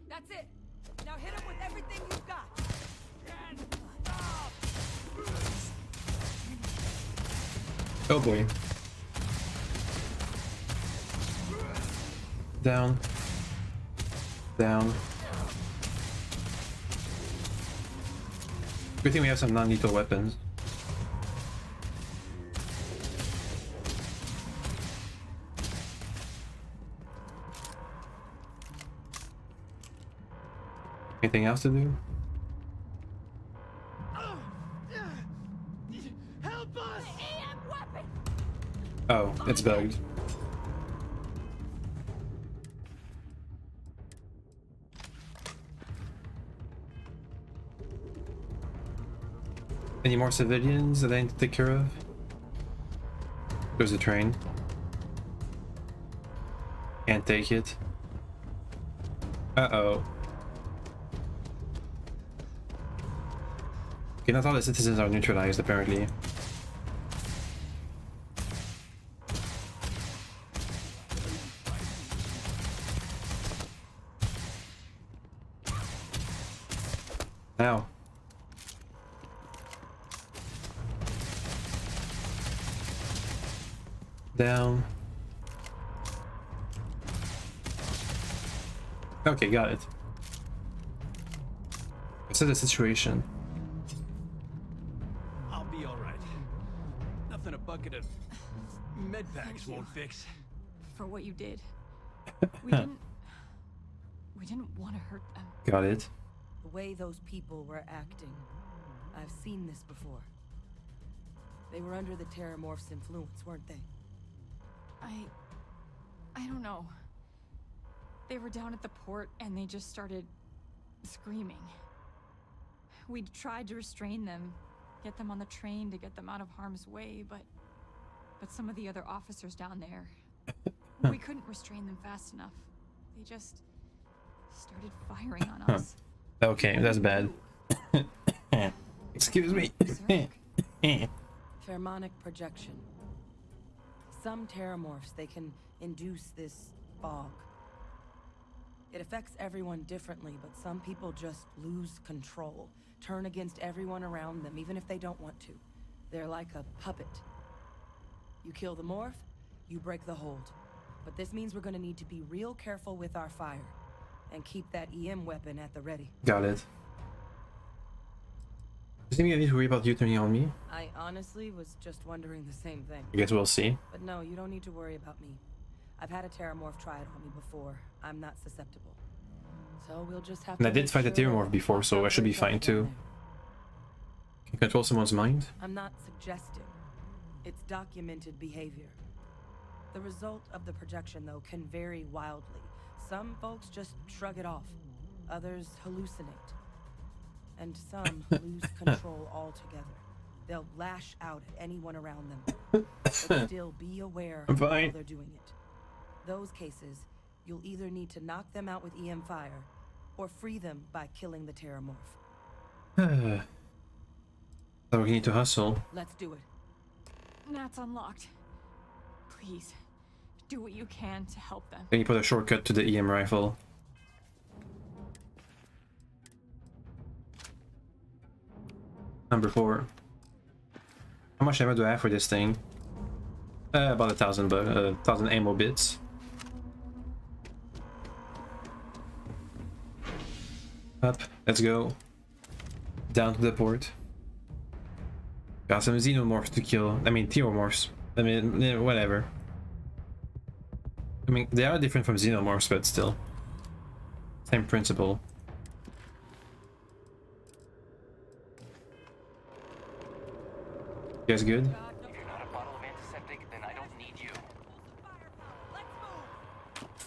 That's it. Now hit him with everything you've got. Oh boy. Down. Down. Good thing we have some non-lethal weapons. Anything else to do? Help us! EM weapon! Oh, it's bugged. Any more civilians that I need to take care of? There's a train. Can't take it. Uh-oh. Okay, not all the citizens are neutralized, apparently. Now. Down. Okay, got it. What's the situation? I'll be alright. Nothing a bucket of med packs won't fix. For what you did. We didn't want to hurt them. Got it. The way those people were acting, I've seen this before. They were under the Terramorph's influence, weren't they? I don't know. They were down at the port and they just started screaming. We tried to restrain them, get them on the train to get them out of harm's way, but some of the other officers down there, we couldn't restrain them fast enough. They just started firing on us. Okay, that's bad. Excuse me. Pheromonic projection. Some Terramorphs, they can induce this fog. It affects everyone differently, but some people just lose control, turn against everyone around them, even if they don't want to. They're like a puppet. You kill the morph, you break the hold. But this means we're gonna need to be real careful with our fire, and keep that EM weapon at the ready. Got it. Does it mean I need to worry about you turning on me? I honestly was just wondering the same thing. I guess we'll see. But no, you don't need to worry about me. I've had a Terramorph try it on me before. I'm not susceptible. So we'll just have And to I did make fight a sure Terramorph before, so I should be fine too. Can you control someone's mind? I'm not suggesting. It's documented behavior. The result of the projection, though, can vary wildly. Some folks just shrug it off. Others hallucinate. And some lose control altogether. They'll lash out at anyone around them. But still be aware I'm of how fine. they're doing it. Those cases, you'll either need to knock them out with EM fire, or free them by killing the Terramorph. So we need to hustle. Let's do it. Nat's unlocked. Please, do what you can to help them. Then you put a shortcut to the EM rifle. Number 4. How much ammo do I have for this thing? About 1,000 ammo bits. Up, let's go. Down to the port. Got some xenomorphs to kill. I mean, Terramorphs. I mean, whatever. I mean, they are different from xenomorphs, but still. Same principle. You guys good? If you're not a bottle of antiseptic, then I don't need you.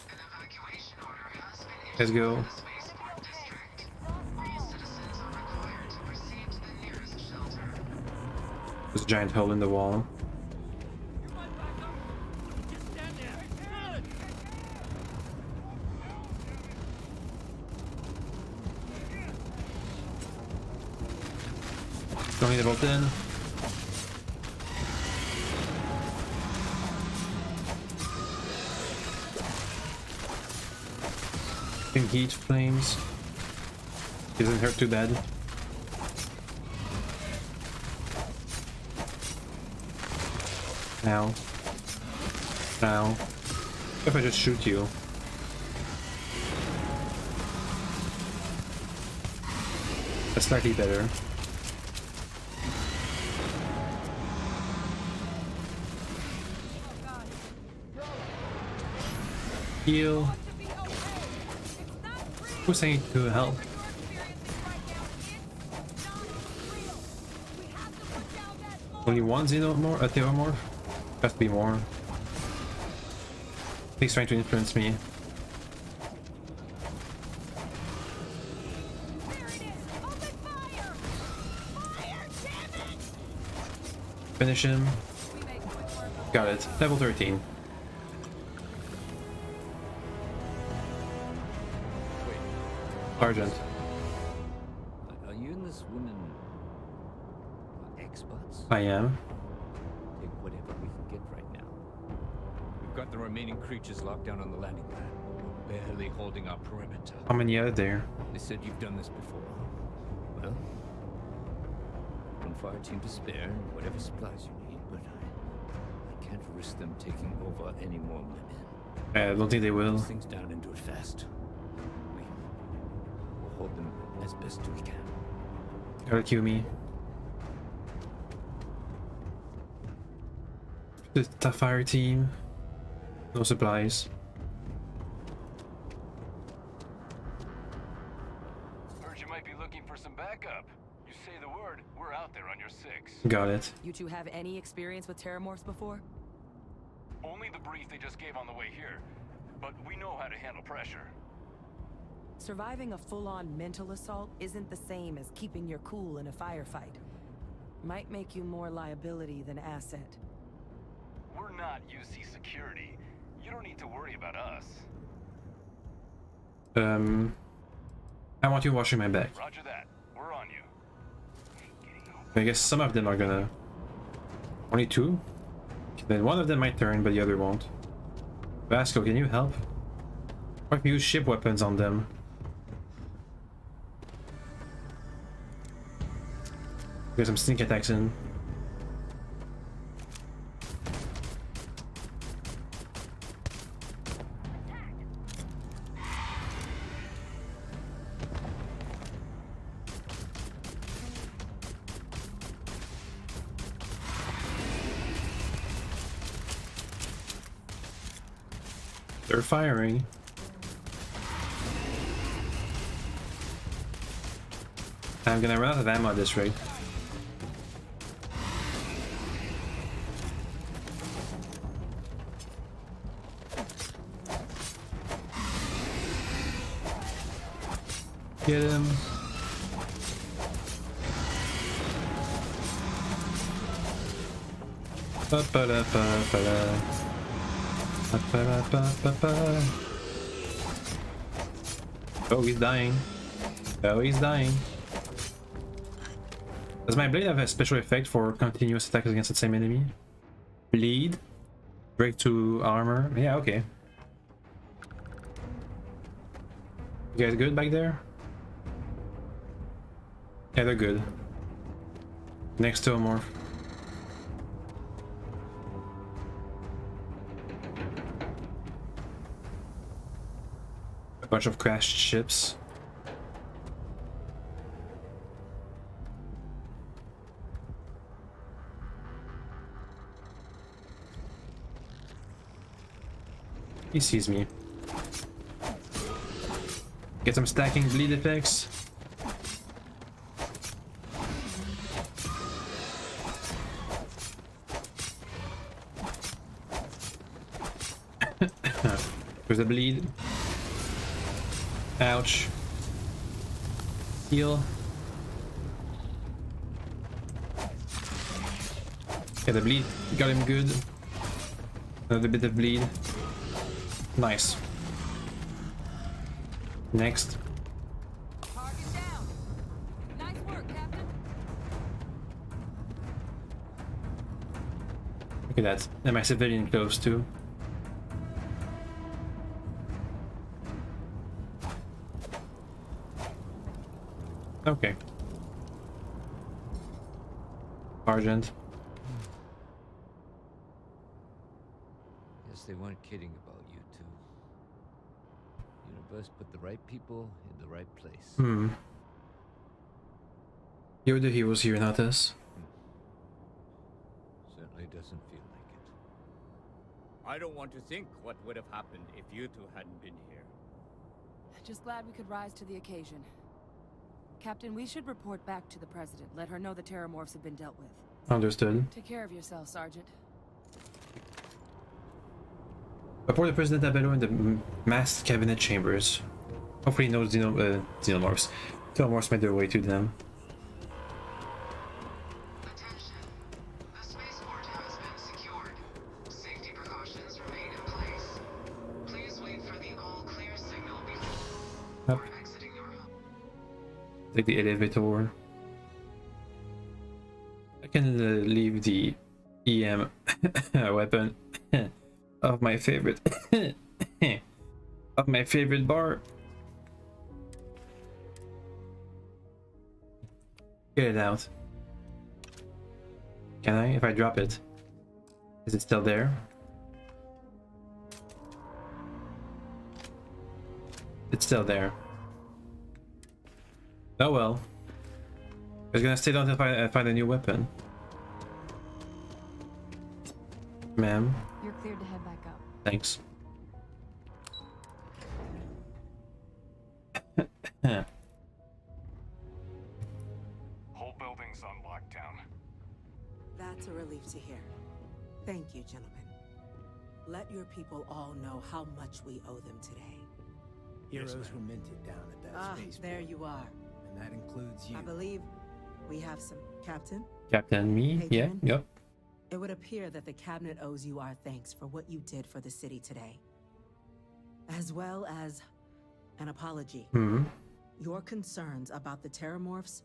An evacuation Let's go. There's a giant hole in the wall. Don't need a bolt in. Can heat flames. Doesn't hurt too bad. Now. Now. If I just shoot you. That's slightly better. Heal. Who's saying to help? Only one xenomorph? A theomorph? Has to be more. He's trying to influence me. Finish him. Got it. Level 13. Sergeant. Are you and this woman experts? I am. Take whatever we can get right now. We've got the remaining creatures locked down on the landing pad. We're barely holding our perimeter. How many are there? They said you've done this before. Well, one fire team to spare and whatever supplies you need, but I can't risk them taking over any more of my men. I don't think they will. These things down and do it fast. We'll hold them as best we can. Gotta cue me. The fire team. No supplies. Heard you might be looking for some backup. You say the word, we're out there on your 6. Got it. You two have any experience with terramorphs before? Only the brief they just gave on the way here. But we know how to handle pressure. Surviving a full-on mental assault isn't the same as keeping your cool in a firefight. Might make you more liability than asset. We're not UC security. You don't need to worry about us. I want you washing my back. Roger that. We're on you. I guess some of them are gonna... Only 2? Then one of them might turn, but the other won't. Vasco, can you help? What if you use ship weapons on them? Get some sneak attacks in. They're firing. I'm gonna run out of ammo at this rate. Get him. Oh, he's dying. Oh, he's dying. Does my blade have a special effect for continuous attacks against the same enemy? Bleed? Break to armor? Yeah, okay. You guys good back there? Yeah, they're good. Next to a morph. A bunch of crashed ships. He sees me. Get some stacking bleed effects. There's a bleed. Ouch. Heal. Okay, the bleed got him good. Another bit of bleed. Nice. Next. Target down. Nice work, Captain. Look at that. And my civilian close too. Okay. Sergeant. Guess they weren't kidding about you two. Universe put the right people in the right place. Hmm. You're the heroes here, not us. Certainly doesn't feel like it. I don't want to think what would have happened if you two hadn't been here. Just glad we could rise to the occasion. Captain, we should report back to the President. Let her know the Terramorphs have been dealt with. Understood. Take care of yourself, Sergeant. Report the President Abello in the masked cabinet chambers. Hopefully he knows xenomorphs. Terramorphs made their way to them. Yep. Take the elevator. I can leave the EM weapon of my favorite bar. Get it out. Can I? If I drop it, is it still there? It's still there. Oh well. I was gonna stay down until I find a new weapon. Ma'am. You're cleared to head back up. Thanks. Whole building's on lockdown. That's a relief to hear. Thank you, gentlemen. Let your people all know how much we owe them today. Heroes were minted down at that space. There you are. And that includes you. I believe we have some... Captain? Captain, me? Adrian? Yeah, yep. It would appear that the Cabinet owes you our thanks for what you did for the city today. As well as an apology. Hmm. Your concerns about the Terramorphs,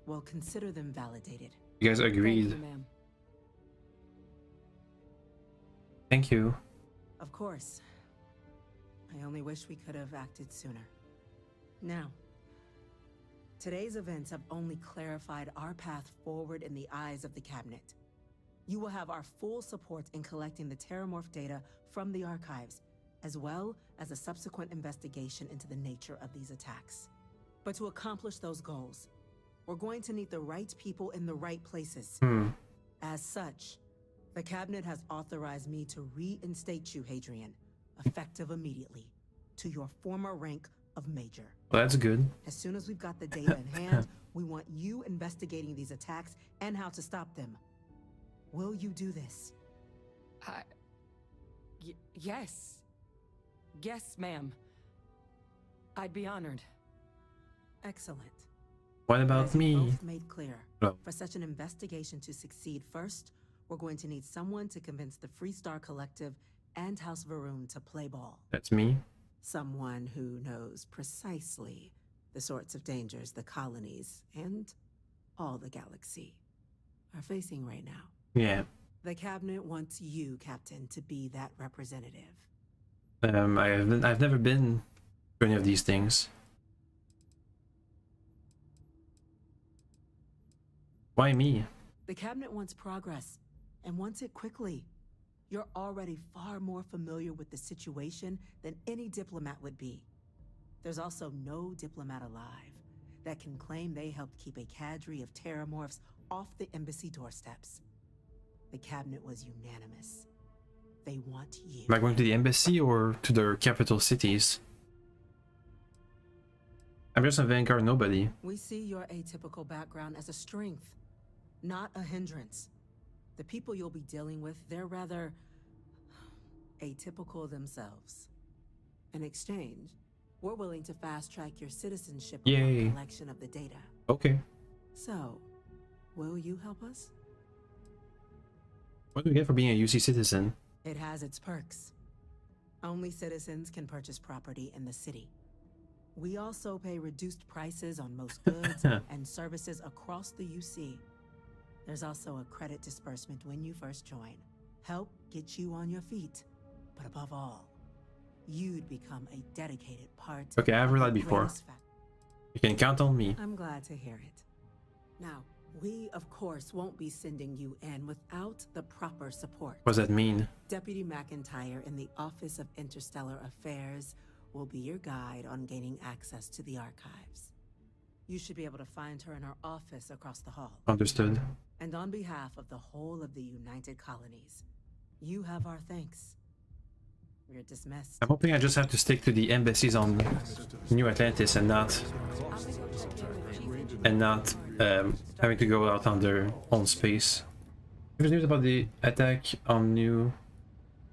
well, consider them validated. You guys agreed. Thank you, ma'am. Thank you. Of course. I only wish we could have acted sooner. Now, today's events have only clarified our path forward in the eyes of the Cabinet. You will have our full support in collecting the Terramorph data from the archives, as well as a subsequent investigation into the nature of these attacks. But to accomplish those goals, we're going to need the right people in the right places. As such, the Cabinet has authorized me to reinstate you, Hadrian, effective immediately, to your former rank of Major. Well, that's good. As soon as we've got the data in hand, we want you investigating these attacks and how to stop them. Will you do this? Yes. Yes, ma'am. I'd be honored. Excellent. What about As you me? both made clear, Oh. for such an investigation to succeed first, we're going to need someone to convince the Freestar Collective and House Varun to play ball. That's me. Someone who knows precisely the sorts of dangers the colonies and all the galaxy are facing right now. Yeah. The Cabinet wants you, Captain, to be that representative. I've never been to any of these things. Why me? The Cabinet wants progress, and wants it quickly. You're already far more familiar with the situation than any diplomat would be. There's also no diplomat alive that can claim they helped keep a cadre of Terramorphs off the embassy doorsteps. The Cabinet was unanimous. They want you. Am I going to the embassy or to their capital cities? I'm just a Vanguard nobody. We see your atypical background as a strength, not a hindrance. The people you'll be dealing with, they're rather atypical themselves. In exchange, We're willing to fast-track your citizenship Yay. upon collection of the data. Okay. So, will you help us? What do we get for being a UC citizen? It has its perks. Only citizens can purchase property in the city. We also pay reduced prices on most goods and services across the UC. There's also a credit disbursement when you first join. Help get you on your feet. But above all, you'd become a dedicated part. Okay, I've read that before. You can count on me. I'm glad to hear it. Now, we, of course, won't be sending you in without the proper support. What does that mean? Deputy McIntyre in the Office of Interstellar Affairs will be your guide on gaining access to the archives. You should be able to find her in her office across the hall. Understood. And on behalf of the whole of the United Colonies, you have our thanks. You're dismissed. I'm hoping I just have to stick to the embassies on New Atlantis and not having to go out on their own space. There's news about the attack on new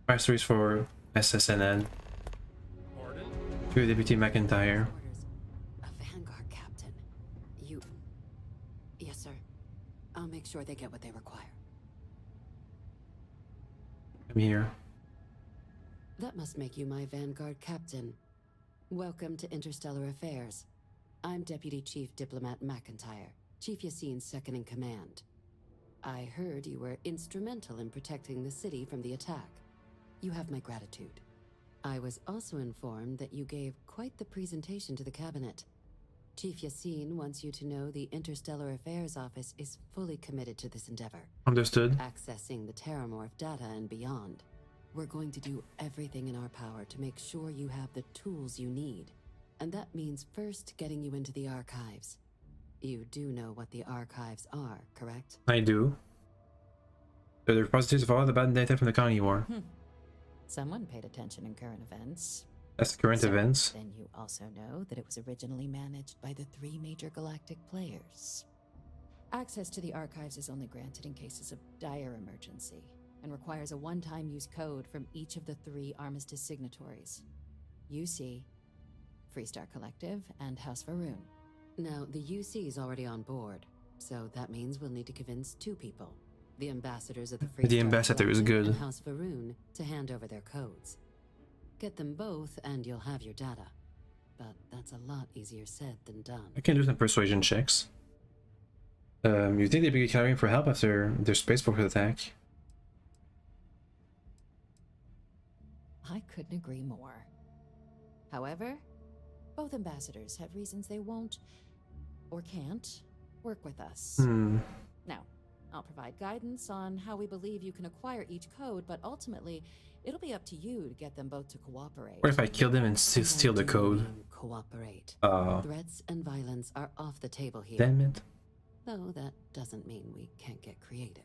factories for SSNN. To Deputy McIntyre. A Vanguard captain. You... Yes, sir. I'll make sure they get what they require. I'm here. That must make you my Vanguard captain. Welcome to Interstellar Affairs. I'm Deputy Chief Diplomat McIntyre, Chief Yassine's second in command. I heard you were instrumental in protecting the city from the attack. You have my gratitude. I was also informed that you gave quite the presentation to the cabinet. Chief Yassine wants you to know the Interstellar Affairs Office is fully committed to this endeavor. Understood. Accessing the Terramorph data and beyond. We're going to do everything in our power to make sure you have the tools you need. And that means first getting you into the archives. You do know what the archives are, correct? I do. They're the repositories of all the bad data from the Colony War. Someone paid attention in current events. That's the current events. Then you also know that it was originally managed by the 3 major galactic players. Access to the archives is only granted in cases of dire emergency, and requires a one-time use code from each of the 3 Armistice signatories. UC, Freestar Collective, and House Varoon. Now, the UC is already on board, so that means we'll need to convince 2 people. The ambassadors of the Freestar The ambassador is Collective good. and House Varoon to hand over their codes. Get them both and you'll have your data. But that's a lot easier said than done. I can do some persuasion checks. You think they'd be carrying for help after their spaceport attack? I couldn't agree more. However, both ambassadors have reasons they won't, or can't, work with us. Now, I'll provide guidance on how we believe you can acquire each code, but ultimately, it'll be up to you to get them both to cooperate. What if I kill them and steal the code? Cooperate. Oh. Threats and violence are off the table here. Damn it. Though that doesn't mean we can't get creative.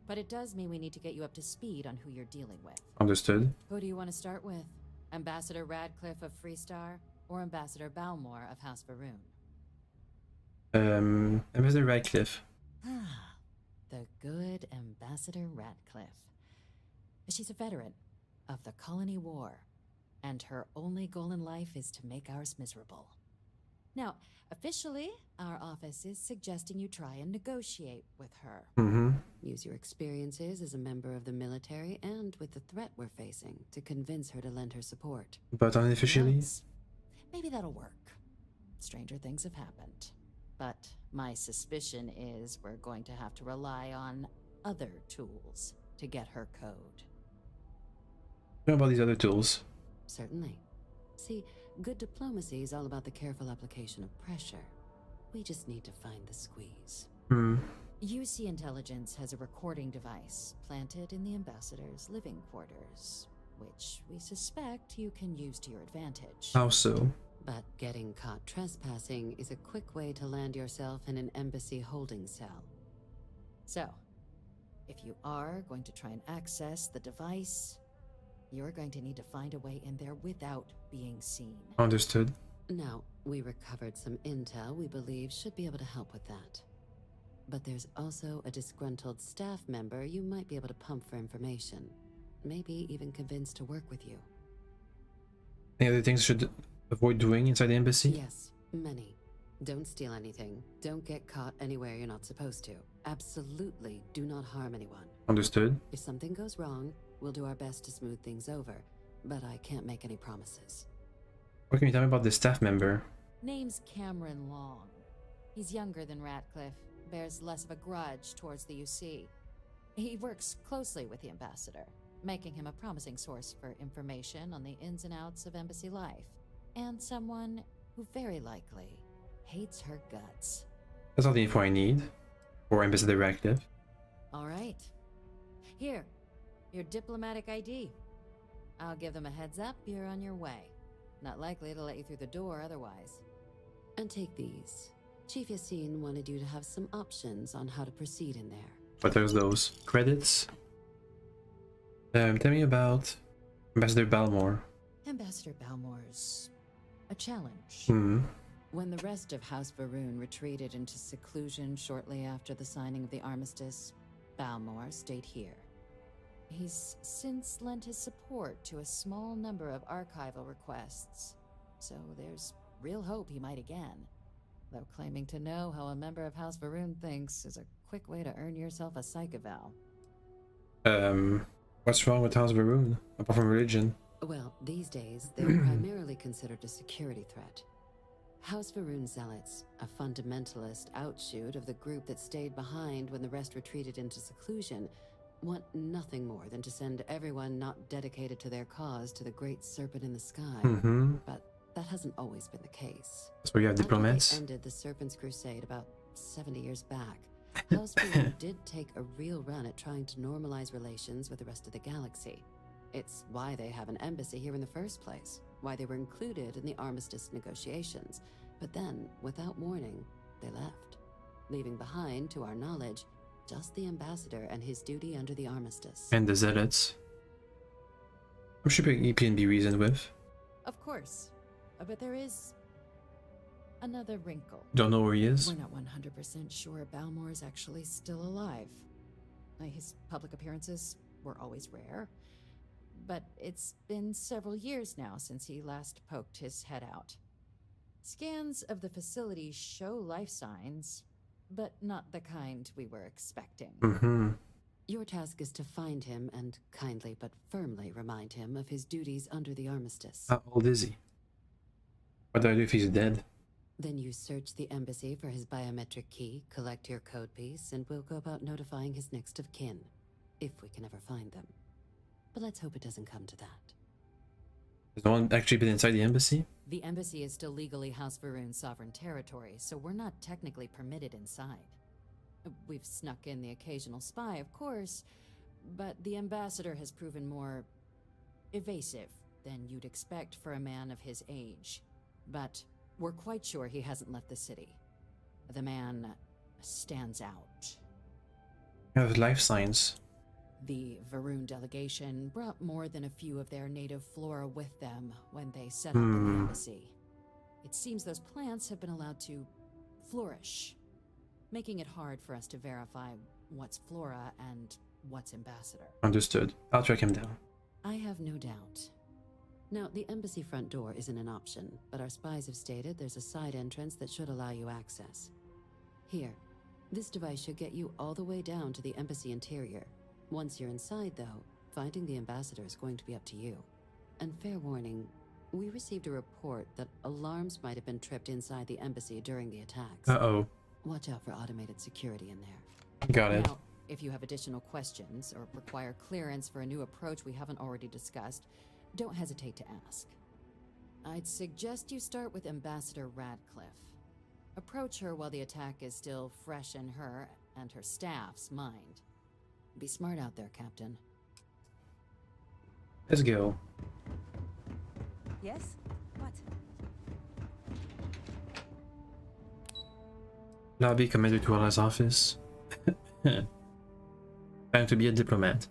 But it does mean we need to get you up to speed on who you're dealing with. Understood. Who do you want to start with? Ambassador Radcliffe of Freestar, or Ambassador Balmore of House Varoon? Ambassador Radcliffe. The good Ambassador Radcliffe. She's a veteran of the Colony War, and her only goal in life is to make ours miserable. Now, officially, our office is suggesting you try and negotiate with her. Use your experiences as a member of the military and with the threat we're facing to convince her to lend her support. But unofficially? Maybe that'll work. Stranger things have happened. But my suspicion is we're going to have to rely on other tools to get her code. What about these other tools? Certainly. See, good diplomacy is all about the careful application of pressure. We just need to find the squeeze. UC Intelligence has a recording device planted in the ambassador's living quarters, which we suspect you can use to your advantage. How so? But getting caught trespassing is a quick way to land yourself in an embassy holding cell. So, if you are going to try and access the device, you're going to need to find a way in there without being seen. Understood. Now, we recovered some intel we believe should be able to help with that. But there's also a disgruntled staff member you might be able to pump for information. Maybe even convince to work with you. Any other things should avoid doing inside the embassy? Yes, many. Don't steal anything. Don't get caught anywhere you're not supposed to. Absolutely do not harm anyone. Understood. If something goes wrong, we'll do our best to smooth things over, but I can't make any promises. What can you tell me about the staff member? Name's Cameron Long. He's younger than Ratcliffe, bears less of a grudge towards the UC. He works closely with the ambassador, making him a promising source for information on the ins and outs of embassy life, and someone who very likely hates her guts. That's all the info I need for Ambassador Ratcliffe. All right. Here, your diplomatic ID. I'll give them a heads up you're on your way. Not likely to let you through the door otherwise. And take these. Chief Yassine wanted you to have some options on how to proceed in there. What are those? Credits? Tell me about Ambassador Balmore. Ambassador Balmore's a challenge. When the rest of House Varun retreated into seclusion shortly after the signing of the armistice, Balmore stayed here. He's since lent his support to a small number of archival requests, so there's real hope he might again. Though claiming to know how a member of House Varun thinks is a quick way to earn yourself a psych eval. What's wrong with House Varun, apart from religion? Well, these days, they're primarily considered a security threat. House Varun Zealots, a fundamentalist outshoot of the group that stayed behind when the rest retreated into seclusion, want nothing more than to send everyone not dedicated to their cause to the great serpent in the sky. But that hasn't always been the case. That's where you have diplomats. After they ended the Serpent's Crusade about 70 years back, House Varun did take a real run at trying to normalize relations with the rest of the galaxy. It's why they have an embassy here in the first place, why they were included in the armistice negotiations. But then, without warning, they left, leaving behind, to our knowledge, just the ambassador and his duty under the armistice. And the zealots. I'm sure he can be reasoned with. Of course, but there is another wrinkle. Don't know where he is? We're not 100% sure Balmore is actually still alive. His public appearances were always rare, but it's been several years now since he last poked his head out. Scans of the facility show life signs, but not the kind we were expecting. Your task is to find him and kindly but firmly remind him of his duties under the armistice. How old is he? What do I do if he's dead? Then you search the embassy for his biometric key, collect your code piece, and we'll go about notifying his next of kin, if we can ever find them. But let's hope it doesn't come to that. Has no one actually been inside the embassy? The embassy is still legally House Varun's sovereign territory, so we're not technically permitted inside. We've snuck in the occasional spy, of course, but the ambassador has proven more evasive than you'd expect for a man of his age. But we're quite sure he hasn't left the city. The man stands out. You have life signs. The Varun delegation brought more than a few of their native flora with them when they set up in the embassy. It seems those plants have been allowed to flourish, making it hard for us to verify what's flora and what's ambassador. Understood. I'll track him down. I have no doubt. Now, the embassy front door isn't an option, but our spies have stated there's a side entrance that should allow you access. Here, this device should get you all the way down to the embassy interior. Once you're inside, though, finding the ambassador is going to be up to you. And fair warning, we received a report that alarms might have been tripped inside the embassy during the attacks. Uh-oh. Watch out for automated security in there. Got it. Now, if you have additional questions or require clearance for a new approach we haven't already discussed, don't hesitate to ask. I'd suggest you start with Ambassador Ratcliffe. Approach her while the attack is still fresh in her and her staff's mind. Be smart out there, Captain. Let's go. Yes? What? Lobby Commander Tuala's office. Time to be a diplomat.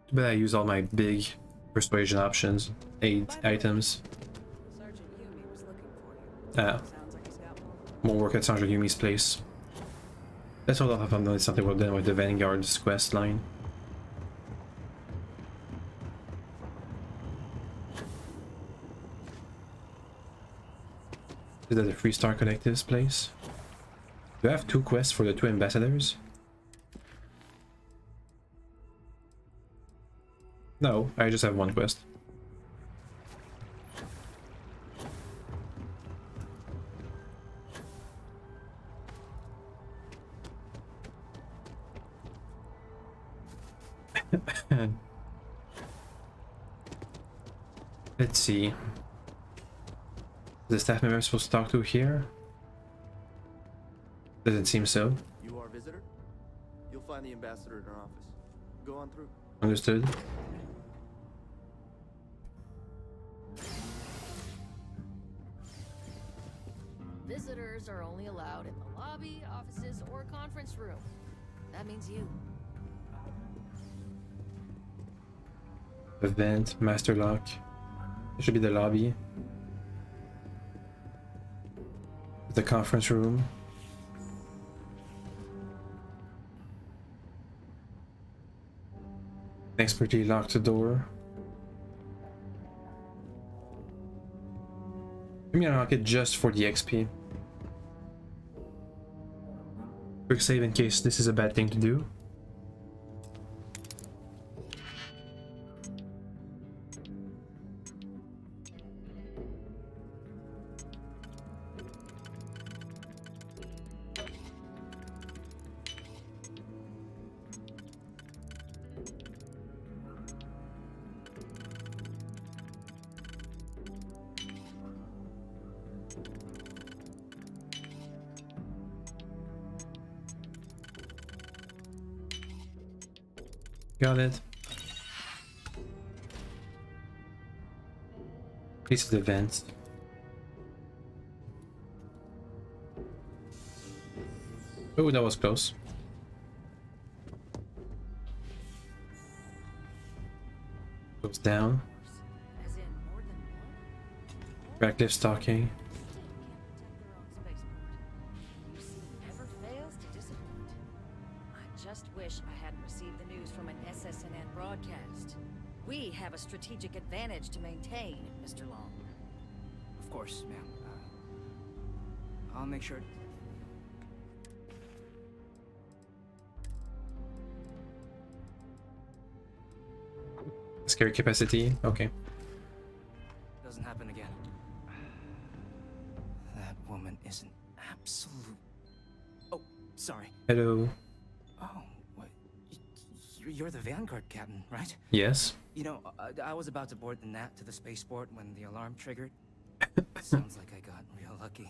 Too bad I use all my big persuasion options. 8 items. More work at Sergeant Yumi's place. Let's hold off if I'm doing something well done with the Vanguard's quest line. Is that a 3-star collectives place? Do I have 2 quests for the 2 ambassadors? No, I just have 1 quest. Let's see. The staff member I'm supposed to talk to here? Doesn't seem so. You are a visitor? You'll find the ambassador in our office. Go on through. Understood. Visitors are only allowed in the lobby, offices, or conference room. That means you. Event, master lock. It should be the lobby. The conference room. Expertly lock the door. I'm gonna lock it just for the XP. Quick save in case this is a bad thing to do. Got it. Place of events. Oh, that was close. Goes down. Radcliffe's talking. Never fails to disappoint. I just wish I hadn't received the news from an SSNN broadcast. We have a strategic advantage to maintain, Mr. Long. Of course, ma'am. I'll make sure. Scary capacity. Okay. Doesn't happen again. That woman is an absolute... Oh, sorry. Hello. Oh, what? You're the Vanguard captain, right? Yes. You know, I was about to board the Nat to the spaceport when the alarm triggered. Sounds like I got real lucky.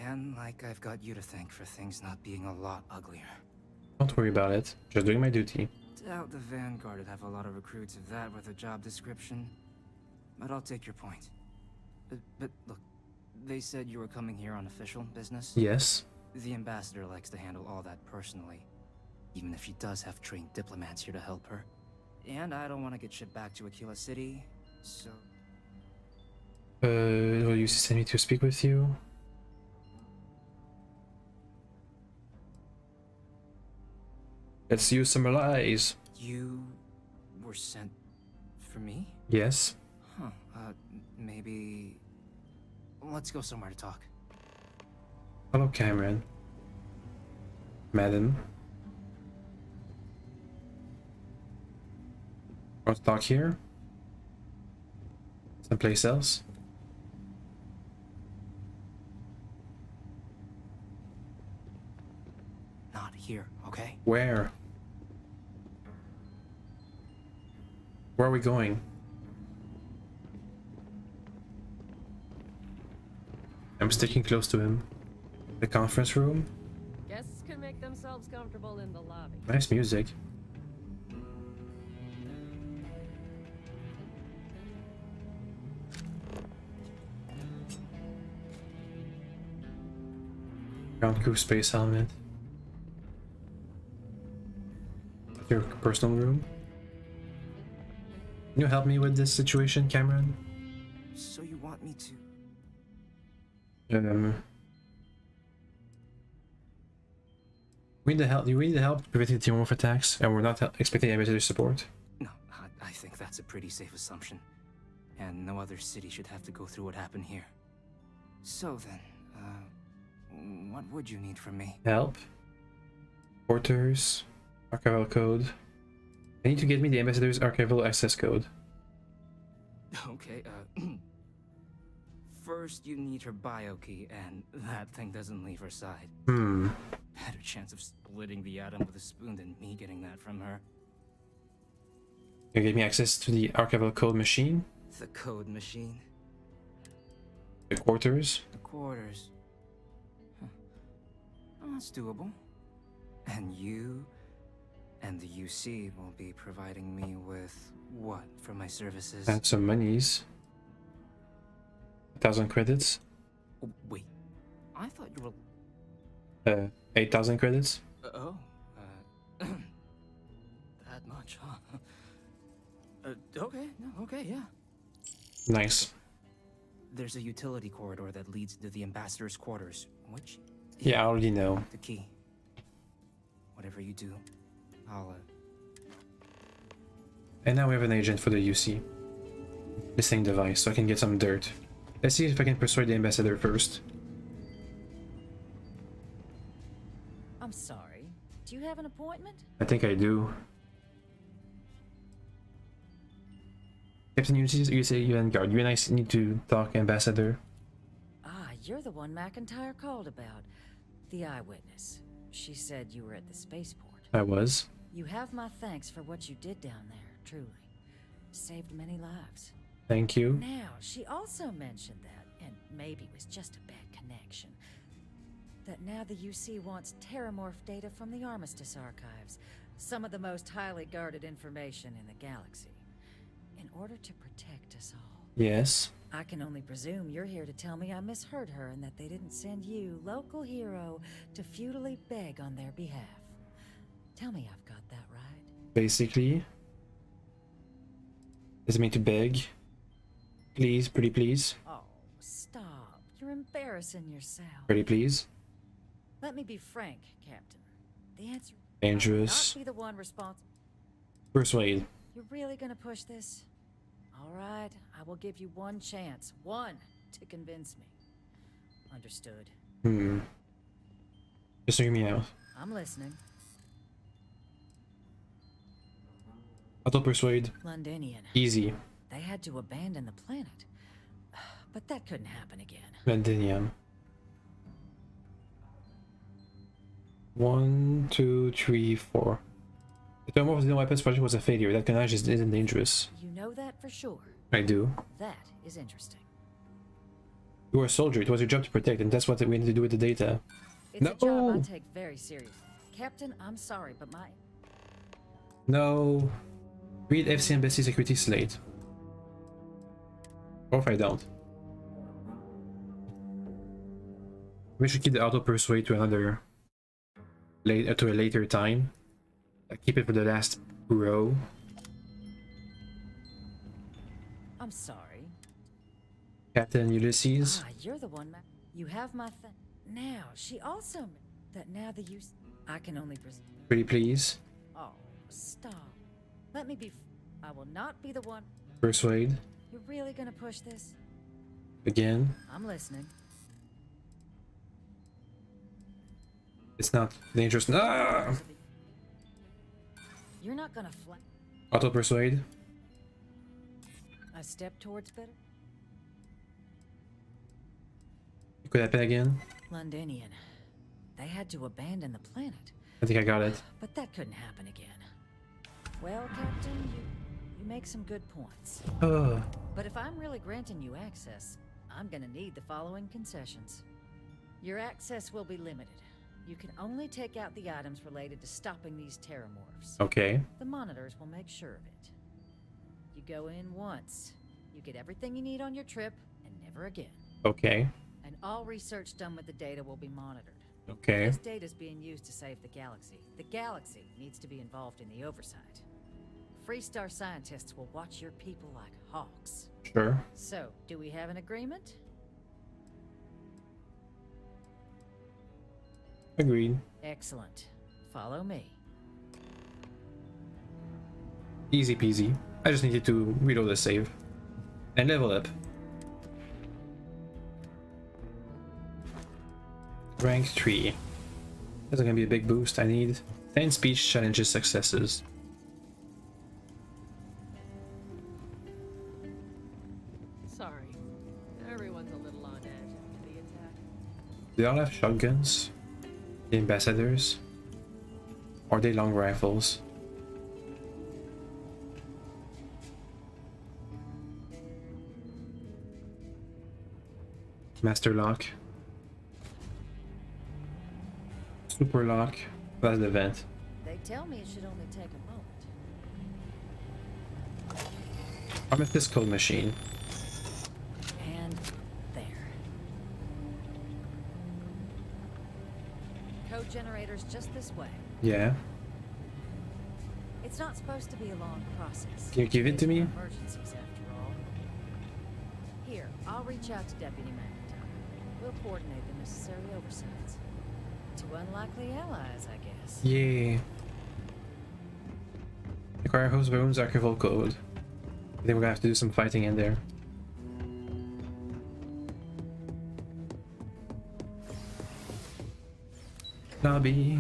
And like I've got you to thank for things not being a lot uglier. Don't worry about it. Just doing my duty. Doubt the Vanguard would have a lot of recruits of that with a job description. But I'll take your point. But look, they said you were coming here on official business? Yes. The ambassador likes to handle all that personally, even if she does have trained diplomats here to help her. And I don't want to get shipped back to Aquila City, so... Will you send me to speak with you? Let's use some allies. You were sent for me? Yes. Huh. Maybe... Let's go somewhere to talk. Hello, Cameron. Madam. Want to talk here? Someplace else? Not here, okay? Where? Where are we going? I'm sticking close to him. The conference room? Guests can make themselves comfortable in the lobby. Nice music. Ground crew space helmet. Your personal room. Can you help me with this situation, Cameron? So you want me to... We need the help preventing Teamwolf attacks, and we're not expecting ambassador support. No, I think that's a pretty safe assumption. And no other city should have to go through what happened here. So then, what would you need from me? Help. Porters. Archival code. I need to get me the ambassador's archival access code. Okay, first you need her bio key, and that thing doesn't leave her side. Better chance of splitting the atom with a spoon than me getting that from her. You get me access to the archival code machine. The code machine? The quarters. The quarters. Huh. Well, that's doable. And you and the UC will be providing me with what for my services? And some monies. 1,000 credits. Oh, wait, I thought you were... 8,000 credits. That much, huh? Okay, no, okay, yeah. Nice. There's a utility corridor that leads to the ambassador's quarters, which... Yeah, I already know. The key. Whatever you do, I'll, And now we have an agent for the UC. Listening device, so I can get some dirt. Let's see if I can persuade the ambassador first. I'm sorry. Do you have an appointment? I think I do. Captain UC Vanguard, you and I need to talk, Ambassador. Ah, you're the one McIntyre called about. The eyewitness. She said you were at the spaceport. I was. You have my thanks for what you did down there, truly. Saved many lives. Thank you. Now, she also mentioned that, and maybe it was just a bad connection, that now the UC wants terramorph data from the Armistice archives, some of the most highly guarded information in the galaxy, in order to protect us all. Yes. I can only presume you're here to tell me I misheard her and that they didn't send you, local hero, to futilely beg on their behalf. Tell me I've got that right. Basically. Does it mean to beg? Please, pretty please. Oh, stop. You're embarrassing yourself. Pretty please. Let me be frank, Captain. The answer... Dangerous. I will not be the one responsible. Persuade. You're really gonna push this? All right, I will give you one chance. One to convince me. Understood. Just hear me out. I'm listening. Auto persuade. Londinian. Easy. They had to abandon the planet. But that couldn't happen again. Londinium. 1, 2, 3, 4. The Thermal Weapons project was a failure. That Colonies isn't dangerous. You know that for sure. I do. That is interesting. You were a soldier. It was your job to protect, and that's what we need to do with the data. It's a job I take very seriously. Captain, I'm sorry, but my... No. Read FC Embassy Security Slate. Or if I don't. We should keep the auto persuade to another... to a later time. Keep it for the last row. I'm sorry. Captain Ulysses. Ah, you're the one. You have my thing. Now, she also that now the use. I can only Pretty please. Oh, stop. Let me be. I will not be the one. Persuade. You're really gonna push this? Again. I'm listening. It's not dangerous. Ah! You're not gonna fly. Auto persuade. A step towards better. Could happen again. Londinian. They had to abandon the planet. I think I got it. But that couldn't happen again. Well, Captain, you make some good points. But if I'm really granting you access, I'm gonna need the following concessions. Your access will be limited. You can only take out the items related to stopping these terramorphs. Okay. The monitors will make sure of it. You go in once. You get everything you need on your trip, and never again. Okay. And all research done with the data will be monitored. Okay. This data is being used to save the galaxy. The galaxy needs to be involved in the oversight. Freestar scientists will watch your people like hawks. Sure. So, do we have an agreement? Agreed. Excellent. Follow me. Easy peasy. I just needed to reload the save. And level up. Rank 3. This is gonna be a big boost. I need 10 speech challenges successes. Sorry. Everyone's a little on edge after the attack. They all have shotguns. The ambassadors. Or they long rifles. Master lock. Super lock. That's the vent. They tell me it should only take a moment. Amethyst code machine. And there. Code generator's just this way. Yeah. It's not supposed to be a long process. Can you give it to me? Emergencies, after all. Here, I'll reach out to Deputy McIntyre. We'll coordinate the necessary oversights. Two unlikely allies, I guess. Yeah. Acquire host runes archival code. I think we're gonna have to do some fighting in there. Lobby.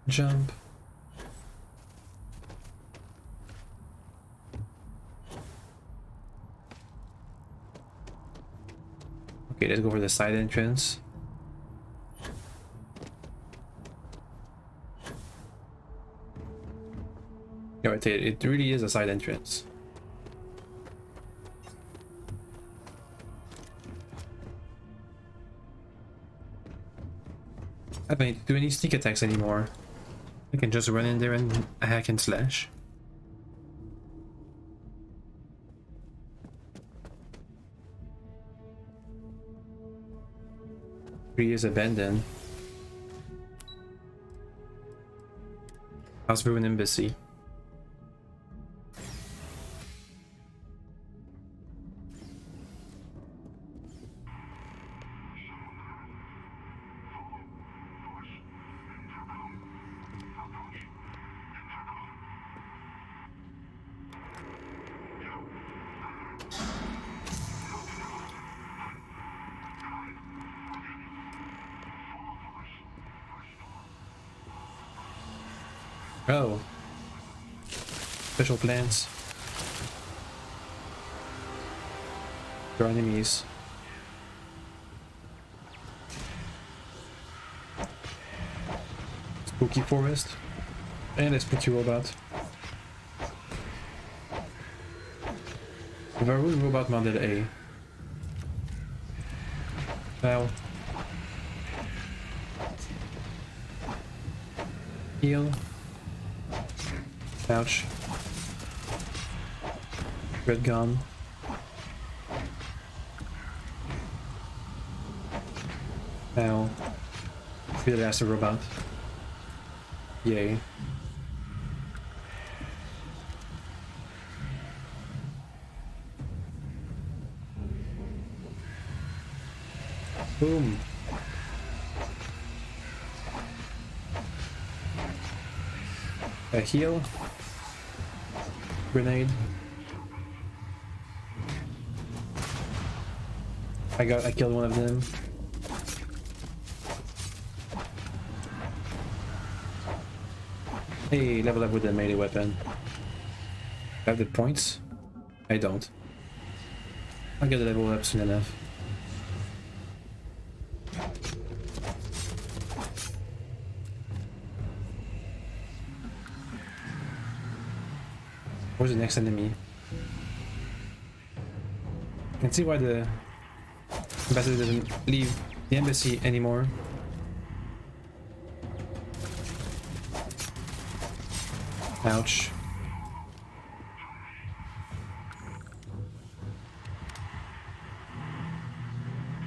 Jump. Okay, let's go for the side entrance. Yeah, it really is a side entrance. I don't need to do any sneak attacks anymore. I can just run in there and hack and slash. Tree is abandoned. House ruin embassy. Oh. Special plans. Your enemies. Spooky forest. And a spooky robot. Varun robot model A. Now. Heal. Ouch. Red gun. Now. Be the last robot. Yay. Boom. A heal. Grenade. I killed one of them. Hey, level up with the melee weapon. I have the points? I don't. I'll get the level up soon enough. Where's the next enemy? I can see why the ambassador doesn't leave the embassy anymore. Ouch.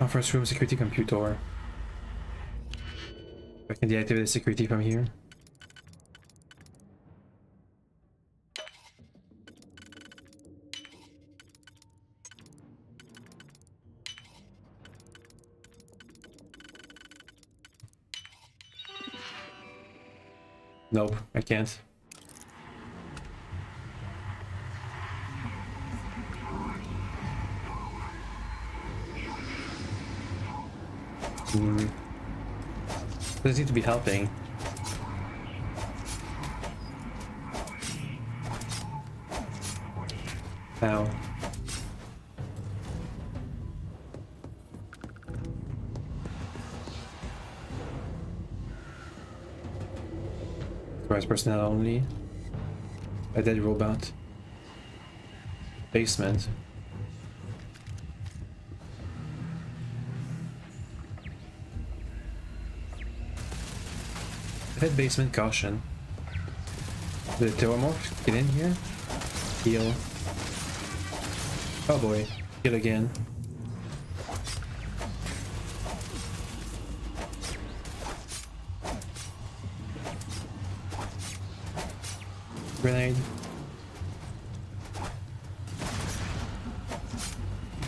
First room security computer. I can deactivate the security from here. Nope, I can't. Does need to be helping. Ow. Surprise personnel only. A dead robot. Basement. Head basement, caution. The Terramorph, get in here. Heal. Oh boy, heal again. Grenade.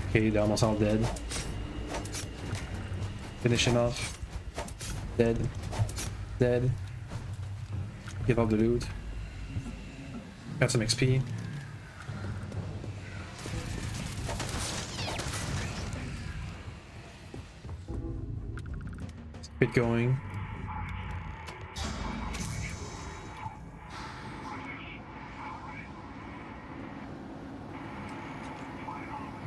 Okay, they're almost all dead. Finish him off. Dead. Dead. Give up the loot. Got some XP. Keep it going.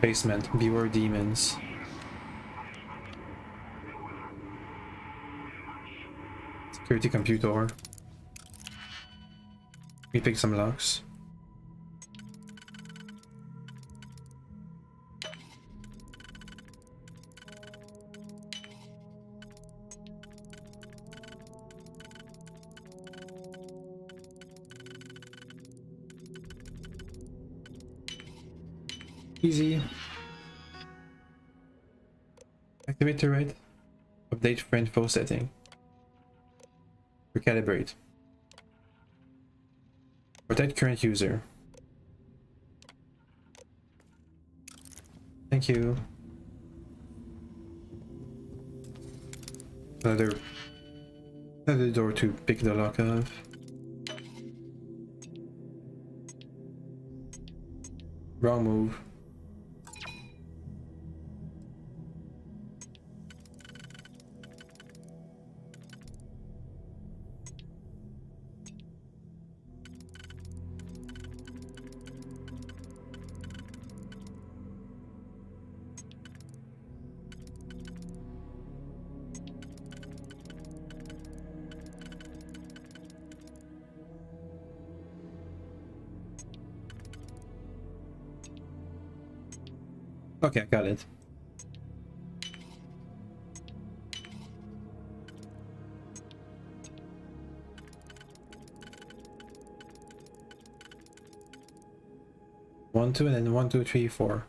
Basement. Beware demons. Security computer. We pick some locks. Easy. Activate turret. Update for info setting. Recalibrate. Protect current user. Thank you. Another door to pick the lock of. Wrong move. Okay, I got it. One, two, and then 1, 2, 3, 4.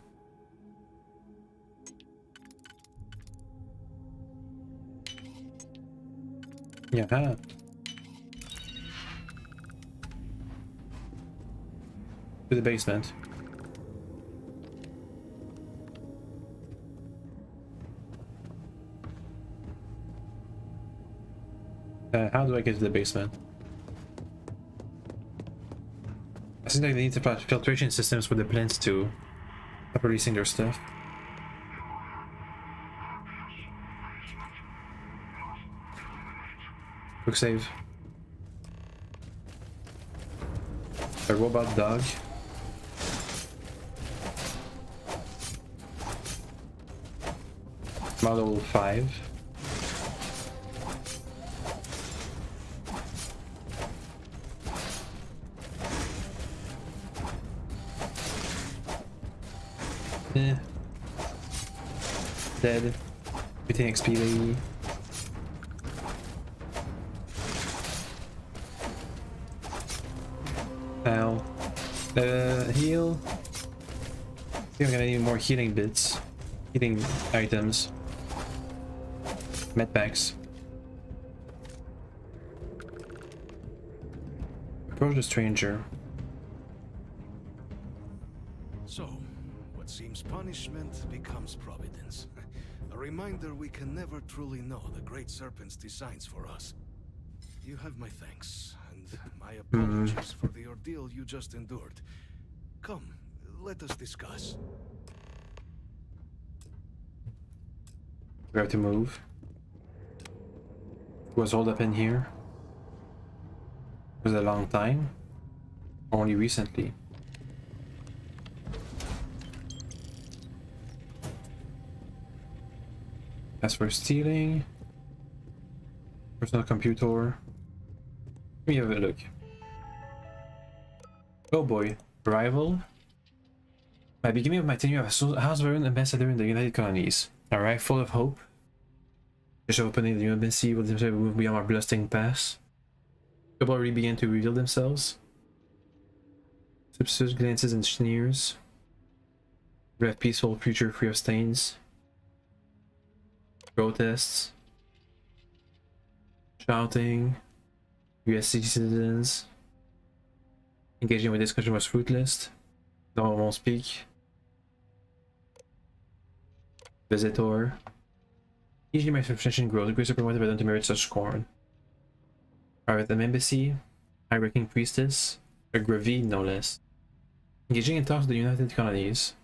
Yeah. To the basement. How do I get to the basement? I think they need to put filtration systems for the plants to stop releasing their stuff. Quick save. A robot dog. Model 5. Eh. Dead. Everything XP lady. Ow. Heal. I think I'm gonna need more healing bits. Healing items. Medpacks. Approach the stranger. So, what seems punishment becomes providence. A reminder we can never truly know the Great Serpent's designs for us. You have my thanks, and and my apologies for the ordeal you just endured. Come, let us discuss. We have to move. It was hold up in here. It was a long time. Only recently. As for stealing, personal computer. Let me have a look. Oh boy, rival. By beginning of my tenure as House Baron Ambassador in the United Colonies. Alright, full of hope. Just opening the new embassy will move beyond our bloodstained past. People already began to reveal themselves. Substitute glances and sneers. We have peaceful future free of stains. Protests. Shouting. USC citizens. Engaging with discussion was fruitless. No one won't speak. Visitor. Usually my frustration grows. Grace are promoted by them to merit such scorn. Alright, an embassy. High-ranking priestess. A Gravine, no less. Engaging in talks with the United Colonies.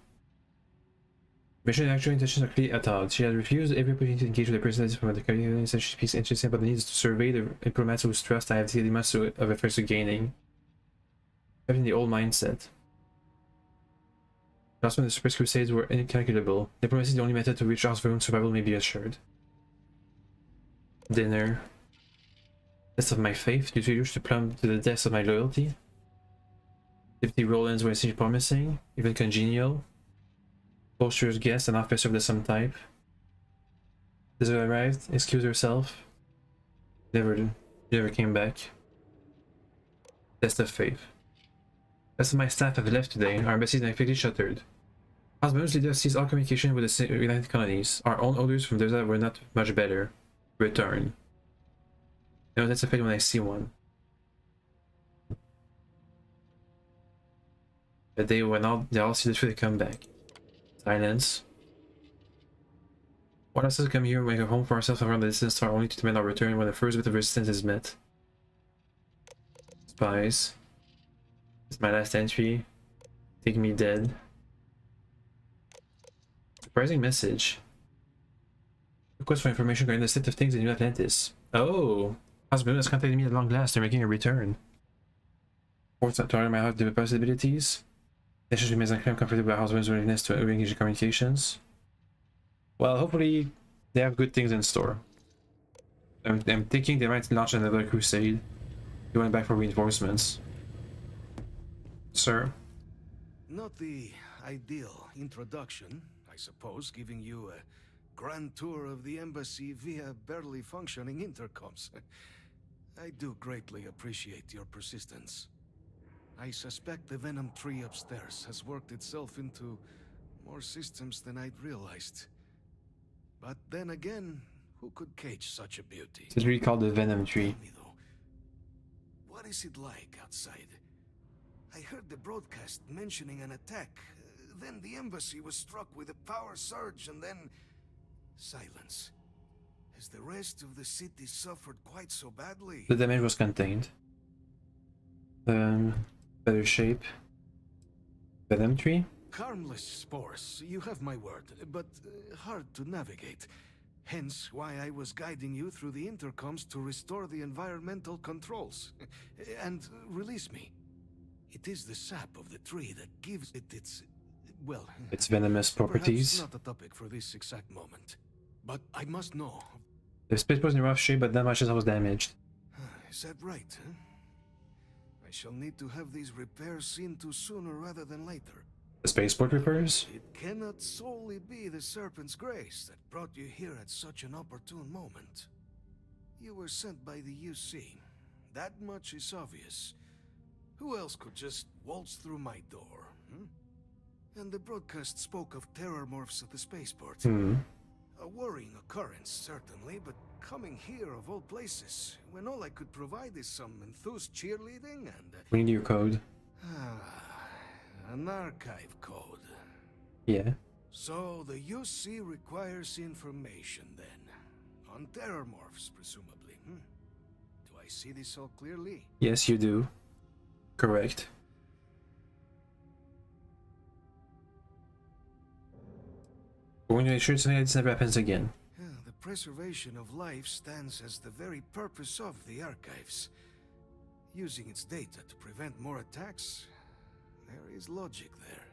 Mission and actual intentions are clearly at odds. She has refused every opportunity to engage with the representatives from the Colonies, and she speaks interested about the needs to survey the diplomats whose trust I have taken much of efforts to gaining. Having the old mindset. Last when the Suppressed Crusades were incalculable. Diplomacy is the only method to reach House Baron's survival may be assured. Dinner. Test of my faith. Do you wish to plumb to the depths of my loyalty? 50 roll-ins were essentially promising, even congenial. Bolster's guest, an officer of some type. Desert arrived, excused herself. Never came back. Test of faith. Rest of my staff have left today. Our embassy is completely shuttered. House Baron's leader sees all communication with the United Colonies. Our own orders from Desert were not much better. Return. No, that's a fact when I see one. The day when they all see the truth, they come back. Silence. What else has come here? We make a home for ourselves around the distance star only to demand our return when the first bit of resistance is met. Spies. This is my last entry. Take me dead. Surprising message. Request for information regarding the state of things in New Atlantis. Oh! House Baron has contacted me at long last. They're making a return. Force to honor my heart the possibilities. Message remains unclear. I'm comforted by House Baron's willingness to engage in communications. Well, hopefully they have good things in store. I'm thinking they might launch another crusade. They went back for reinforcements. Sir? Not the ideal introduction, I suppose, giving you a grand tour of the embassy via barely functioning intercoms. I do greatly appreciate your persistence. I suspect the Venom tree upstairs has worked itself into more systems than I'd realized. But then again, who could cage such a beauty? It's really called the Venom tree. Tell me though, what is it like outside? I heard the broadcast mentioning an attack. Then the embassy was struck with a power surge and then silence. Has the rest of the city suffered quite so badly? The damage was contained. Better shape. Venom tree? Harmless spores, you have my word, but hard to navigate. Hence why I was guiding you through the intercoms to restore the environmental controls. And release me. It is the sap of the tree that gives it its... well... its venomous properties. Perhaps not a topic for this exact moment. But I must know. The space was in rough shape, but that much as I was damaged. Is that right, huh? I shall need to have these repairs seen to sooner rather than later. The spaceport repairs? It cannot solely be the Serpent's grace that brought you here at such an opportune moment. You were sent by the UC. That much is obvious. Who else could just waltz through my door? And the broadcast spoke of terror morphs at the spaceport. A worrying occurrence, certainly, but coming here of all places, when all I could provide is some enthused cheerleading and... We need your code. An archive code. Yeah. So the UC requires information then. On terror morphs, presumably. Do I see this all clearly. Yes, you do. Correct. We're going to make sure something like this never happens again. The preservation of life stands as the very purpose of the archives. Using its data to prevent more attacks, there is logic there.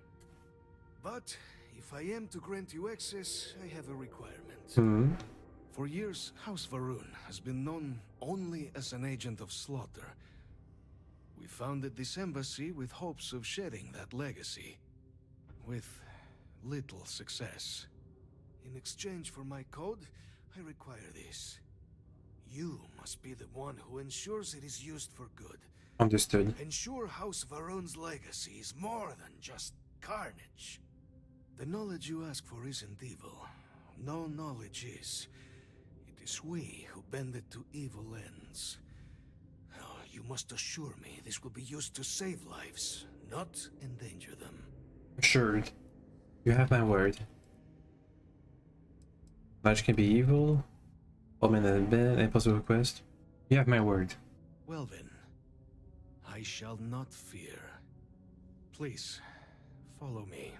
But if I am to grant you access, I have a requirement. For years, House Varun has been known only as an agent of slaughter. We founded this embassy with hopes of shedding that legacy. With little success. In exchange for my code, I require this. You must be the one who ensures it is used for good. Understood. Ensure House Varun's legacy is more than just carnage. The knowledge you ask for isn't evil. No knowledge is. It is we who bend it to evil ends. Oh, you must assure me this will be used to save lives, not endanger them. Assured. You have my word. Knowledge can be evil. Old man in the bed, impossible request. You have my word. Well then, I shall not fear. Please, follow me.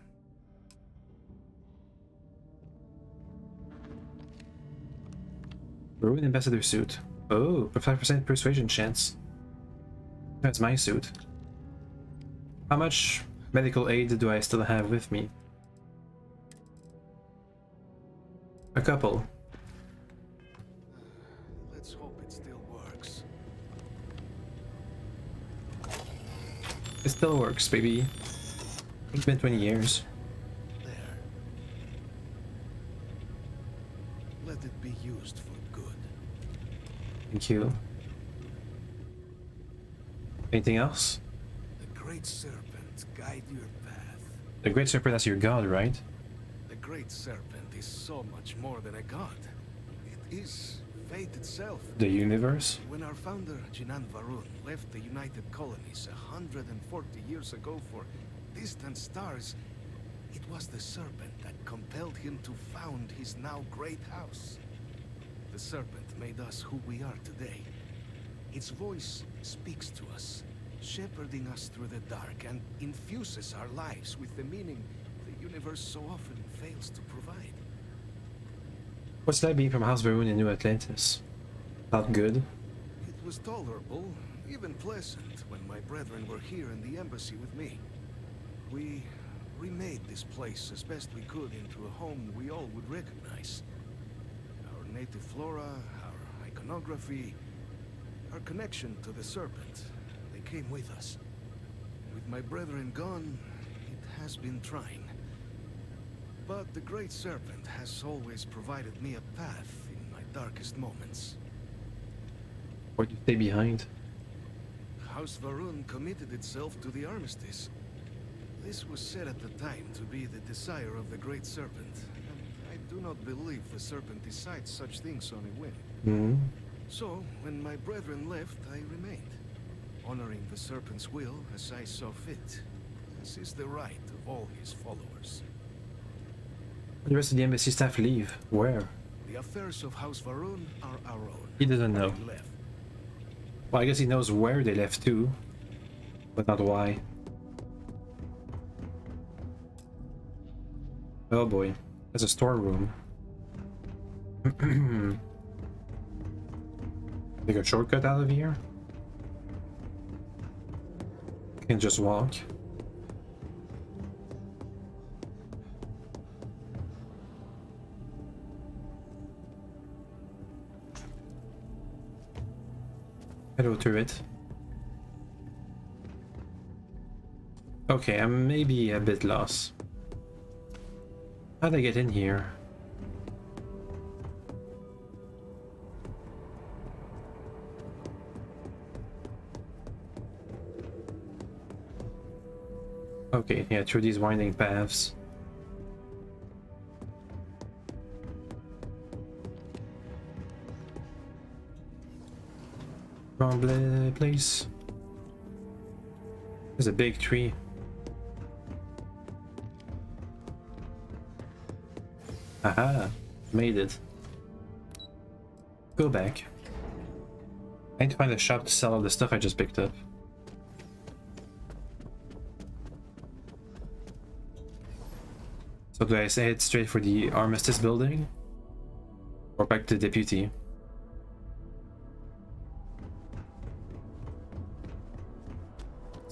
Ruin ambassador suit. Oh, a 5% persuasion chance. That's my suit. How much medical aid do I still have with me? A couple. Let's hope it still works. It still works, baby. It's been 20 years. There. Let it be used for good. Thank you. Anything else? The Great Serpent guide your path. The Great Serpent, that's your god, right? The Great Serpent is so much more than a god. It is fate itself. The universe? When our founder, Jinan Varun, left the United Colonies 140 years ago for distant stars, it was the Serpent that compelled him to found his now great house. The Serpent made us who we are today. Its voice speaks to us, shepherding us through the dark and infuses our lives with the meaning the universe so often fails to provide. What's that being from House Varun in New Atlantis? Not good? It was tolerable, even pleasant, when my brethren were here in the embassy with me. We remade this place as best we could into a home we all would recognize. Our native flora, our iconography, our connection to the Serpent, they came with us. With my brethren gone, it has been trying. But the Great Serpent has always provided me a path in my darkest moments. Why'd you stay behind? House Varun committed itself to the armistice. This was said at the time to be the desire of the Great Serpent, and I do not believe the Serpent decides such things on a whim. So, when my brethren left, I remained, honoring the Serpent's will as I saw fit, as is the right of all his followers. The rest of the embassy staff leave. Where? The affairs of House Varun are our own. He doesn't know. They left. Well, I guess he knows where they left to, but not why. Oh boy, there's a storeroom. Take a shortcut out of here? Can just walk. Hello, turret. Okay, I'm maybe a bit lost. How'd I get in here? Okay, yeah, through these winding paths. Wrong place. There's a big tree. Aha, made it. Go back. I need to find a shop to sell all the stuff I just picked up. So do I head straight for the Armistice building? Or back to the Deputy?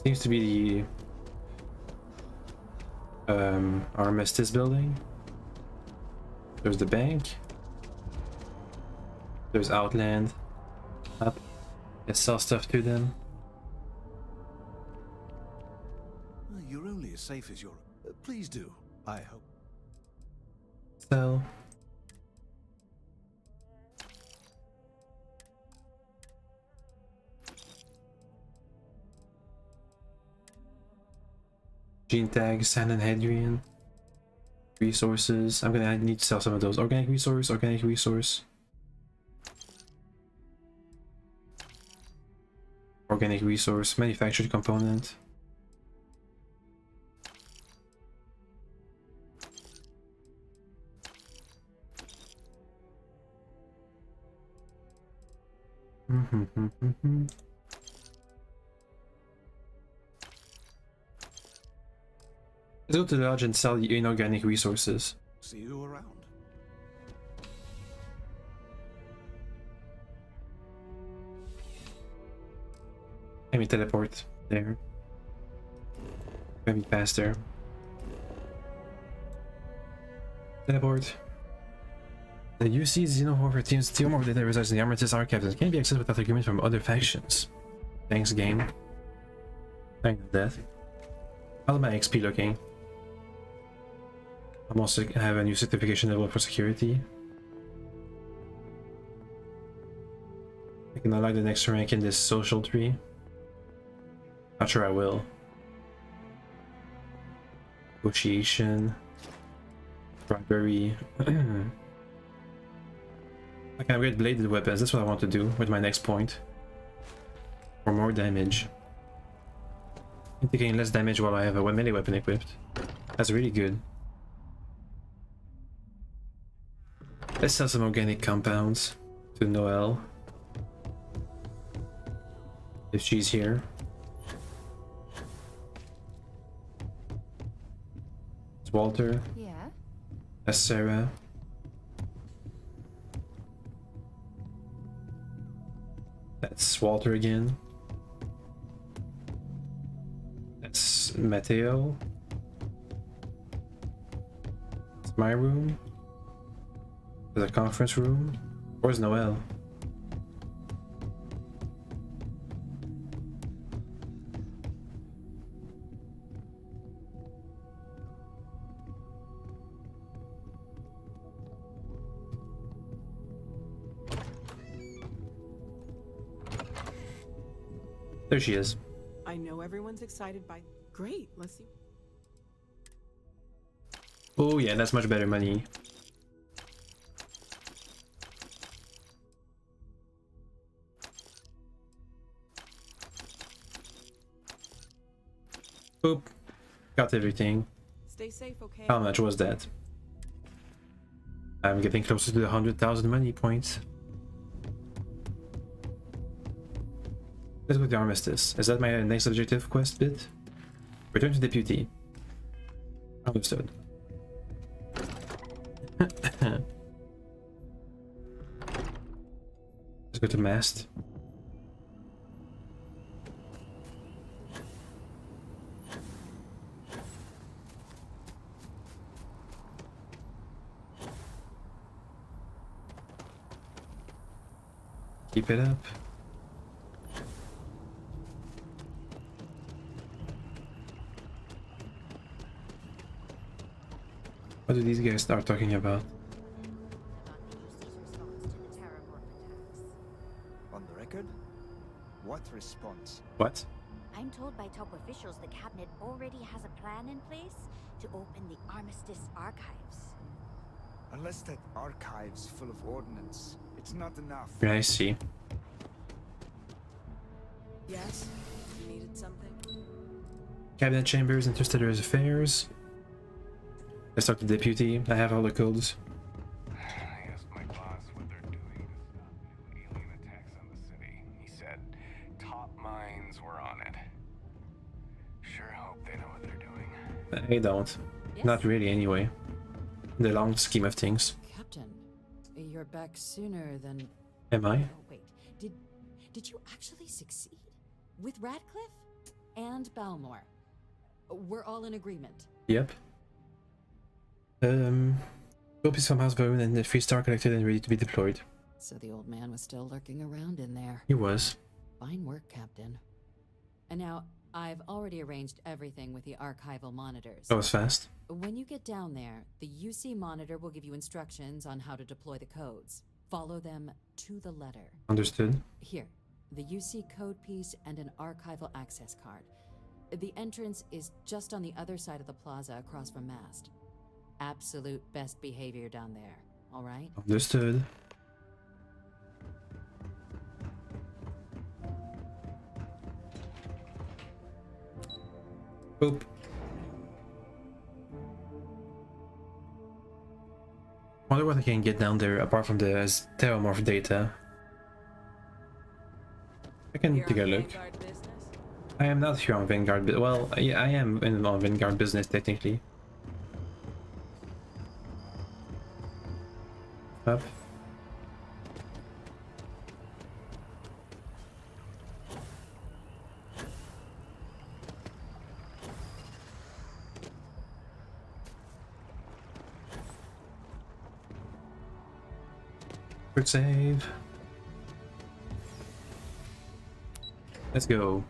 Seems to be the Armistice building. There's the bank. There's Outland. Up. Let's sell stuff to them. You're only as safe as your... please do, I hope. Sell. Gene tags, Sand and Hadrian. Resources. I need to sell some of those. Organic resource, organic resource. Organic resource, manufactured component. Let's go to the lodge and sell the inorganic resources. See you around. Let me teleport there. Maybe faster. Teleport. The UC Xenowarfare team's team of data resides in the Armistice archives and can't be accessed without agreement from other factions. Thanks, game. Thanks, death. How's my XP looking? I'm also have a new certification level for security. I can unlock the next rank in this social tree. Not sure I will. Negotiation. Bribery. I can upgrade bladed weapons. That's what I want to do with my next point. For more damage. I'm taking less damage while I have a melee weapon equipped. That's really good. Let's sell some organic compounds to Noelle. If she's here. It's Walter. Yeah. That's Sarah. That's Walter again. That's Matteo. It's my room. There's a conference room. Where's Noelle? There she is. I know everyone's excited by... Great, let's see. Oh yeah, that's much better money. Boop. Got everything. Stay safe, okay? How much was that? I'm getting closer to the 100,000 money points. Let's go to the Armistice. Is that my next objective quest bit? Return to Deputy. Understood. Let's go to Mast. Keep it up. What do these guys start talking about? On the record? What response? What? I'm told by top officials the cabinet already has a plan in place to open the Armistice archives. Unless that archive's full of ordnance, it's not enough. Yeah, I see. Yes? You needed something? Cabinet chambers, interstellar affairs. Let's talk to Deputy. I have all the codes. I asked my boss what they're doing to stop new alien attacks on the city. He said I don't. Yes? Not really, anyway. In the long scheme of things. Captain, you're back sooner than... Am I? Oh, wait. Did you actually succeed? With Radcliffe? And Balmore? We're all in agreement. Yep. Copies from House Varun and the 3-star collected and ready to be deployed. So the old man was still lurking around in there. He was. Fine work, Captain. And now, I've already arranged everything with the archival monitors. That was fast. When you get down there, the UC monitor will give you instructions on how to deploy the codes. Follow them to the letter. Understood. Here, the UC code piece and an archival access card. The entrance is just on the other side of the plaza across from Mast. Absolute best behavior down there, all right? Understood. Boop. Wonder what I can get down there apart from the Terramorph data. I can take a look. I am not here on Vanguard, but well, yeah, I am on Vanguard business technically. Up. Quick save. Let's go.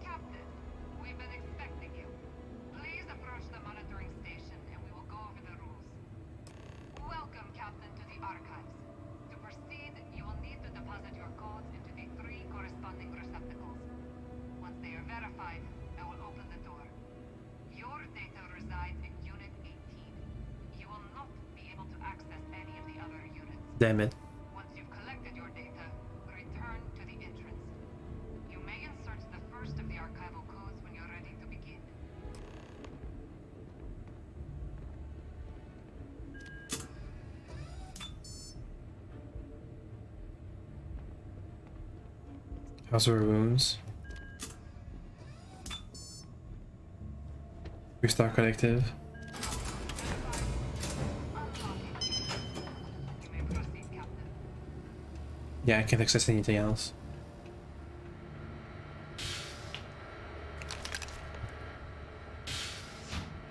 Captain, we've been expecting you. Please approach the monitoring station and we will go over the rules. Welcome, Captain, to the archives. To proceed, you will need to deposit your codes into the 3 corresponding receptacles. Once they are verified, I will open the door. Your data resides in Unit 18. You will not be able to access any of the other units. Damn it. Once you've collected your data, return to the entrance. You may insert the first of the archival codes when you're ready to begin. House of Runes. 3-star collective. Yeah, I can't access anything else.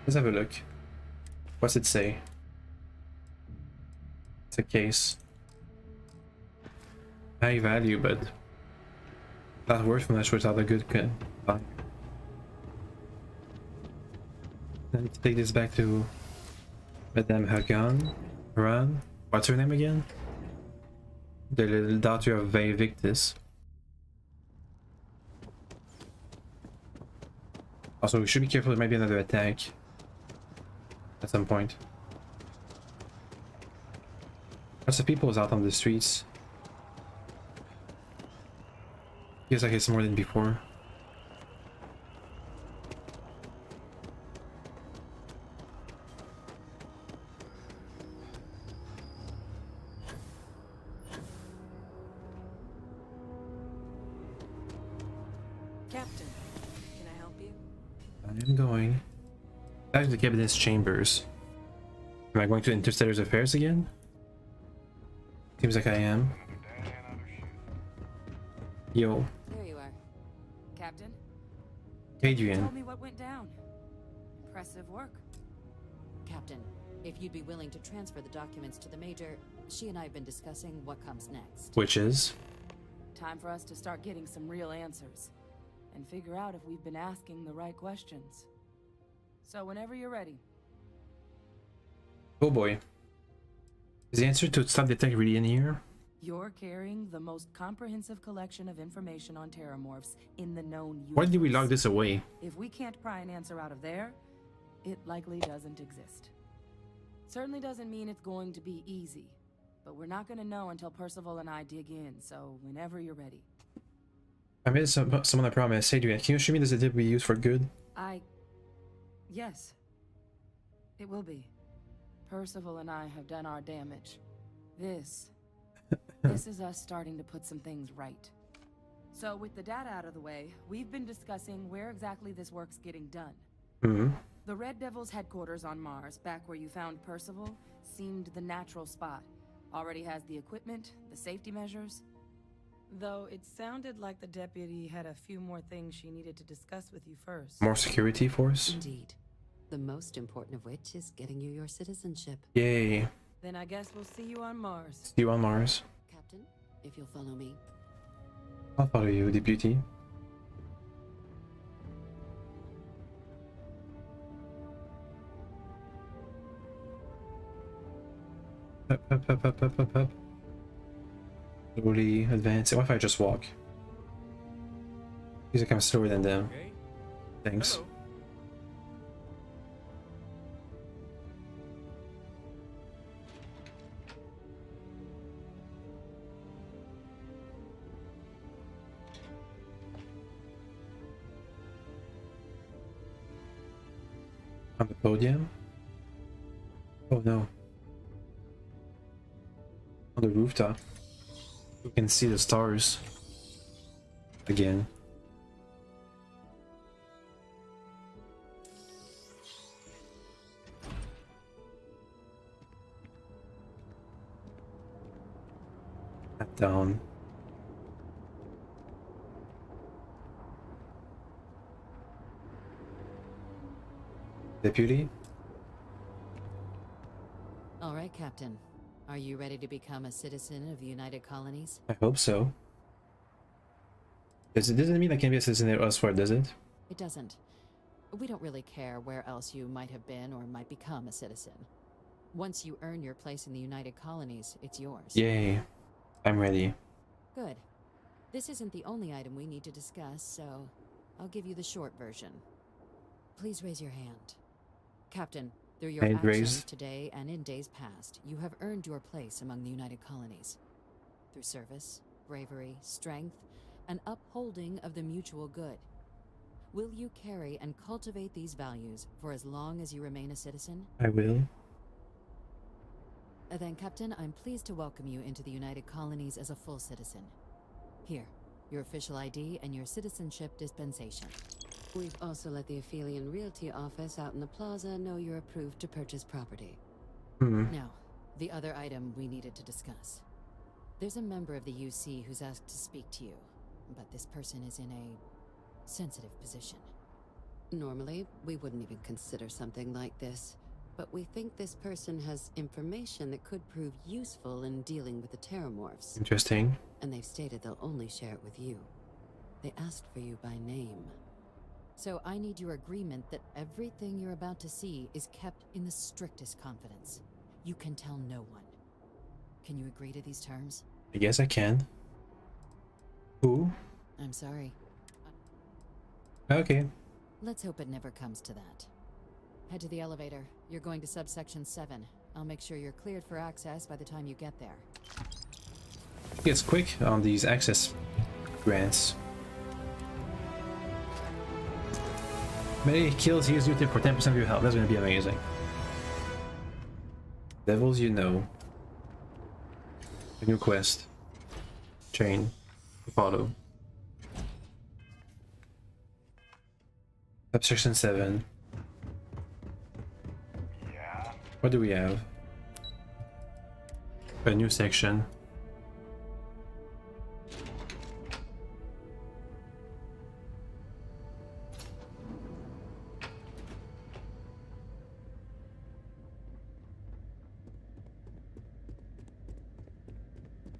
Let's have a look. What's it say? It's a case. High value, but not worth much without a good value. I need to take this back to Madame Haran. What's her name again? The little daughter of Victus. Also, we should be careful, there might be another attack at some point. Lots of people is out on the streets. Feels like it's more than before. Captain, can I help you? I am going back to the cabinet's chambers. Am I going to Interstellar's Affairs again? Seems like I am. Yo. There you are. Captain? Adrian. Tell me what went down. Impressive work. Captain, if you'd be willing to transfer the documents to the Major, she and I have been discussing what comes next. Which is? Time for us to start getting some real answers. And figure out if we've been asking the right questions. So whenever you're ready. Oh boy. Is the answer to stop the attack really in here? You're carrying the most comprehensive collection of information on Terramorphs in the known universe. Why did we log this away? If we can't pry an answer out of there, it likely doesn't exist. Certainly doesn't mean it's going to be easy. But we're not going to know until Percival and I dig in, so whenever you're ready. I made someone a promise. Adrian, can you show me this tip we use for good? Yes. It will be. Percival and I have done our damage. This This is us starting to put some things right. So with the data out of the way, we've been discussing where exactly this work's getting done. Mm-hmm. The Red Devil's headquarters on Mars, back where you found Percival, seemed the natural spot. Already has the equipment, the safety measures. Though it sounded like the deputy had a few more things she needed to discuss with you first. More security force? Indeed. The most important of which is getting you your citizenship. Yay. Then I guess we'll see you on Mars. See you on Mars. Captain, if you'll follow me. I'll follow you, Deputy. Up. Slowly advancing. What if I just walk? Feels like I'm slower than them. Okay. Thanks. Hello. On the podium? Oh no. On the rooftop. You can see the stars. Again. Tap down. Deputy? All right, Captain. Are you ready to become a citizen of the United Colonies? I hope so. It doesn't mean I can be a citizen elsewhere, does it? It doesn't. We don't really care where else you might have been or might become a citizen. Once you earn your place in the United Colonies, it's yours. Yay. I'm ready. Good. This isn't the only item we need to discuss, so I'll give you the short version. Please raise your hand. Captain, through your Hand actions raised. today and in days past, you have earned your place among the United Colonies. Through service, bravery, strength, and upholding of the mutual good. Will you carry and cultivate these values for as long as you remain a citizen? I will. Then, Captain, I'm pleased to welcome you into the United Colonies as a full citizen. Here, your official ID and your citizenship dispensation. We've also let the Aphelion Realty office out in the plaza know you're approved to purchase property. Now, the other item we needed to discuss. There's a member of the UC who's asked to speak to you, but this person is in a sensitive position. Normally, we wouldn't even consider something like this, but we think this person has information that could prove useful in dealing with the Terramorphs. Interesting. And they've stated they'll only share it with you. They asked for you by name. So I need your agreement that everything you're about to see is kept in the strictest confidence. You can tell no one. Can you agree to these terms? I guess I can. Who? I'm sorry. Okay. Let's hope it never comes to that. Head to the elevator. You're going to subsection 7. I'll make sure you're cleared for access by the time you get there. It's quick on these access grants. Many kills heals you for 10% of your health. That's gonna be amazing. Devils you know. A new quest. Chain. Follow. Subsection 7. Yeah. What do we have? A new section.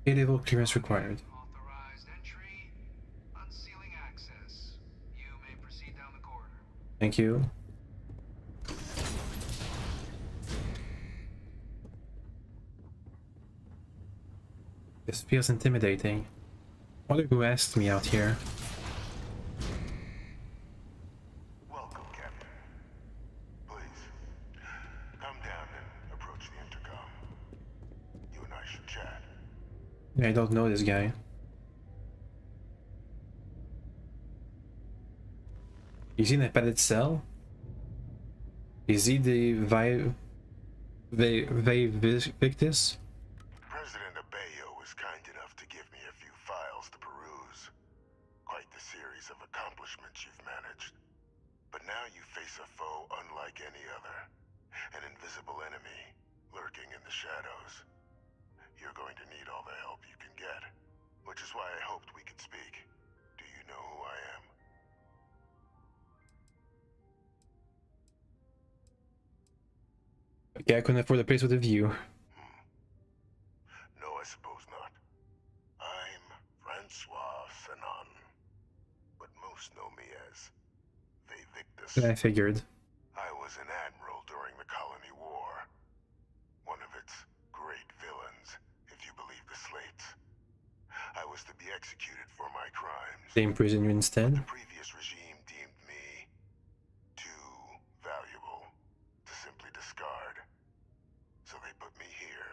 A-level clearance required. Authorized entry. Unsealing access. You may proceed down the corridor. Thank you. This feels intimidating. Wonder who asked me out here. Welcome, Captain. Please, come down and approach the intercom. You and I should chat. I don't know this guy. Is he in a padded cell? Is he the Victus? President Abeyo was kind kind enough to give me a few files to peruse. Quite the series of accomplishments you've managed. But now you face a foe unlike any other. An invisible enemy, lurking in the shadows. You're going to need all the help you can get. Which is why I hoped we could speak. Do you know who I am? Okay, I couldn't afford a place with a view. No, I suppose not. I'm Francois Sanon. But most know me as Victus. I figured. I was an admiral during the Colony War. One of its great villains, if you believe the slates. I was to be executed for my crimes. They imprison you instead? The previous regime deemed me too valuable to simply discard. So they put me here.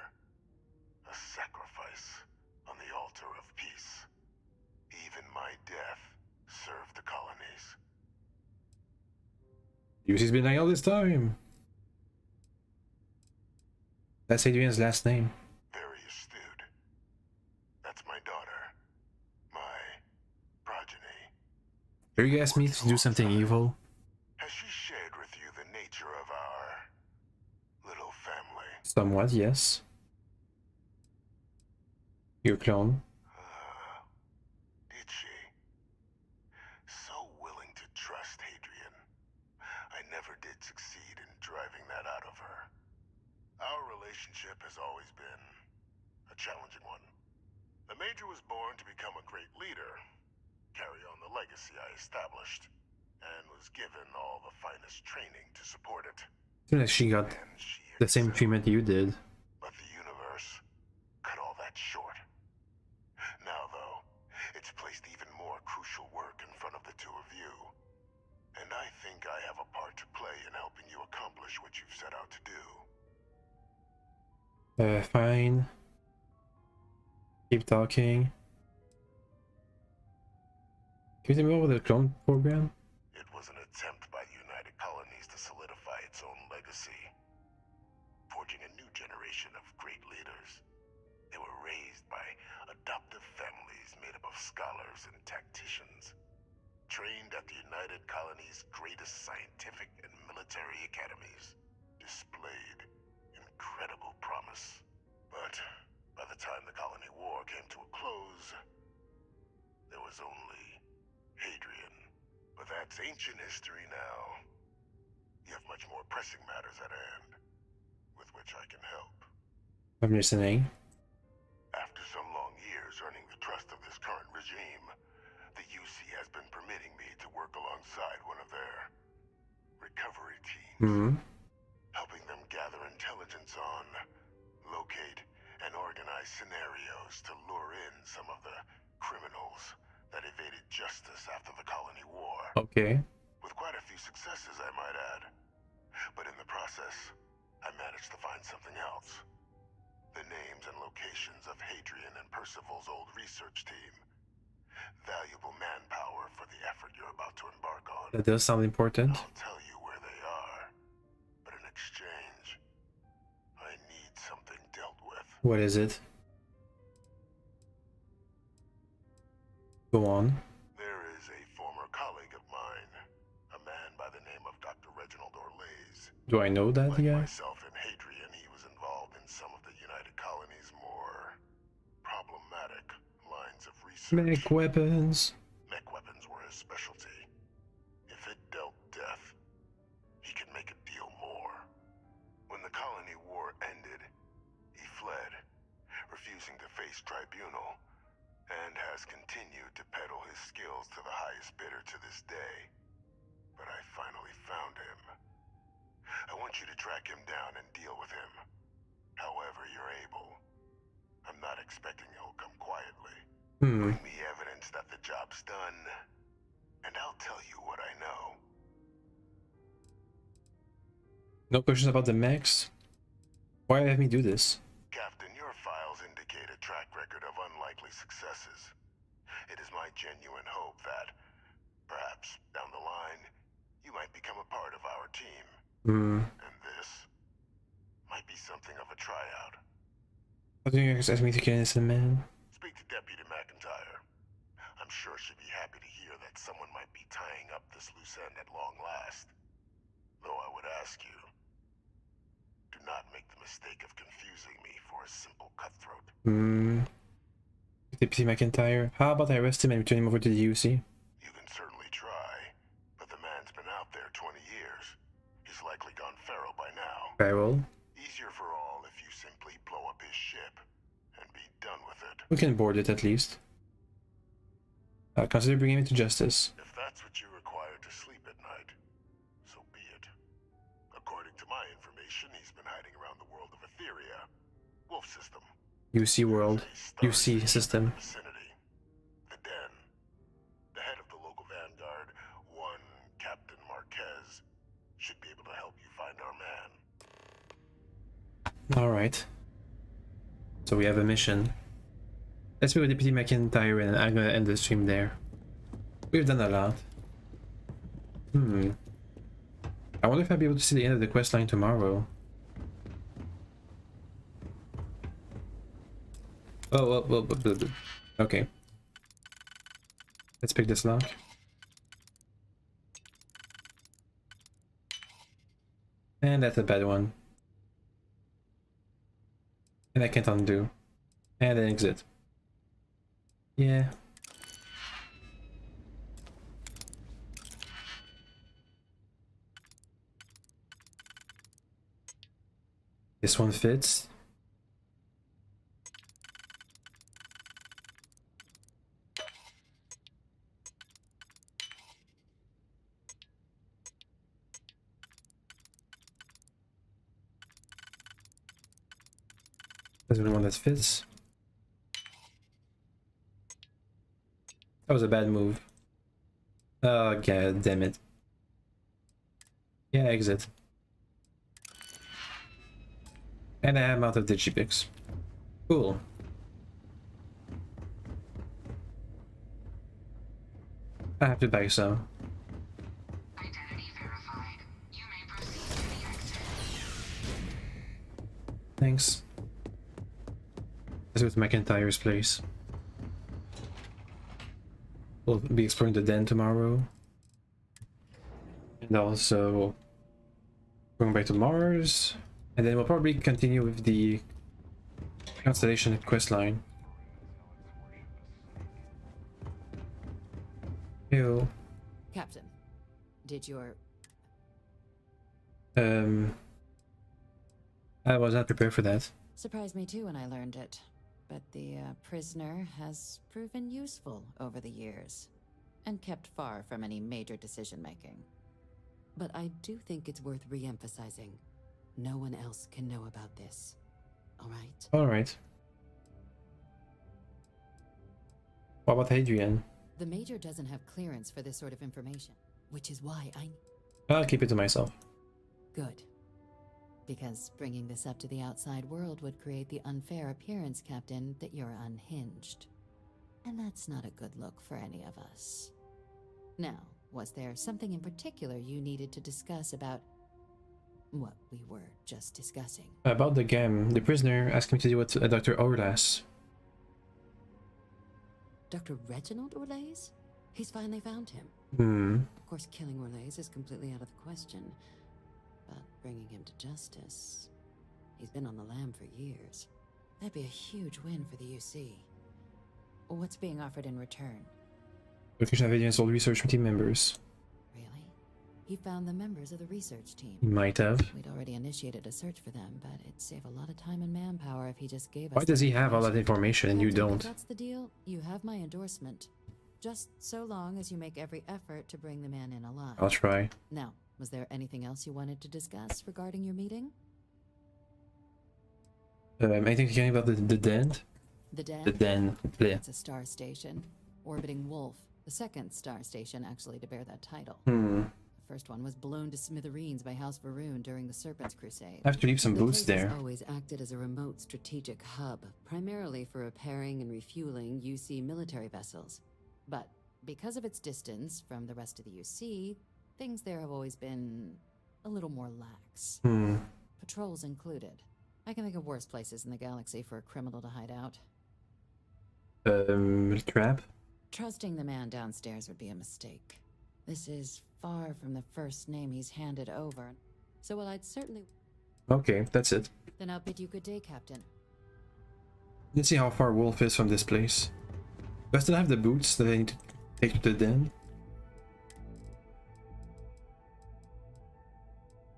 A sacrifice on the altar of peace. Even my death served the colonies. UC's been lying all this time. That's Adrian's last name. Very astute. That's my daughter. My progeny. Are you asking me to do something evil? Has she shared with you the nature of our little family? Somewhat, yes. Your clone. Did she? So willing to trust Hadrian. I never did succeed in driving that out of her. Our relationship has always been a challenging one. The Major was born to become a great leader, carry on the legacy I established, and was given all the finest training to support it. Seems like she got the same treatment you did. But the universe cut all that short. Now, though, it's placed even more crucial work in front of the two of you. And I think I have a part to play in helping you accomplish what you've set out to do. Fine. Keep talking. Can you tell me more about the clone program? It was an attempt by the United Colonies to solidify its own legacy, forging a new generation of great leaders. They were raised by adoptive families made up of scholars and tacticians, trained at the United Colonies' greatest scientific and military academies, displayed incredible promise. But by the time the Colony War came to a close, there was only Hadrian. But that's ancient history now. You have much more pressing matters at hand, with which I can help. I'm listening. After some long years earning the trust of this current regime, the UC has been permitting me to work alongside one of their recovery teams, helping them gather intelligence on, locate, and organize scenarios to lure in some of the criminals that evaded justice after the Colony War. Okay. With quite a few successes, I might add. But in the process, I managed to find something else. The names and locations of Hadrian and Percival's old research team. Valuable manpower for the effort you're about to embark on. That does sound important. I'll tell you where they are, but in exchange, I need something dealt with. What is it? Go on. There is a former colleague of mine, a man by the name of Dr. Reginald Orlays. Do I know that Like guy? myself and Hadrian, he was involved in some of the United Colonies' more problematic lines of research. Mech weapons. Mech weapons were his specialty. If it dealt death, he could make a deal more. When the Colony War ended, he fled, refusing to face tribunal, and has continued to peddle his skills to the highest bidder to this day. But I finally found him. I want you to track him down and deal with him, however you're able. I'm not expecting he'll come quietly. Bring me evidence that the job's done, and I'll tell you what I know. No questions about the mechs? Why have me do this? Captain, your files indicate a track record of unlikely successes. It is my genuine hope that, perhaps down the line, you might become a part of our team. And this might be something of a tryout. How do you ask me to kill an innocent man? sure she'd be happy to hear that someone might be tying up this loose end at long last. Though I would ask you, do not make the mistake of confusing me for a simple cutthroat. Deputy McIntyre, how about I arrest him and return him over to the UC? You can certainly try, but the man's been out there 20 years. He's likely gone feral by now. Feral? Easier for all if you simply blow up his ship and be done with it. We can board it at least. Consider bringing him to justice. If that's what you require to sleep at night, so be it. According to my information, he's been hiding around the world of Etheria. Wolf system. UC world. UC system. Vicinity. The Den. The head of the local Vanguard, one Captain Marquez, should be able to help you find our man. Alright. So we have a mission. Let's be with Deputy McIntyre and I'm gonna end the stream there. We've done a lot. I wonder if I'll be able to see the end of the quest line tomorrow. Oh. Okay. Let's pick this lock. And that's a bad one. And I can't undo. And then exit. Yeah. This one fits. There's one that fits. That was a bad move. Oh, god damn it. Yeah, exit. And I am out of digipicks. Cool. I have to buy some. Identity verified. You may proceed to the exit. Thanks. Let's go to McIntyre's place. We'll be exploring the Den tomorrow. And also going back to Mars. And then we'll probably continue with the Constellation quest line. Ew. Captain, did your... I was not prepared for that. Surprised me too when I learned it. But the prisoner has proven useful over the years, and kept far from any major decision-making. But I do think it's worth re-emphasizing. No one else can know about this. Alright? Alright. What about Hadrian? The Major doesn't have clearance for this sort of information, which is why I'll keep it to myself. Good. Because bringing this up to the outside world would create the unfair appearance, Captain, that you're unhinged. And that's not a good look for any of us. Now, was there something in particular you needed to discuss about what we were just discussing? About the game, the prisoner asked me to deal with Dr. Orlas. Dr. Reginald Orlaise? He's finally found him. Of course, killing Orlaise is completely out of the question. But bringing him to justice... He's been on the lam for years. That'd be a huge win for the UC. What's being offered in return? Location of Hadrian's old research team members. Really? He found the members of the research team. He might have. We'd already initiated a search for them, but it'd save a lot of time and manpower if he just gave us... Why does he have all that information and you Captain, don't? If that's the deal, you have my endorsement. Just so long as you make every effort to bring the man in alive. I'll try. Now, was there anything else you wanted to discuss regarding your meeting? Anything to about the Den? The Den? The Den. Yeah. It's a star station. Orbiting Wolf. The second star station, actually, to bear that title. The first one was blown to smithereens by House Varun during the Serpent's Crusade. I have to leave some boots The place there. has always acted as a remote strategic hub, primarily for repairing and refueling UC military vessels. But because of its distance from the rest of the UC, things there have always been a little more lax. Patrols included. I can think of worse places in the galaxy for a criminal to hide out. Trap? Trusting the man downstairs would be a mistake. This is far from the first name he's handed over. So while I'd certainly... Okay, that's it. Then I'll bid you good day, Captain. Let's see how far Wolf is from this place. Do I still have the boots that I need to take to the den?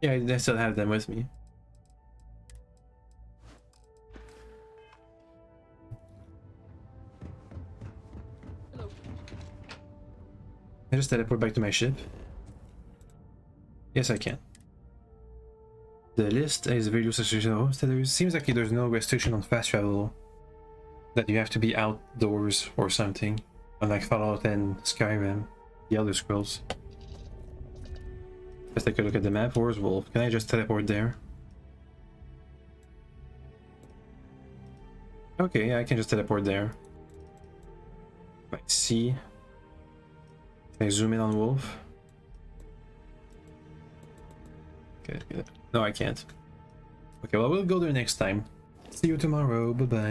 Yeah, I still have them with me. Hello. I just teleport back to my ship. Yes, I can. The list is very loose restriction of homesteaders. Seems like there's no restriction on fast travel. That you have to be outdoors or something. Unlike Fallout and Skyrim, the Elder Scrolls. Let's take a look at the map. Where's Wolf? Can I just teleport there? Okay, I can just teleport there. Let's see. Can I zoom in on Wolf? Okay, no, I can't. Okay, well, we'll go there next time. See you tomorrow. Bye-bye.